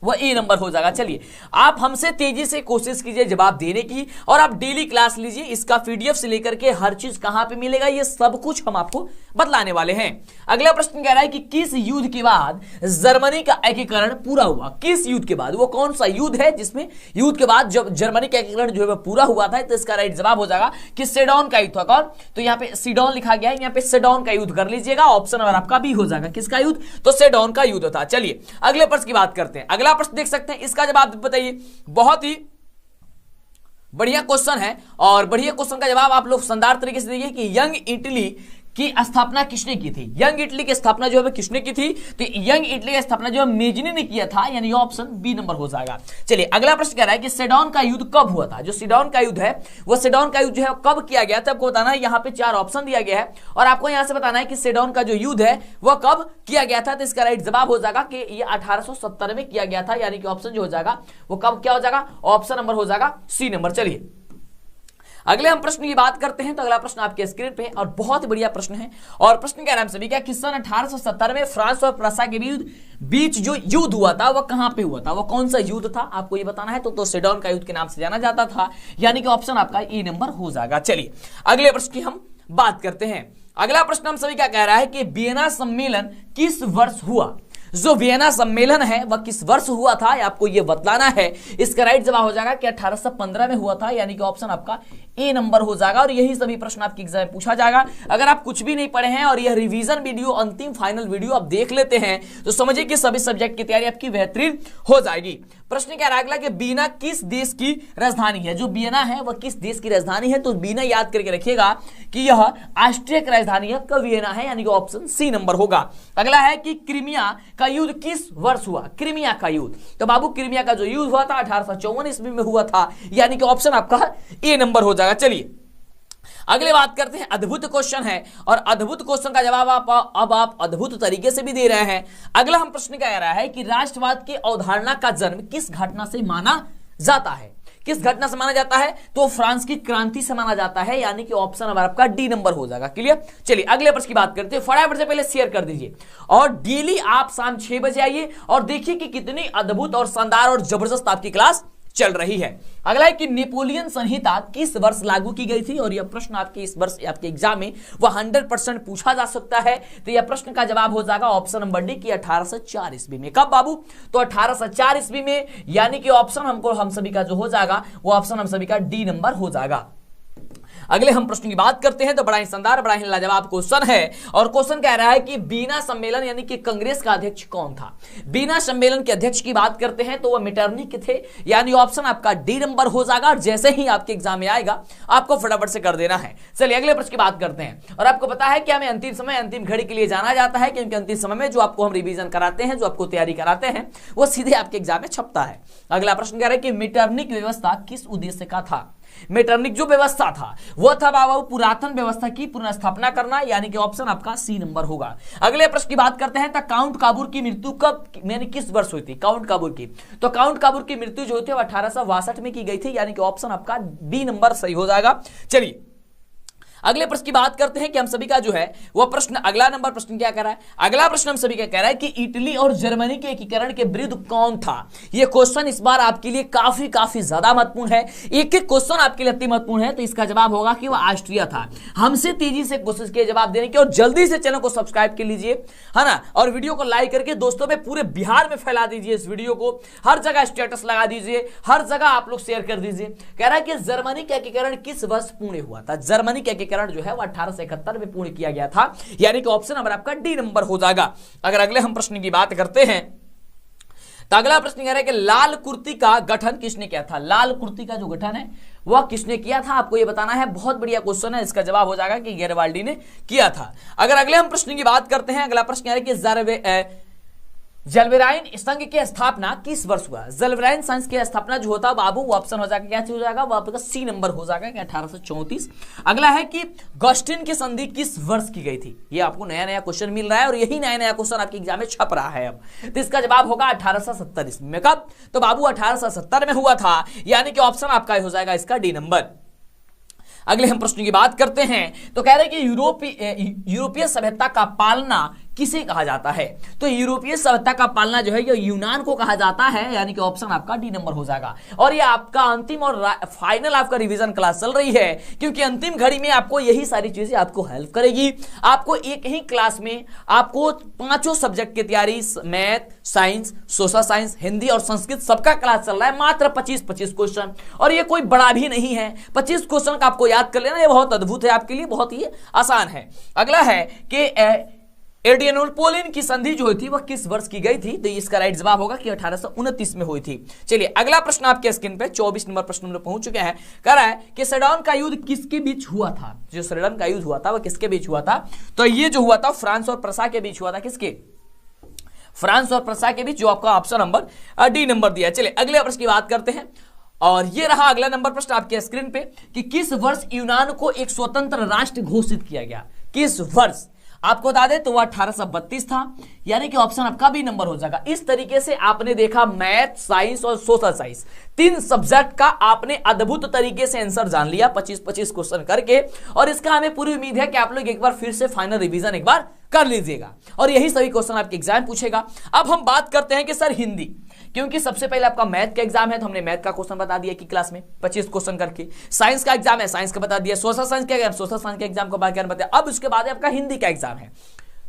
वो ए नंबर हो जाएगा। चलिए आप हमसे तेजी से कोशिश कीजिए जवाब देने की, और आप डेली क्लास लीजिए। इसका पीडीएफ से लेकर के हर चीज कहां पे मिलेगा ये सब कुछ हम आपको बतलाने वाले हैं। अगला प्रश्न कह रहा है कि किस युद्ध के बाद जर्मनी का एकीकरण पूरा हुआ। किस युद्ध के बाद, वो कौन सा युद्ध है जिसमें युद्ध के बाद जब जर्मनी का एकीकरण जो है पूरा हुआ था, तो इसका राइट जवाब हो जाएगा कि सेडोन का युद्ध था। कौन, तो यहाँ पे सिडोन लिखा गया है, यहाँ पे सेडोन का युद्ध कर लीजिएगा, ऑप्शन नंबर आपका बी हो जाएगा। किसका युद्ध, तो सेडोन का युद्ध था। चलिए अगले प्रश्न की बात करते हैं। अगला प्रश्न देख सकते हैं, इसका जवाब बताइए। बहुत ही बढ़िया क्वेश्चन है, और बढ़िया क्वेश्चन का जवाब आप लोग शानदार तरीके से देखिए कि यंग इटली की स्थापना किसने की थी। यंग इटली की स्थापना जो है किसने की थी, तो यंग इटली की स्थापना जो है मेजनी ने किया था, यानी ऑप्शन बी नंबर हो जाएगा। चलिए अगला प्रश्न कह रहा है कि सेडोन का युद्ध कब हुआ था। जो सेडोन का युद्ध है वो सेडोन का युद्ध जो है कब किया गया था, आपको बताना है। यहाँ पे 4 ऑप्शन दिया गया है, और आपको यहाँ से बताना है कि सेडोन का जो युद्ध है वह कब किया गया था। तो इसका राइट जवाब हो जाएगा कि ये 1870 में किया गया था, यानी कि ऑप्शन जो हो जाएगा वो कब क्या हो जाएगा, ऑप्शन नंबर हो जाएगा सी नंबर। चलिए अगले हम प्रश्न की बात करते हैं। तो अगला प्रश्न आपके स्क्रीन पे, और बहुत ही बढ़िया प्रश्न है, और प्रश्न का नाम सभी क्या कि सन 1870 में फ्रांस और प्रसा के बीच जो युद्ध हुआ था वह कहां पे हुआ था, वो कौन सा युद्ध था आपको ये बताना है। तो सेडोन का युद्ध के नाम से जाना जाता था, यानी कि ऑप्शन आपका ए नंबर हो जाएगा। चलिए अगले प्रश्न की हम बात करते हैं। अगला प्रश्न हम सभी क्या कह रहा है कि वियना सम्मेलन किस वर्ष हुआ। जो वियना सम्मेलन है वह किस वर्ष हुआ था, आपको यह बतलाना है। इसका राइट जवाब हो जाएगा कि 1815 में हुआ था, यानी कि ऑप्शन आपका ए नंबर हो जाएगा। और यही सभी प्रश्न आपके एग्जाम में पूछा जाएगा। अगर आप कुछ भी नहीं पढ़े हैं और यह रिवीजन वीडियो, अंतिम फाइनल वीडियो आप देख लेते हैं तो समझिए कि सभी सब्जेक्ट की तैयारी आपकी बेहतरीन हो जाएगी। प्रश्न क्या रहा अगला कि वियना किस देश की राजधानी है। जो वियना है वह किस देश की राजधानी है, तो वियना याद करके रखिएगा कि यह ऑस्ट्रिया की राजधानी है, आपका वियना है, यानी कि ऑप्शन सी नंबर होगा। अगला है कि क्रीमिया का युद्ध किस वर्ष हुआ। क्रीमिया का युद्ध, तो बाबू क्रीमिया का जो युद्ध हुआ था 1854 ईस्वी में हुआ था, यानी कि ऑप्शन आपका ए नंबर हो जाएगा। चलिए अगले बात करते हैं। अद्भुत क्वेश्चन है और अद्भुत क्वेश्चन का जवाब आप अद्भुत तरीके से भी दे रहे हैं। अगला हम प्रश्न क्या कह रहा है कि राष्ट्रवाद की अवधारणा का जन्म किस घटना से माना जाता है। किस घटना से माना जाता है, तो फ्रांस की क्रांति से माना जाता है, यानी कि ऑप्शन नंबर आपका डी नंबर हो जाएगा। क्लियर। चलिए अगले प्रश्न की बात करते हैं। फटाफट से पहले शेयर कर दीजिए और डेली आप शाम 6 बजे आइए और देखिए कि कितनी अद्भुत और शानदार और जबरदस्त आपकी क्लास चल रही है। अगला है कि नेपोलियन संहिता किस वर्ष लागू की गई थी, और यह प्रश्न आपके इस वर्ष आपके एग्जाम में वह 100% पूछा जा सकता है। तो यह प्रश्न का जवाब हो जाएगा ऑप्शन नंबर डी की 1804 ईस्वी में। कब बाबू, तो 1804 ईस्वी में, यानी कि ऑप्शन हम सभी का जो हो जाएगा वो ऑप्शन हम सभी का डी नंबर हो जाएगा। अगले हम प्रश्न की बात करते हैं तो बड़ा ही शानदार, बड़ा ही लाजवाब क्वेश्चन है। और क्वेश्चन कह रहा है कि वीना सम्मेलन यानी कि कांग्रेस का अध्यक्ष कौन था। वीना सम्मेलन के अध्यक्ष की बात करते हैं तो वह मेटरनिक थे, यानी ऑप्शन आपका डी नंबर हो जाएगा। और जैसे ही आपके एग्जाम में आएगा आपको फटाफट से कर देना है। चलिए अगले प्रश्न की बात करते हैं। और आपको पता है कि हमें अंतिम समय, अंतिम घड़ी के लिए जाना जाता है, क्योंकि अंतिम समय में जो आपको हम रिवीजन कराते हैं, जो आपको तैयारी कराते हैं, वो सीधे आपके एग्जाम में छपता है। अगला प्रश्न कह रहा है कि मेटरनिक व्यवस्था किस उद्देश्य का था। मेटरनिक जो व्यवस्था था वह था बाबू पुरातन व्यवस्था की पुनर्स्थापना करना, यानी कि ऑप्शन आपका सी नंबर होगा। अगले प्रश्न की बात करते हैं तो काउंट काबूर की मृत्यु कब, यानी किस वर्ष हुई थी काउंट काबूर की। तो काउंट काबूर की मृत्यु जो होती है 1862 में की गई थी, यानी कि ऑप्शन आपका बी नंबर सही हो जाएगा। चलिए अगले प्रश्न की बात करते हैं कि हम सभी का जो है वह प्रश्न, अगला नंबर प्रश्न क्या कह रहा है। अगला प्रश्न हम सभी क्या कह रहा है कि इटली और जर्मनी के एकीकरण के विरुद्ध कौन था। यह क्वेश्चन इस बार आपके लिए काफी ज्यादा महत्वपूर्ण है। एक एक क्वेश्चन आपके लिए अति महत्वपूर्ण है, तो इसका जवाब होगा कि वह ऑस्ट्रिया था। हमसे तेजी से कोशिश किए जवाब देने की, और जल्दी से चैनल को सब्सक्राइब कर लीजिए, है ना, और वीडियो को लाइक करके दोस्तों में पूरे बिहार में फैला दीजिए। इस वीडियो को हर जगह स्टेटस लगा दीजिए, हर जगह आप लोग शेयर कर दीजिए। कह रहा है कि जर्मनी का एकीकरण किस वर्ष पूर्ण हुआ था। जर्मनी का एकीकरण जो है वह 1871 में पूर्ण किया गया था, यानी कि ऑप्शन नंबर आपका डी नंबर हो जाएगा। अगर अगले हम प्रश्न की बात करते हैं तो अगला प्रश्न कह रहा है कि लाल कुर्ती का गठन किसने किया था। लाल कुर्ती का जो गठन है वह किसने किया था, आपको यह बताना है। बहुत बढ़िया क्वेश्चन है, इसका जवाब हो जाएगा कि गैरिबाल्डी ने किया था। अगर अगले हम प्रश्न की बात करते हैं, अगला प्रश्न कह रहा है कि ज़ल्वेराइन संघ की स्थापना किस वर्ष हुआ। ज़ल्वेराइन संघ की स्थापना जो होता है बाबू वो ऑप्शन हो जाएगा क्या हो जाएगा, वो आपका सी नंबर हो जाएगा कि 1834। अगला है कि गॉस्टिन की संधि किस वर्ष की गई थी। ये आपको नया नया क्वेश्चन मिल रहा है और यही नया नया क्वेश्चन आपके एग्जाम में छप रहा है अब। तो इसका जवाब होगा 1870 ईस्वी में। कब, तो बाबू 1870 में हुआ था, यानी कि ऑप्शन आपका हो जाएगा इसका डी नंबर। अगले हम प्रश्न की बात करते हैं तो कह रहे हैं कि यूरोपीय सभ्यता का पालना किसे कहा जाता है। तो यूरोपीय सभ्यता का पालना जो है ये यूनान को कहा जाता है, यानी कि ऑप्शन आपका डी नंबर हो जाएगा। और ये आपका अंतिम और फाइनल आपका रिवीजन क्लास चल रही है, क्योंकि अंतिम घड़ी में आपको यही सारी चीजें आपको हेल्प करेगी। आपको एक ही क्लास में आपको पांचों सब्जेक्ट की तैयारी, math, science, social science, Hindi और संस्कृत सबका क्लास चल रहा है। मात्र 25 क्वेश्चन, और ये कोई बड़ा भी नहीं है। 25 क्वेश्चन का आपको याद कर लेना, ये बहुत अद्भुत है आपके लिए, बहुत ही आसान है। अगला है कि एड्रियानोपोलिन की संधि जो हुई थी वह किस वर्ष की गई थी। तो इसका राइट जवाब होगा कि 1829 में हुई थी। चलिए अगला प्रश्न आपके स्क्रीन पे 24 नंबर प्रश्न में पहुंच चुके हैं। कह रहा है कि सेडन का युद्ध किसके बीच हुआ था। जो सेडन का युद्ध हुआ था वह किसके बीच हुआ था। तो ये जो हुआ था फ्रांस और प्रसा के बीच हुआ था। किसके, फ्रांस और प्रसा के बीच, जो आपका ऑप्शन नंबर डी नंबर दिया। चलिए अगले प्रश्न की बात करते हैं, और ये रहा अगला नंबर प्रश्न आपके स्क्रीन पे कि किस वर्ष यूनान को एक स्वतंत्र राष्ट्र घोषित किया गया। किस वर्ष आपको बता दें तो वह 1832 था, यानी कि ऑप्शन आपका भी नंबर हो जाएगा। इस तरीके से आपने देखा मैथ, साइंस और सोशल साइंस, 3 सब्जेक्ट का आपने अद्भुत तरीके से आंसर जान लिया 25 क्वेश्चन करके। और इसका हमें पूरी उम्मीद है कि आप लोग एक बार फिर से फाइनल रिवीजन एक बार कर लीजिएगा, और यही सभी क्वेश्चन आपके एग्जाम पूछेगा। अब हम बात करते हैं कि सर क्योंकि सबसे पहले आपका मैथ का एग्जाम है तो हमने मैथ का क्वेश्चन बता दिया कि क्लास में 25 क्वेश्चन करके, साइंस का एग्जाम है साइंस का बता दिया, सोशल साइंस का एग्जाम सोशल साइंस के एग्जाम को बाकी बताया। अब उसके बाद आपका हिंदी का एग्जाम है,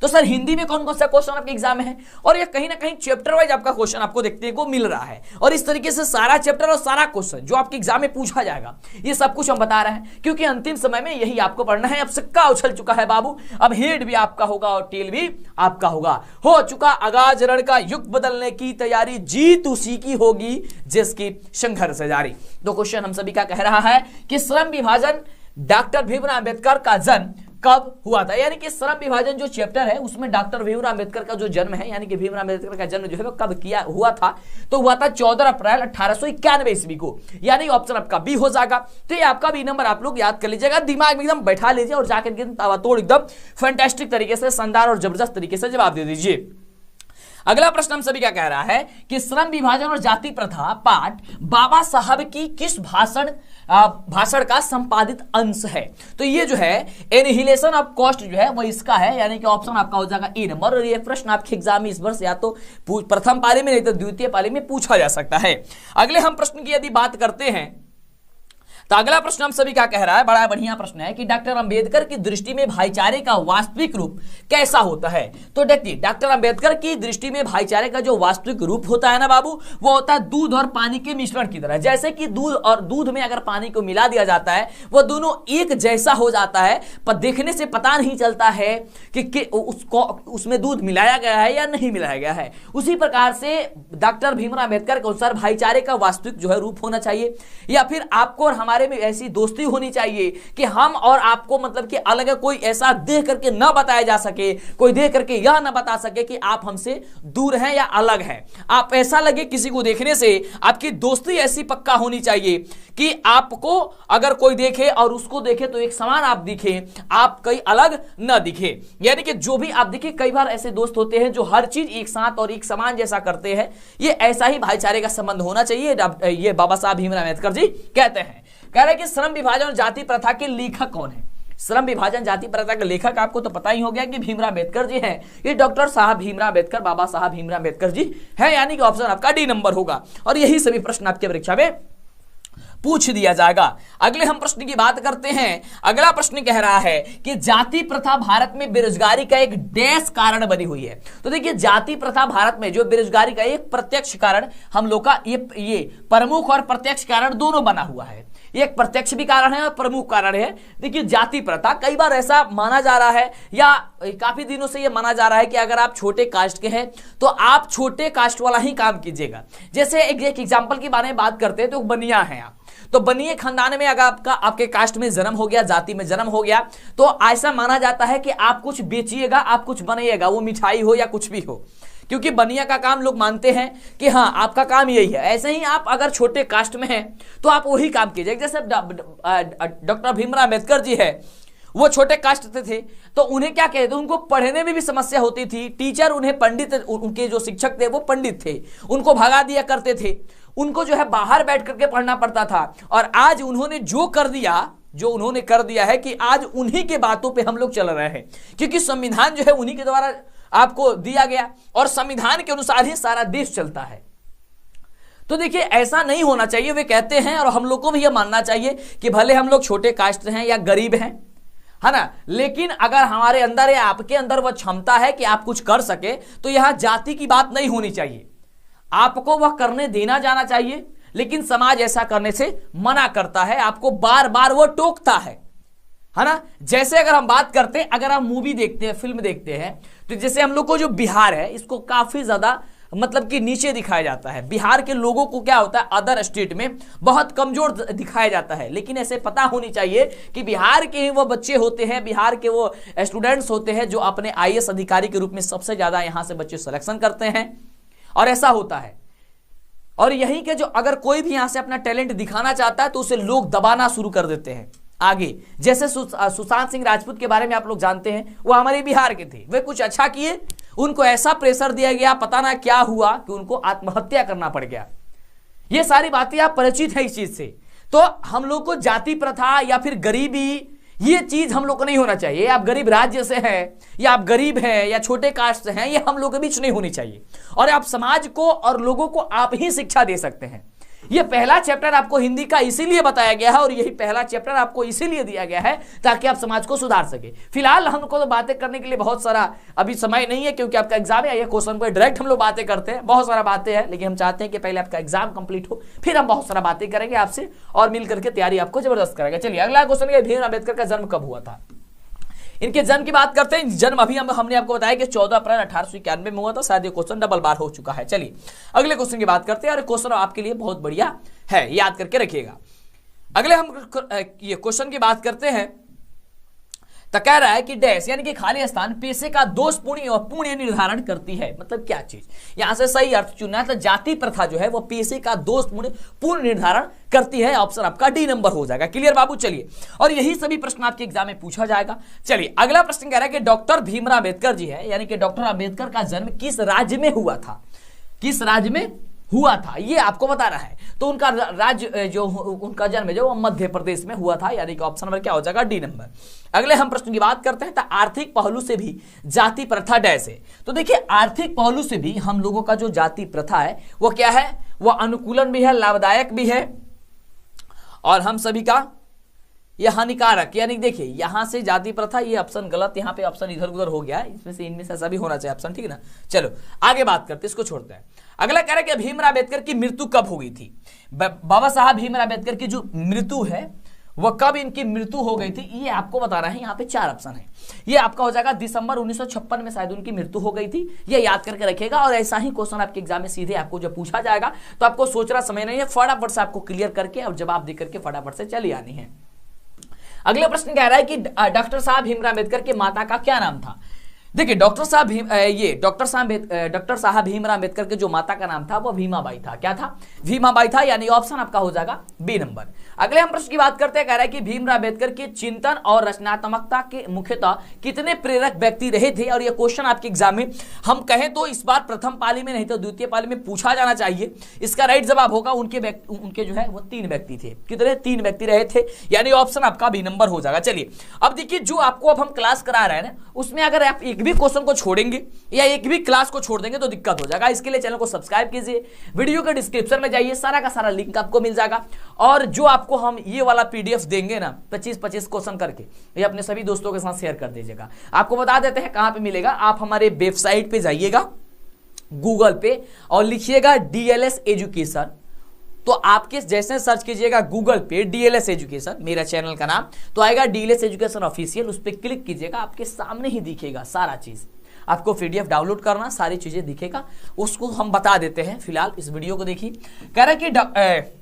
तो सर हिंदी में कौन कौन सा क्वेश्चन आपके एग्जाम में है, और ये कहीं ना कहीं चैप्टर वाइज आपका क्वेश्चन आपको देखने को मिल रहा है। और इस तरीके से सारा चैप्टर और सारा क्वेश्चन जो आपके एग्जाम में पूछा जाएगा ये सब कुछ हम बता रहे हैं, क्योंकि अंतिम समय में यही आपको पढ़ना है। अब सिक्का उछल चुका है बाबू, अब हेड भी आपका होगा और टेल भी आपका होगा। हो चुका आगाज रण का युग बदलने की तैयारी, जीत उसी की होगी जिसकी संघर्ष जारी। तो क्वेश्चन हम सभी का कह रहा है कि श्रम विभाजन डॉक्टर भीमराव अंबेडकर का जन्म कब हुआ था, यानी कि श्रम विभाजन जो चैप्टर है उसमें डॉक्टर भीमराव अंबेडकर का जो जन्म है, यानी कि भीमराव अंबेडकर का जन्म जो है वो कब किया हुआ था, तो हुआ था 14 अप्रैल 1891 ईस्वी को, यानी ऑप्शन आपका बी हो जाएगा। तो ये आपका बी नंबर आप लोग याद कर लीजिएगा, दिमाग में एकदम बैठा लीजिए और जाकर ताबड़तोड़ एकदम फैंटास्टिक तरीके से, शानदार और जबरदस्त तरीके से जवाब दे दीजिए। अगला प्रश्न हम सभी क्या कह रहा है कि श्रम विभाजन और जाति प्रथा पाठ बाबा साहब की किस भाषण का संपादित अंश है, तो ये जो है एनिहिलेशन ऑफ कॉस्ट जो है वो इसका है, यानी कि ऑप्शन आपका हो जाएगा ए नंबर। और ये प्रश्न आपके एग्जाम में इस वर्ष या तो प्रथम पाली में नहीं तो द्वितीय पाली में पूछा जा सकता है। अगले हम प्रश्न की यदि बात करते हैं तो अगला प्रश्न हम सभी क्या कह रहा है, बड़ा बढ़िया प्रश्न है कि डॉक्टर अंबेडकर की दृष्टि में भाईचारे का वास्तविक रूप कैसा होता है। तो देखिए डॉक्टर अंबेडकर की दृष्टि में भाईचारे का जो वास्तविक रूप होता है ना बाबू, वो होता है दूध और पानी के मिश्रण की तरह। जैसे कि दूध और दूध में अगर पानी को मिला दिया जाता है वो दोनों एक जैसा हो जाता है, पर देखने से पता नहीं चलता है कि उसको उसमें दूध मिलाया गया है या नहीं मिलाया गया है। उसी प्रकार से डॉक्टर भीमराव अंबेडकर के अनुसार भाईचारे का वास्तविक जो है रूप होना चाहिए, या फिर आपको और हमारे में ऐसी दोस्ती होनी चाहिए कि हम और आपको मतलब कि अलग कोई ऐसा देख करके ना बताया जा सके, कोई देख करके यह ना बता सके कि आप हमसे दूर हैं या अलग हैं। आप ऐसा लगे किसी को देखने से, आपकी दोस्ती ऐसी पक्का होनी चाहिए कि आपको अगर कोई देखे और उसको देखे तो एक समान आप दिखे, आप कहीं अलग ना दिखे। यानी कि जो भी आप देखिए कई बार ऐसे दोस्त होते हैं जो हर चीज एक साथ और एक समान जैसा करते हैं, ये ऐसा ही भाईचारे का संबंध होना चाहिए, ये बाबा साहब भीमराव अंबेडकर जी कहते हैं। कह रहे कि श्रम विभाजन और जाति प्रथा के लेखक कौन है। श्रम विभाजन जाति प्रथा के लेखक आपको तो पता ही हो गया कि भीमराव अंबेडकर जी हैं। ये डॉक्टर साहब भीमराव अंबेडकर, बाबा साहब भीमराव अंबेडकर जी है, यानी कि ऑप्शन आपका डी नंबर होगा। और यही सभी प्रश्न आपके परीक्षा में पूछ दिया जाएगा। अगले हम प्रश्न की बात करते हैं। अगला प्रश्न कह रहा है कि जाति प्रथा भारत में बेरोजगारी का एक डैश कारण बनी हुई है। तो देखिए जाति प्रथा भारत में जो बेरोजगारी का एक प्रत्यक्ष कारण हम लोग का ये प्रमुख और प्रत्यक्ष कारण दोनों बना हुआ है। ये एक प्रत्यक्ष भी कारण है और प्रमुख कारण है। देखिए जाति प्रथा कई बार ऐसा माना जा रहा है या काफी दिनों से ये माना जा रहा है कि अगर आप छोटे कास्ट के हैं तो आप छोटे कास्ट वाला ही काम कीजिएगा। जैसे एक एग्जांपल के बारे में बात करते हैं तो बनिया है आप, तो बनिए खानदान में अगर आपके कास्ट में जन्म हो गया, जाति में जन्म हो गया, तो ऐसा माना जाता है कि आप कुछ बेचिएगा, आप कुछ बनाइएगा, वो मिठाई हो या कुछ भी हो, क्योंकि बनिया का काम लोग मानते हैं कि हाँ आपका काम यही है। ऐसे ही आप अगर छोटे कास्ट में हैं तो आप वही काम कीजिए। जैसे डॉक्टर भीमराव अंबेडकर जी है, वो छोटे कास्ट थे तो उन्हें क्या कहते, उनको पढ़ने में भी समस्या होती थी। टीचर उन्हें पंडित, उनके जो शिक्षक थे वो पंडित थे, उनको भगा दिया करते थे, उनको जो है बाहर बैठ करके पढ़ना पड़ता था। और आज उन्होंने जो उन्होंने कर दिया है कि आज उन्हीं के बातों पे हम लोग चल रहे हैं, क्योंकि संविधान जो है उन्हीं के द्वारा आपको दिया गया और संविधान के अनुसार ही सारा देश चलता है। तो देखिए ऐसा नहीं होना चाहिए, वे कहते हैं और हम लोग को भी यह मानना चाहिए कि भले हम लोग छोटे कास्ट हैं या गरीब हैं, है ना, लेकिन अगर हमारे अंदर या आपके अंदर वह क्षमता है कि आप कुछ कर सके तो यहां जाति की बात नहीं होनी चाहिए। आपको वह करने देना जाना चाहिए, लेकिन समाज ऐसा करने से मना करता है, आपको बार बार वो टोकता है ना। जैसे अगर हम बात करते हैं, अगर हम मूवी देखते हैं, फिल्म देखते हैं, तो जैसे हम लोग को जो बिहार है इसको काफी ज्यादा मतलब कि नीचे दिखाया जाता है। बिहार के लोगों को क्या होता है अदर स्टेट में बहुत कमजोर दिखाया जाता है, लेकिन ऐसे पता होनी चाहिए कि बिहार के ही वो बच्चे होते हैं, बिहार के वो स्टूडेंट्स होते हैं जो अपने IAS अधिकारी के रूप में सबसे ज्यादा यहां से बच्चे सिलेक्शन करते हैं। और ऐसा होता है, और यही के जो अगर कोई भी यहां से अपना टैलेंट दिखाना चाहता है तो उसे लोग दबाना शुरू कर देते हैं आगे। जैसे सुशांत सिंह राजपूत के बारे में आप लोग जानते हैं, वो हमारे बिहार के थे, वे कुछ अच्छा किए, उनको ऐसा प्रेशर दिया गया, पता ना क्या हुआ कि उनको आत्महत्या करना पड़ गया। ये सारी बातें आप परिचित हैं इस चीज से। तो हम लोग को जाति प्रथा या फिर गरीबी ये चीज हम लोग को नहीं होना चाहिए। आप गरीब राज्य से हैं या आप गरीब हैं या छोटे कास्ट से हैं, ये हम लोग के बीच नहीं होनी चाहिए। और आप समाज को और लोगों को आप ही शिक्षा दे सकते हैं। ये पहला चैप्टर आपको हिंदी का इसीलिए बताया गया है और यही पहला चैप्टर आपको इसीलिए दिया गया है ताकि आप समाज को सुधार सके। फिलहाल हमको तो बातें करने के लिए बहुत सारा अभी समय नहीं है, क्योंकि आपका एग्जाम है। ये क्वेश्चन पर डायरेक्ट हम लोग बातें करते हैं, बहुत सारा बातें हैं, लेकिन हम चाहते हैं कि पहले आपका एग्जाम कंप्लीट हो, फिर हम बहुत सारा बातें करेंगे आपसे और मिलकर के तैयारी आपको जबरदस्त करेंगे। चलिए अगला क्वेश्चन है, भीम अम्बेडकर का जन्म कब हुआ था? इनके जन्म की बात करते हैं। जन्म अभी हमने आपको बताया कि 14 अप्रैल 1891 में हुआ था। शायद ये क्वेश्चन डबल बार हो चुका है। चलिए अगले क्वेश्चन की बात करते हैं और क्वेश्चन आपके लिए बहुत बढ़िया है, याद करके रखिएगा। अगले हम ये क्वेश्चन की बात करते हैं तो कह रहा है कि डैश यानी कि खाली स्थान पेशे का दोषपूर्ण और पुण्य निर्धारण करती है। मतलब क्या चीज, यहां से सही अर्थ चुनना है। तो जाति प्रथा जो है वो पेशे का दोषपूर्ण पूर्ण निर्धारण करती है। ऑप्शन आपका डी नंबर हो जाएगा। क्लियर बाबू? चलिए, और यही सभी प्रश्न आपके एग्जाम में पूछा जाएगा। चलिए अगला प्रश्न कह रहा है कि डॉक्टर भीमराव अम्बेडकर जी है, यानी कि डॉक्टर अम्बेडकर का जन्म किस राज्य में हुआ था? किस राज्य में हुआ था ये आपको बताना है। तो उनका राज्य जो उनका जन्म है जो वो मध्य प्रदेश में हुआ था, यानी कि ऑप्शन नंबर क्या हो जाएगा? D number. अगले हम प्रश्न की बात करते हैं तो आर्थिक पहलू से भी जाति प्रथा डैश है। तो देखिए आर्थिक पहलू से भी हम लोगों का जो जाति प्रथा है वो क्या है? वो अनुकूलन भी है, लाभदायक भी है और हम सभी का ये हानिकारक। यानी देखिए यहां से जाति प्रथा, ये ऑप्शन गलत, यहाँ पे ऑप्शन इधर उधर हो गया है, इसमें से इनमें से ऐसा भी होना चाहिए ऑप्शन, ठीक है ना। चलो आगे बात करते हैं, इसको छोड़ते हैं। अगला कह रहे हैं कि भीमराव अम्बेडकर की मृत्यु कब हो गई थी? बाबा साहब भीमराव अम्बेडकर की जो मृत्यु है वह कब इनकी मृत्यु हो गई थी, ये आपको बताना है। यहाँ पे 4 ऑप्शन है। ये आपका हो जाएगा दिसंबर 1956 में शायद उनकी मृत्यु हो गई थी। ये याद करके रखिएगा। और ऐसा ही क्वेश्चन आपके एग्जाम में सीधे आपको जब पूछा जाएगा तो आपको सोचना समय नहीं है, फटाफट से आपको क्लियर करके और जवाब देकर के फटाफट से चली आनी है। अगला प्रश्न कह रहा है कि डॉक्टर साहब भीमराव अम्बेडकर के माता का क्या नाम था? देखिए डॉक्टर साहब भीमराव अम्बेडकर के जो माता का नाम था वो भीमाबाई था। क्या था? भीमाबाई था, यानी ऑप्शन आपका हो जाएगा बी नंबर। अगले हम प्रश्न की बात करते हैं। कह रहा है कि भीमराव अम्बेडकर के चिंतन और रचनात्मकता के मुख्यतः कितने प्रेरक व्यक्ति रहे थे? और ये क्वेश्चन आपके एग्जाम में हम कहें तो इस बार प्रथम पाली में नहीं तो द्वितीय पाली में पूछा जाना चाहिए। इसका राइट जवाब होगा उनके जो है वो 3 व्यक्ति थे। कितने? 3 व्यक्ति रहे थे, यानी ऑप्शन आपका बी नंबर हो जाएगा। चलिए अब देखिए जो आपको अब हम क्लास करा रहे हैं ना, उसमें अगर आप एक भी क्वेश्चन को छोड़ेंगे या एक भी क्लास को छोड़ देंगे तो दिक्कत हो जाएगा। इसके लिए चैनल को सब्सक्राइब कीजिए, वीडियो के डिस्क्रिप्शन में जाइए, सारा का सारा लिंक आपको मिल जाएगा। और जो आपको हम ये वाला पीडीएफ देंगे ना 25-25 क्वेश्चन करके, ये अपने सभी दोस्तों के साथ शेयर कर दीजिएगा। आपको बता देते हैं कहां पे मिलेगा। आप हमारे वेबसाइट पे जाइएगा गूगल पे और लिखिएगा डीएलएस एजुकेशन। तो आपके जैसे सर्च कीजिएगा गूगल पे डीएलएस एजुकेशन, मेरा चैनल का नाम तो आएगा डीएलएस एजुकेशन ऑफिशियल, उस पर क्लिक कीजिएगा, आपके सामने ही दिखेगा सारा चीज। आपको पीडीएफ डाउनलोड करना, सारी चीजें दिखेगा, उसको हम बता देते हैं। फिलहाल इस वीडियो को देखिए। कह रहा है कि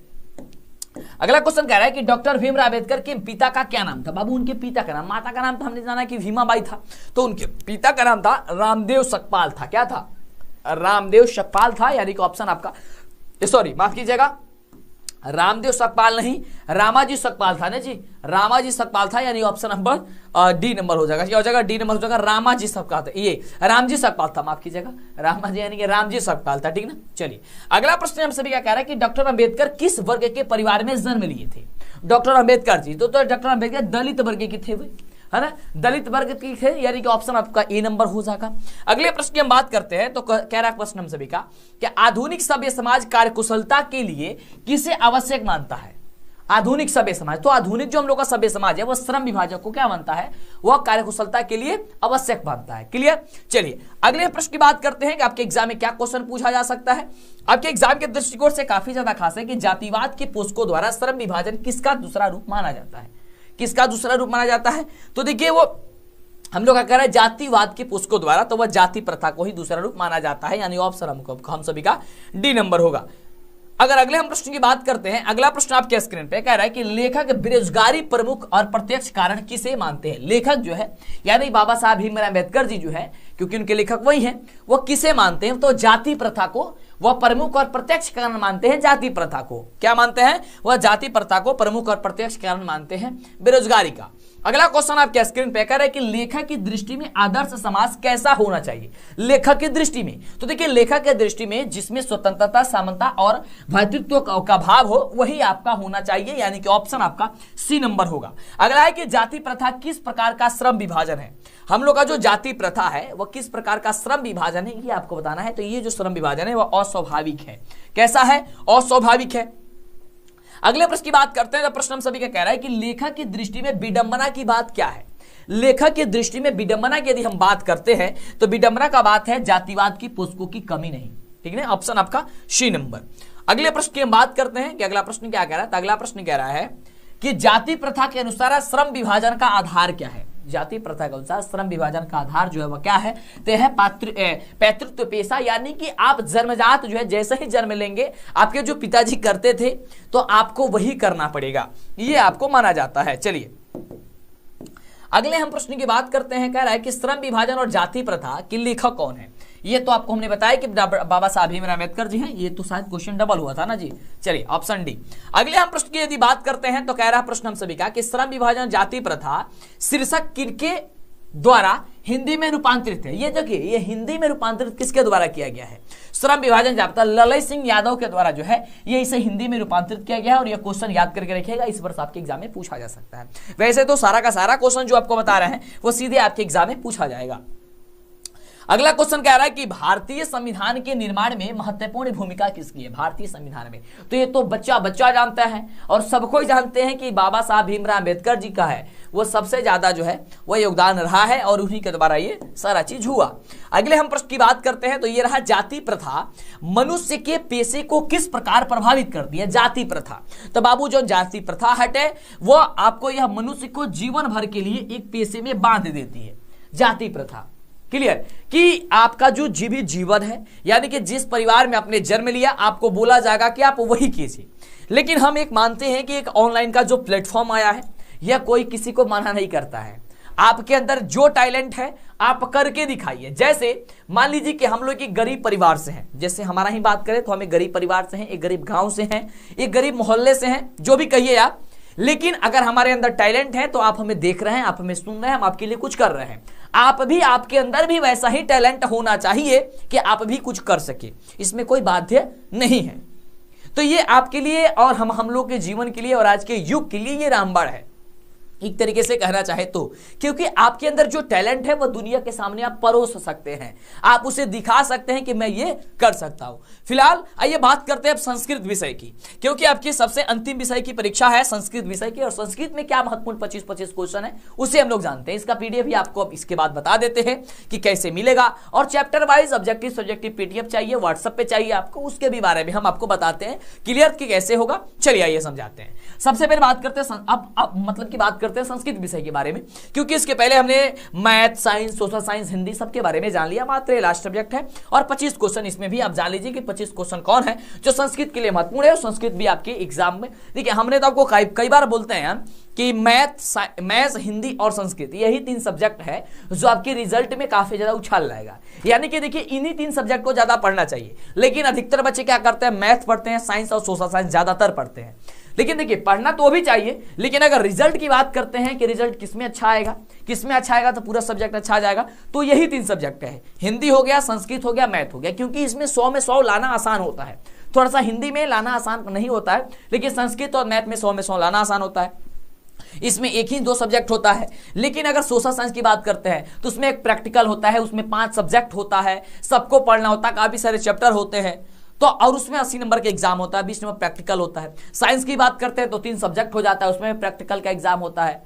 अगला क्वेश्चन कह रहा है कि डॉक्टर भीमराव अम्बेडकर के पिता का क्या नाम था? बाबू उनके पिता का नाम, माता का नाम तो हमने जाना कि भीमाबाई था, तो उनके पिता का नाम था रामदेव सकपाल था। क्या था? रामदेव सकपाल था, यानी कि ऑप्शन आपका सॉरी माफ कीजिएगा, रामदेव सकपाल नहीं, रामाजी सकपाल था ना जी, रामाजी सकपाल था, यानी ऑप्शन नंबर डी नंबर हो जाएगा। क्या हो जाएगा? डी नंबर हो जाएगा। रामाजी सकपाल था, ये रामजी सकपाल था, माफ कीजिएगा, रामाजी यानी कि रामजी सकपाल था, ठीक ना। चलिए अगला प्रश्न हम सभी क्या कह रहा है कि डॉक्टर अम्बेडकर किस वर्ग के परिवार में जन्म लिए थे? डॉक्टर अम्बेडकर जी तो डॉक्टर अम्बेडकर दलित वर्ग के थे, है ना, दलित वर्ग की थे, यानी कि ऑप्शन आपका ए नंबर हो जाएगा। अगले प्रश्न की हम बात करते हैं तो कह रहा है प्रश्न हम सभी का कि आधुनिक सभ्य समाज कार्यकुशलता के लिए किसे आवश्यक मानता है? आधुनिक सभ्य समाज, तो आधुनिक जो हम लोग का सभ्य समाज है वो श्रम विभाजक को क्या मानता है? वह कार्यकुशलता के लिए आवश्यक मानता है। क्लियर? चलिए अगले प्रश्न की बात करते हैं कि आपके एग्जाम में क्या क्वेश्चन पूछा जा सकता है। आपके एग्जाम के दृष्टिकोण से काफी ज्यादा खास है कि जातिवाद के पोषकों द्वारा श्रम विभाजन किसका दूसरा रूप माना जाता है? किसका दूसरा रूप माना जाता है? तो देखिए वो हम लोग क्या कह रहे हैं जातिवाद के पुस्तकों द्वारा, तो वह जाति प्रथा को ही दूसरा रूप माना जाता है, यानी ऑप्शन हम सभी का डी नंबर होगा। अगर अगले हम प्रश्न की बात करते हैं, अगला प्रश्न आपके स्क्रीन पे कह रहा है कि लेखक बेरोजगारी प्रमुख और प्रत्यक्ष कारण किसे मानते हैं? लेखक जो है यानी बाबा साहब भीमराव अम्बेडकर जी जो है, क्योंकि उनके लेखक वही हैं, वो किसे मानते हैं? तो जाति प्रथा को वह प्रमुख और प्रत्यक्ष कारण मानते हैं। जाति प्रथा को क्या मानते हैं? वह जाति प्रथा को प्रमुख और प्रत्यक्ष कारण मानते हैं बेरोजगारी का। अगला क्वेश्चन आपके स्क्रीन पे कह रहा है कि लेखक की दृष्टि में आदर्श समाज कैसा होना चाहिए। लेखक की दृष्टि में, तो देखिए लेखक की दृष्टि में जिसमें स्वतंत्रता, समानता और भातृत्व का भाव हो वही आपका होना चाहिए, यानी कि ऑप्शन आपका सी नंबर होगा। अगला है कि जाति प्रथा किस प्रकार का श्रम विभाजन है। हम लोग का जो जाति प्रथा है वह किस प्रकार का श्रम विभाजन है ये आपको बताना है। तो ये जो श्रम विभाजन है वह अस्वाभाविक है। कैसा है? अस्वाभाविक है। अगले प्रश्न की बात करते हैं। तो प्रश्न हम सभी का कह रहा है कि लेखक की दृष्टि में विडंबना की बात क्या है। लेखक की दृष्टि में विडंबना की यदि हम बात करते हैं तो विडंबना का बात है जातिवाद की पुस्तकों की कमी नहीं। ठीक है, ऑप्शन आपका सी नंबर। अगले प्रश्न की हम बात करते हैं कि अगला प्रश्न क्या कह रहा है। तो अगला प्रश्न कह रहा है कि जाति प्रथा के अनुसार श्रम विभाजन का आधार क्या है। जाति प्रथा के अनुसार श्रम विभाजन का आधार जो है वह क्या है? तो है पैतृत्व पेशा, यानी कि आप जन्मजात जो है जैसे ही जन्म लेंगे आपके जो पिताजी करते थे तो आपको वही करना पड़ेगा, ये आपको माना जाता है। चलिए अगले हम प्रश्न की बात करते हैं। कह रहा है कि श्रम विभाजन और जाति प्रथा के लेखक कौन है। ये तो आपको हमने बताया कि बाबा साहब भीमराव अम्बेडकर जी हैं। ये तो शायद क्वेश्चन डबल हुआ था ना जी। चलिए ऑप्शन डी। अगले हम प्रश्न की यदि बात करते हैं तो कह रहा प्रश्न हम सभी का कि श्रम विभाजन जाति प्रथा शीर्षक किनके द्वारा हिंदी में रूपांतरित है। ये देखिए ये हिंदी में रूपांतरित किसके द्वारा किया गया है? श्रम विभाजन जाप्ता ललय सिंह यादव के द्वारा जो है ये इसे हिंदी में रूपांतरित किया गया है। और ये क्वेश्चन याद करके रखिएगा, इस वर्ष आपके एग्जाम में पूछा जा सकता है। वैसे तो सारा का सारा क्वेश्चन जो आपको बता रहे हैं वो सीधे आपके एग्जाम में पूछा जाएगा। अगला क्वेश्चन कह रहा है कि भारतीय संविधान के निर्माण में महत्वपूर्ण भूमिका किसकी है। भारतीय संविधान में तो ये तो बच्चा जानता है और सबको जानते हैं कि बाबा साहब भीमराव अम्बेडकर जी का है वो सबसे ज्यादा जो है वो योगदान रहा है और उन्हीं के द्वारा ये सारा चीज हुआ। अगले हम प्रश्न की बात करते हैं। तो ये रहा जाति प्रथा मनुष्य के पेशे को किस प्रकार प्रभावित करती है। जाति प्रथा, तो बाबू जो जाति प्रथा हटे वो आपको यह मनुष्य को जीवन भर के लिए एक पेशे में बांध देती है। जाति प्रथा क्लियर कि आपका जो जीवन है, यानी कि जिस परिवार में आपने जन्म लिया आपको बोला जाएगा कि आप वही कीजिए। लेकिन हम एक मानते हैं कि एक ऑनलाइन का जो प्लेटफॉर्म आया है यह कोई किसी को मना नहीं करता है। आपके अंदर जो टैलेंट है आप करके दिखाइए। जैसे मान लीजिए कि हम लोग एक गरीब परिवार से हैं, जैसे हमारा ही बात करें तो हम एक गरीब परिवार से हैं, एक गरीब गांव से हैं, एक गरीब मोहल्ले से हैं, जो भी कहिए आप। लेकिन अगर हमारे अंदर टैलेंट है तो आप हमें देख रहे हैं, आप हमें सुन रहे हैं, हम आपके लिए कुछ कर रहे हैं। आप भी, आपके अंदर भी वैसा ही टैलेंट होना चाहिए कि आप भी कुछ कर सके। इसमें कोई बाध्य नहीं है। तो ये आपके लिए और हम लोग के जीवन के लिए और आज के युग के लिए ये रामबाण है, एक तरीके से कहना चाहे तो। क्योंकि आपके अंदर जो टैलेंट है वो दुनिया के सामने आप परोस सकते हैं, आप उसे दिखा सकते हैं कि मैं ये कर सकता हूं। फिलहाल आइए बात करते हैं अब संस्कृत विषय की, क्योंकि आपकी सबसे अंतिम विषय की परीक्षा है संस्कृत विषय की। और संस्कृत में क्या महत्वपूर्ण 25 क्वेश्चन है उसे हम लोग जानते हैं। इसका पीडीएफ भी आपको अब इसके बाद बता देते हैं कि कैसे मिलेगा। और chapter wise objective subjective PDF चाहिए, व्हाट्सएप पे चाहिए आपको, उसके भी बारे में हम आपको बताते हैं क्लियर कि कैसे होगा। चलिए आइए समझाते हैं। सबसे पहले बात करते हैं अब मतलब की बात करते हैं संस्कृत विषय के बारे में, क्योंकि इसके पहले हमने math, science, social science, Hindi सबके बारे में जान लिया। मात्र ये लास्ट सब्जेक्ट है और 25 क्वेश्चन इसमें भी आप जान लीजिए कि 25 क्वेश्चन कौन है जो संस्कृत के लिए महत्वपूर्ण है। और संस्कृत भी आपके एग्जाम में, देखिए हमने तो आपको कई बार बोलते हैं कि मैथ, हिंदी और संस्कृत यही 3 सब्जेक्ट है जो आपके रिजल्ट में काफी ज्यादा उछाल लाएगा। यानी कि देखिए इन्हीं 3 सब्जेक्ट को ज्यादा पढ़ना चाहिए। लेकिन अधिकतर बच्चे क्या करते हैं, मैथ पढ़ते हैं, साइंस और सोशल साइंस ज्यादातर पढ़ते हैं। लेकिन देखिए पढ़ना तो भी चाहिए, लेकिन अगर रिजल्ट की बात करते हैं कि रिजल्ट किसमें अच्छा आएगा तो पूरा सब्जेक्ट अच्छा आ जाएगा। तो यही 3 सब्जेक्ट है, हिंदी हो गया, संस्कृत हो गया, मैथ हो गया। क्योंकि इसमें 100 में 100 लाना आसान होता है। थोड़ा सा हिंदी में लाना आसान नहीं होता है, लेकिन संस्कृत और मैथ में 100 में 100 लाना आसान होता है। इसमें एक ही 2 सब्जेक्ट होता है। लेकिन अगर सोशल साइंस की बात करते हैं तो उसमें एक प्रैक्टिकल होता है, उसमें 5 सब्जेक्ट होता है, सबको पढ़ना होता है, काफी सारे चैप्टर होते हैं। तो और उसमें 80 नंबर का एग्जाम होता है, 20 नंबर प्रैक्टिकल होता है। साइंस की बात करते हैं तो 3 सब्जेक्ट हो जाता है, उसमें प्रैक्टिकल का एग्जाम होता है।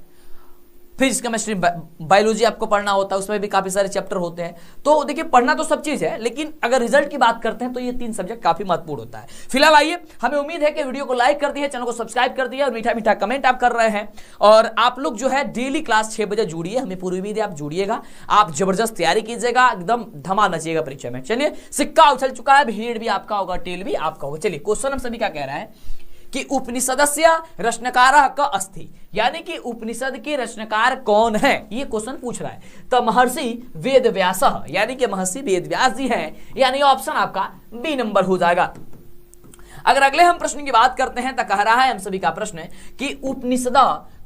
फिजिक्स, केमिस्ट्री, बायोलॉजी आपको पढ़ना होता है, उसमें भी काफी सारे चैप्टर होते हैं। तो देखिए पढ़ना तो सब चीज है, लेकिन अगर रिजल्ट की बात करते हैं तो ये 3 सब्जेक्ट काफी महत्वपूर्ण होता है। फिलहाल आइए, हमें उम्मीद है कि वीडियो को लाइक कर दिया, चैनल को सब्सक्राइब कर दिया और मीठा मीठा कमेंट आप कर रहे हैं। और आप लोग जो है डेली क्लास 6 बजे जुड़िए, हमें पूरी उम्मीद है आप जुड़िएगा, आप जबरदस्त तैयारी कीजिएगा, एकदम धमाल नचिएगा परीक्षा में। चलिए सिक्का उछल चुका है, भीड़ भी आपका होगा, टेल भी आपका होगा। चलिए क्वेश्चन हम सभी का कह रहा है कि उपनिषदस्य रचनाकारः क अस्ति, यानी कि उपनिषद के रचनाकार कौन है, ये क्वेश्चन पूछ रहा है। तो महर्षि वेदव्यासः, यानी कि महर्षि वेदव्यास जी हैं, यानी ऑप्शन आपका बी नंबर हो जाएगा। अगर अगले हम प्रश्न की बात करते हैं तो कह रहा है हम सभी का प्रश्न कि उपनिषद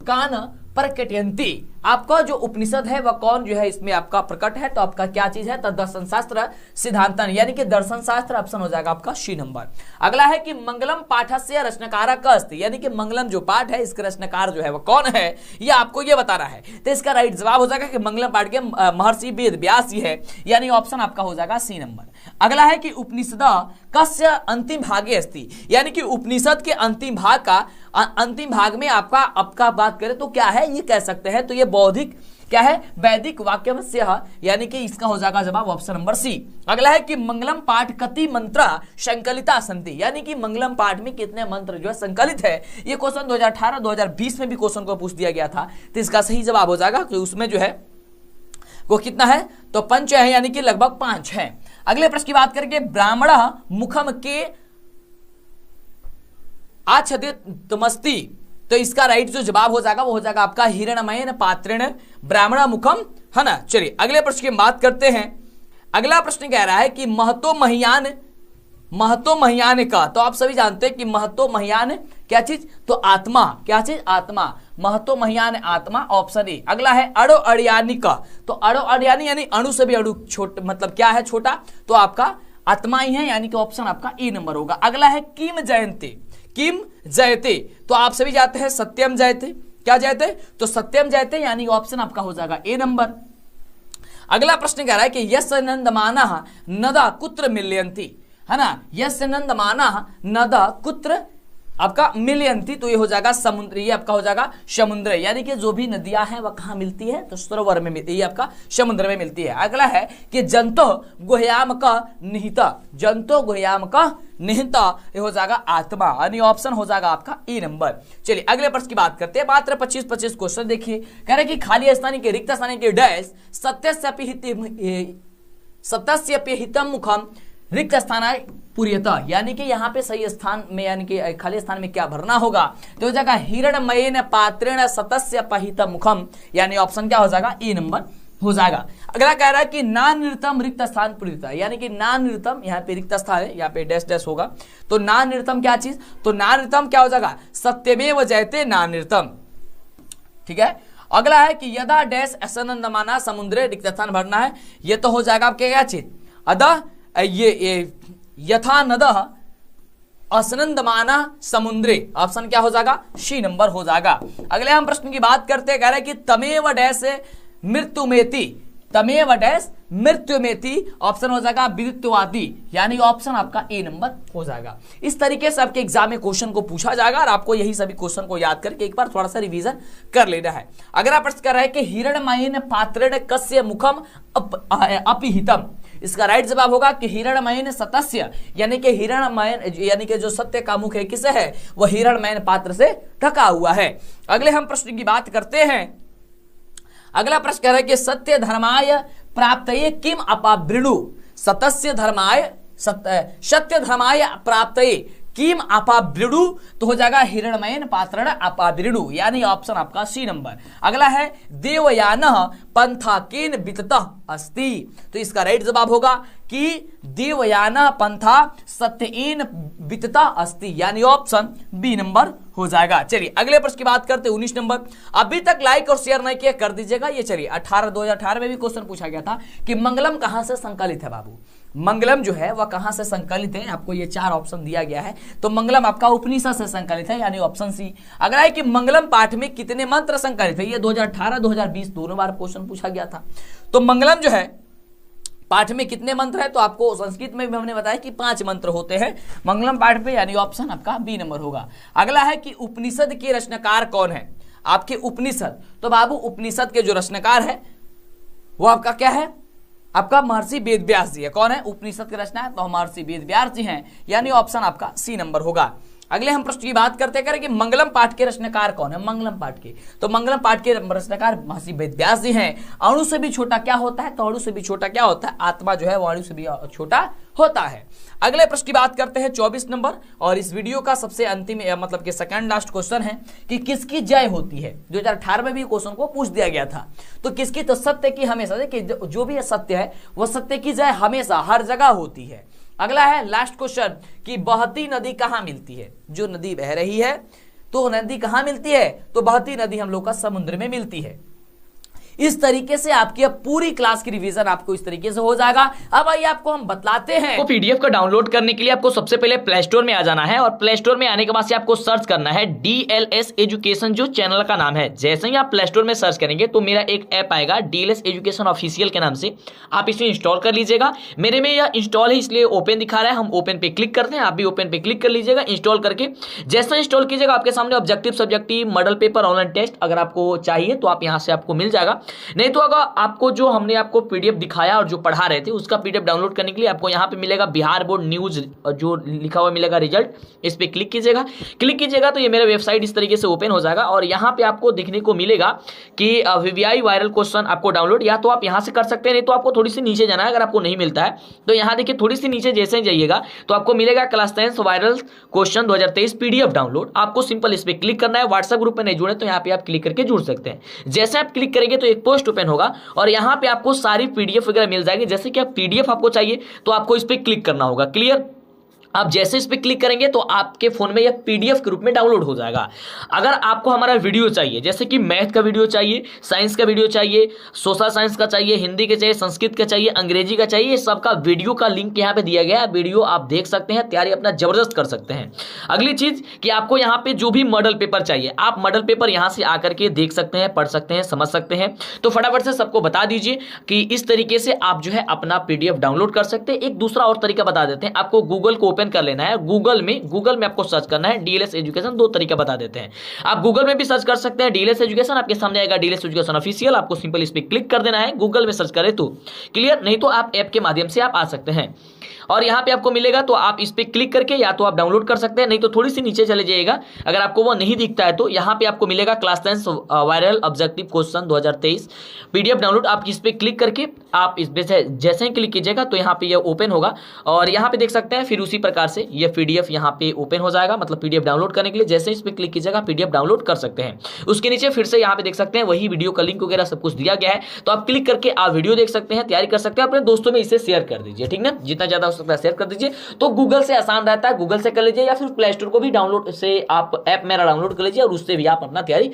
कान प्रकटयन्ति। आपका जो उपनिषद है वह कौन जो है इसमें आपका प्रकट है, तो आपका क्या चीज है, तो दर्शन शास्त्र सिद्धांतन, यानी कि दर्शन शास्त्र ऑप्शन हो जाएगा आपका सी नंबर। अगला है कि मंगलम पाठस्य रचनाकार कस्ति, यानी कि मंगलम जो पाठ है इसके रचनाकार जो है वह कौन है, ये आपको ये बताना है। तो इसका राइट जवाब हो जाएगा कि मंगलम पाठ के महर्षि वेद व्यास जी है, यानी ऑप्शन आपका हो जाएगा सी नंबर। अगला है कि उपनिषद कस्य अंतिम भागे अस्ति, यानी कि उपनिषद के अंतिम भाग का अंतिम भाग में आपका बात करें तो क्या है, ये कह सकते हैं तो ये बौद्धिक क्या है, वैदिक वाक्यस्य, यानी कि इसका हो जाएगा जवाब ऑप्शन नंबर सी। अगला है कि मंगलम पाठ कति मंत्र संकलिता संति, यानी कि मंगलम पाठ में कितने मंत्र जो है संकलित है। ये क्वेश्चन 2018-2020 में भी क्वेश्चन को पूछ दिया गया था, तो इसका सही जवाब हो जाएगा कि उसमें जो है वो कितना है, तो 5 है, यानी कि लगभग 5 है। अगले प्रश्न की बात करेंगे, ब्राह्मण मुखम के आच्छादितमस्ति, तो इसका राइट जो जवाब हो जाएगा वो हो जाएगा आपका हिरण्मयेन पात्रेण ब्राह्मण मुखम, है ना। चलिए अगले प्रश्न की बात करते हैं। अगला प्रश्न कह रहा है कि महतो महियान का, तो आप सभी जानते हैं कि महतो महियान क्या चीज, तो आत्मा, क्या चीज, आत्मा, महतो महियान आत्मा, ऑप्शन ए। अगला है अड़ो अड़ियानी का, तो अड़ो अड़ियानी यानी अणु से भी अणु छोटा, मतलब क्या है, छोटा, तो आपका आत्मा ही है, यानी कि ऑप्शन आपका ए नंबर होगा। अगला है किम जयंती, किम जयते, तो आप सभी जाते हैं सत्यम जयते, क्या जयते, तो सत्यम जयते, यानी ऑप्शन आपका हो जाएगा ए नंबर। अगला प्रश्न कह रहा है कि यस्य नंदमाना नदा कुत्र मिल्यन्ति, है ना, यस्य नंदमाना नदा कुत्र आपका मिलयंती, तो ये हो जाएगा समुद्र, ये आपका हो जाएगा समुद्र, यानी कि जो भी नदियां हैं वह कहां मिलती है, तो सरोवर में मिलती है, ये आपका समुद्र में मिलती है। अगला है कि जंतो गुह्याम का निहिता, जंतो गुह्याम का निहिता, ये हो जाएगा आत्मा, यानी ऑप्शन हो जाएगा आपका ए नंबर। चलिए अगले प्रश्न की बात करते हैं। मात्र 25 क्वेश्चन देखिए, कह रहे कि खाली स्थान के रिक्त स्थान के डैश सत्यस्यपि हितम मुखम रिक्त स्थान पूर्यतः, यानी कि यहाँ पे सही स्थान में, यानी कि खाली स्थान में क्या भरना होगा, तो हो जाएगा हिरण्मयेन पात्रेण सतस्य पहित मुखम, यानी ऑप्शन क्या हो जाएगा, ए नंबर हो जाएगा। अगला कह रहा है कि नानृतम रिक्त स्थान पूर्यतः, यानी कि नानृतम, यहाँ पे रिक्त स्थान है, यहाँ पे डैश डैश होगा, तो नानृतम क्या चीज, तो नानृतम क्या हो जाएगा, सत्यमेव जयते नानृतम, ठीक है। अगला है कि यदा डैश असनंदमाना समुद्रे रिक्त स्थान भरना है, ये तो हो जाएगा आपके क्या चीज, अदा ये यथा नदः असनंदमाना समुद्रे, ऑप्शन क्या हो जाएगा, सी नंबर हो जाएगा। अगले हम प्रश्न की बात करते हैं, कह रहे हैं कि तमेव डैश मृत्युमेति, तमेव डैश मृत्युमेति, ऑप्शन हो जाएगा विदित्वादि, यानी ऑप्शन आपका ए नंबर हो जाएगा। इस तरीके से आपके एग्जाम में क्वेश्चन को पूछा जाएगा और आपको यही सभी क्वेश्चन को याद करके एक बार थोड़ा सा रिवीजन कर लेना है। अगर आप प्रश्न कर रहे हैं कि हिरण्मयेन पात्रेण कस्य मुखम अपिहितम, इसका राइट जवाब होगा कि हिरण्मयेन सतस्य, यानी कि हिरण्मयन, यानी कि जो सत्य का मुख है किसे है, वह हिरण्मयेन पात्र से ढका हुआ है। अगले हम प्रश्न की बात करते हैं। अगला प्रश्न कह रहा है कि सत्य धर्माय प्राप्तये किम अपावृणु, सतस्य धर्माय सत्य धर्माय प्राप्तये किम अपावृणु, तो हो जाएगा हिरण्मयेन पात्रेण अपावृणु, यानी ऑप्शन आपका सी नंबर। अगला है देवयानः पंथा केन विततः अस्ति, तो इसका राइट जवाब होगा कि देवयानः पंथा सत्येन विततः अस्ति, यानी ऑप्शन बी नंबर हो जाएगा। चलिए अगले प्रश्न की बात करते हैं 19 नंबर। अभी तक लाइक और शेयर नहीं किया कर दीजिएगा। ये चलिए 2018 में भी क्वेश्चन पूछा गया था कि मंगलम कहां से संकलित है बाबू, मंगलम जो है वह कहां से संकलित है, आपको ये 4 ऑप्शन दिया गया है, तो मंगलम आपका उपनिषद से संकलित है, यानी ऑप्शन सी। अगर है कि मंगलम पाठ में कितने मंत्र संकलित है, ये 2018-2020 दोनों बार क्वेश्चन पूछा गया था। तो मंगलम जो है पाठ में कितने मंत्र है, तो आपको संस्कृत में भी हमने बताया कि 5 मंत्र होते हैं मंगलम पाठ पे, यानी ऑप्शन आपका बी नंबर होगा। अगला है कि उपनिषद के रचनाकार कौन है, आपके उपनिषद, तो बाबू उपनिषद के जो रचनाकार है वो आपका क्या है, आपका महर्षि वेद व्यास जी है। कौन है उपनिषद के रचना है, तो महर्षि वेद व्यास जी हैं, यानी ऑप्शन आपका सी नंबर होगा। अगले हम प्रश्न की बात करते हैं कि मंगलम पाठ के रचनाकार कौन है, मंगलम पाठ के, तो मंगलम पाठ के रचनाकार महर्षि वेद व्यास जी हैं। अणु से भी छोटा क्या होता है, तो अणु से भी छोटा क्या होता है, आत्मा जो है वो अणु से भी छोटा होता है। अगले प्रश्न की बात करते हैं 24 नंबर, और इस वीडियो का सबसे अंतिम मतलब कि सेकंड लास्ट क्वेश्चन है कि किसकी जय होती है। 2018 में भी क्वेश्चन को पूछ दिया गया था, तो किसकी, तो सत्य की हमेशा, कि जो भी सत्य है वह सत्य की जय हमेशा हर जगह होती है। अगला है लास्ट क्वेश्चन कि बहती नदी कहां मिलती है, जो नदी बह रही है तो नदी कहां मिलती है? तो बहती नदी हम लोग का समुद्र में मिलती है। इस तरीके से आपकी अब पूरी क्लास की रिवीजन आपको इस तरीके से हो जाएगा। अब आइए आपको हम बतलाते हैं। तो पीडीएफ का डाउनलोड करने के लिए आपको सबसे पहले प्ले स्टोर में आ जाना है और प्ले स्टोर में आने के बाद से आपको सर्च करना है डीएलएस एजुकेशन, जो चैनल का नाम है। जैसे ही आप प्ले स्टोर में सर्च करेंगे तो मेरा एक ऐप आएगा डीएलएस एजुकेशन ऑफिशियल के नाम से, आप इसे इंस्टॉल कर लीजिएगा। मेरे में यह इंस्टॉल है इसलिए ओपन दिखा रहा है, हम ओपन पे क्लिक करते हैं। आप भी ओपन पे क्लिक कर लीजिएगा इंस्टॉल करके। जैसा इंस्टॉल कीजिएगा आपके सामने objective, subjective, model paper, online test अगर आपको चाहिए तो आप यहां से आपको मिल जाएगा। नहीं तो अगर आपको जो हमने आपको पीडीएफ दिखाया और जो पढ़ा रहे थे उसका पीडीएफ डाउनलोड करने के लिए आपको यहां पे मिलेगा बिहार बोर्ड न्यूज जो लिखा हुआ मिलेगा रिजल्ट, इस पे क्लिक कीजिएगा। क्लिक कीजिएगा तो ये मेरा वेबसाइट इस तरीके से ओपन हो जाएगा और यहां पे आपको देखने को मिलेगा कि वीवीआई वायरल क्वेश्चन आपको डाउनलोड, या तो आप यहां से कर सकते हैं, नहीं तो आपको थोड़ी सी नीचे जाना है। अगर आपको नहीं मिलता है तो यहां देखिए थोड़ी सी नीचे जैसे ही जाइएगा तो आपको मिलेगा class 10 viral question 2023 PDF download. आपको सिंपल इस पे क्लिक करना है। व्हाट्सएप ग्रुप में नहीं जुड़े तो यहाँ पे आप क्लिक करके जुड़ सकते हैं। जैसे आप क्लिक करेंगे तो एक पोस्ट ओपन होगा और यहाँ पे आपको सारी पीडीएफ वगैरह मिल जाएगी। जैसे कि आप पीडीएफ आपको चाहिए तो आपको इस पे क्लिक करना होगा। क्लियर? आप जैसे इस पे क्लिक करेंगे तो आपके फोन में यह पीडीएफ के रूप में डाउनलोड हो जाएगा। अगर आपको हमारा वीडियो चाहिए, जैसे कि मैथ का वीडियो चाहिए, साइंस का वीडियो चाहिए, सोशल साइंस का चाहिए, हिंदी का चाहिए, संस्कृत का चाहिए, अंग्रेजी का चाहिए, सबका वीडियो का लिंक यहाँ पे दिया गया है। वीडियो आप देख सकते हैं, तैयारी अपना जबरदस्त कर सकते हैं। अगली चीज कि आपको यहाँ पे जो भी मॉडल पेपर चाहिए, आप मॉडल पेपर यहाँ से आकर के देख सकते हैं, पढ़ सकते हैं, समझ सकते हैं। तो फटाफट से सबको बता दीजिए कि इस तरीके से आप जो है अपना पीडीएफ डाउनलोड कर सकते हैं। एक दूसरा और तरीका बता देते हैं, आपको गूगल को ओपन कर लेना है। गूगल में आपको सर्च करना है डीएलएस एजुकेशन। दो तरीका बता देते हैं, आप गूगल में भी सर्च कर सकते हैं डीएलएस एजुकेशन, आपके सामने आएगा डीएलएस एजुकेशन ऑफिशियल। आपको सिंपल इस पे क्लिक कर देना है। गूगल में सर्च करें तो क्लियर, नहीं तो आप ऐप के माध्यम से आप आ सकते हैं और यहां पे आपको मिलेगा तो आप इस पे क्लिक करके या तो आप डाउनलोड कर सकते हैं, नहीं तो थोड़ी सी नीचे चले जाइएगा। अगर आपको वो नहीं दिखता है तो यहां पे आपको मिलेगा class 10 viral objective question 2023 PDF download. आप इस पे क्लिक करके आप इस पे जैसे ही क्लिक कीजिएगा तो यहाँ पे ये ओपन होगा और यहाँ पे देख सकते हैं। फिर उसी प्रकार से ये पीडीएफ यहाँ पे ओपन हो जाएगा, मतलब पीडीएफ डाउनलोड करने के लिए जैसे इस पे क्लिक कीजिएगा पीडीएफ डाउनलोड कर सकते हैं। उसके नीचे फिर से यहाँ पे देख सकते हैं वही वीडियो का लिंक वगैरह सब कुछ दिया गया है, तो आप क्लिक करके आप वीडियो देख सकते हैं, तैयारी कर सकते हैं। अपने दोस्तों में इसे शेयर कर दीजिए, ठीक ना, जितना ज्यादा हो सकता है शेयर कर दीजिए। तो गूगल से आसान रहता है, गूगल से कर लीजिए या फिर प्ले स्टोर को भी डाउनलोड से आप ऐप मेरा डाउनलोड कर लीजिए और उससे भी आप अपना तैयारी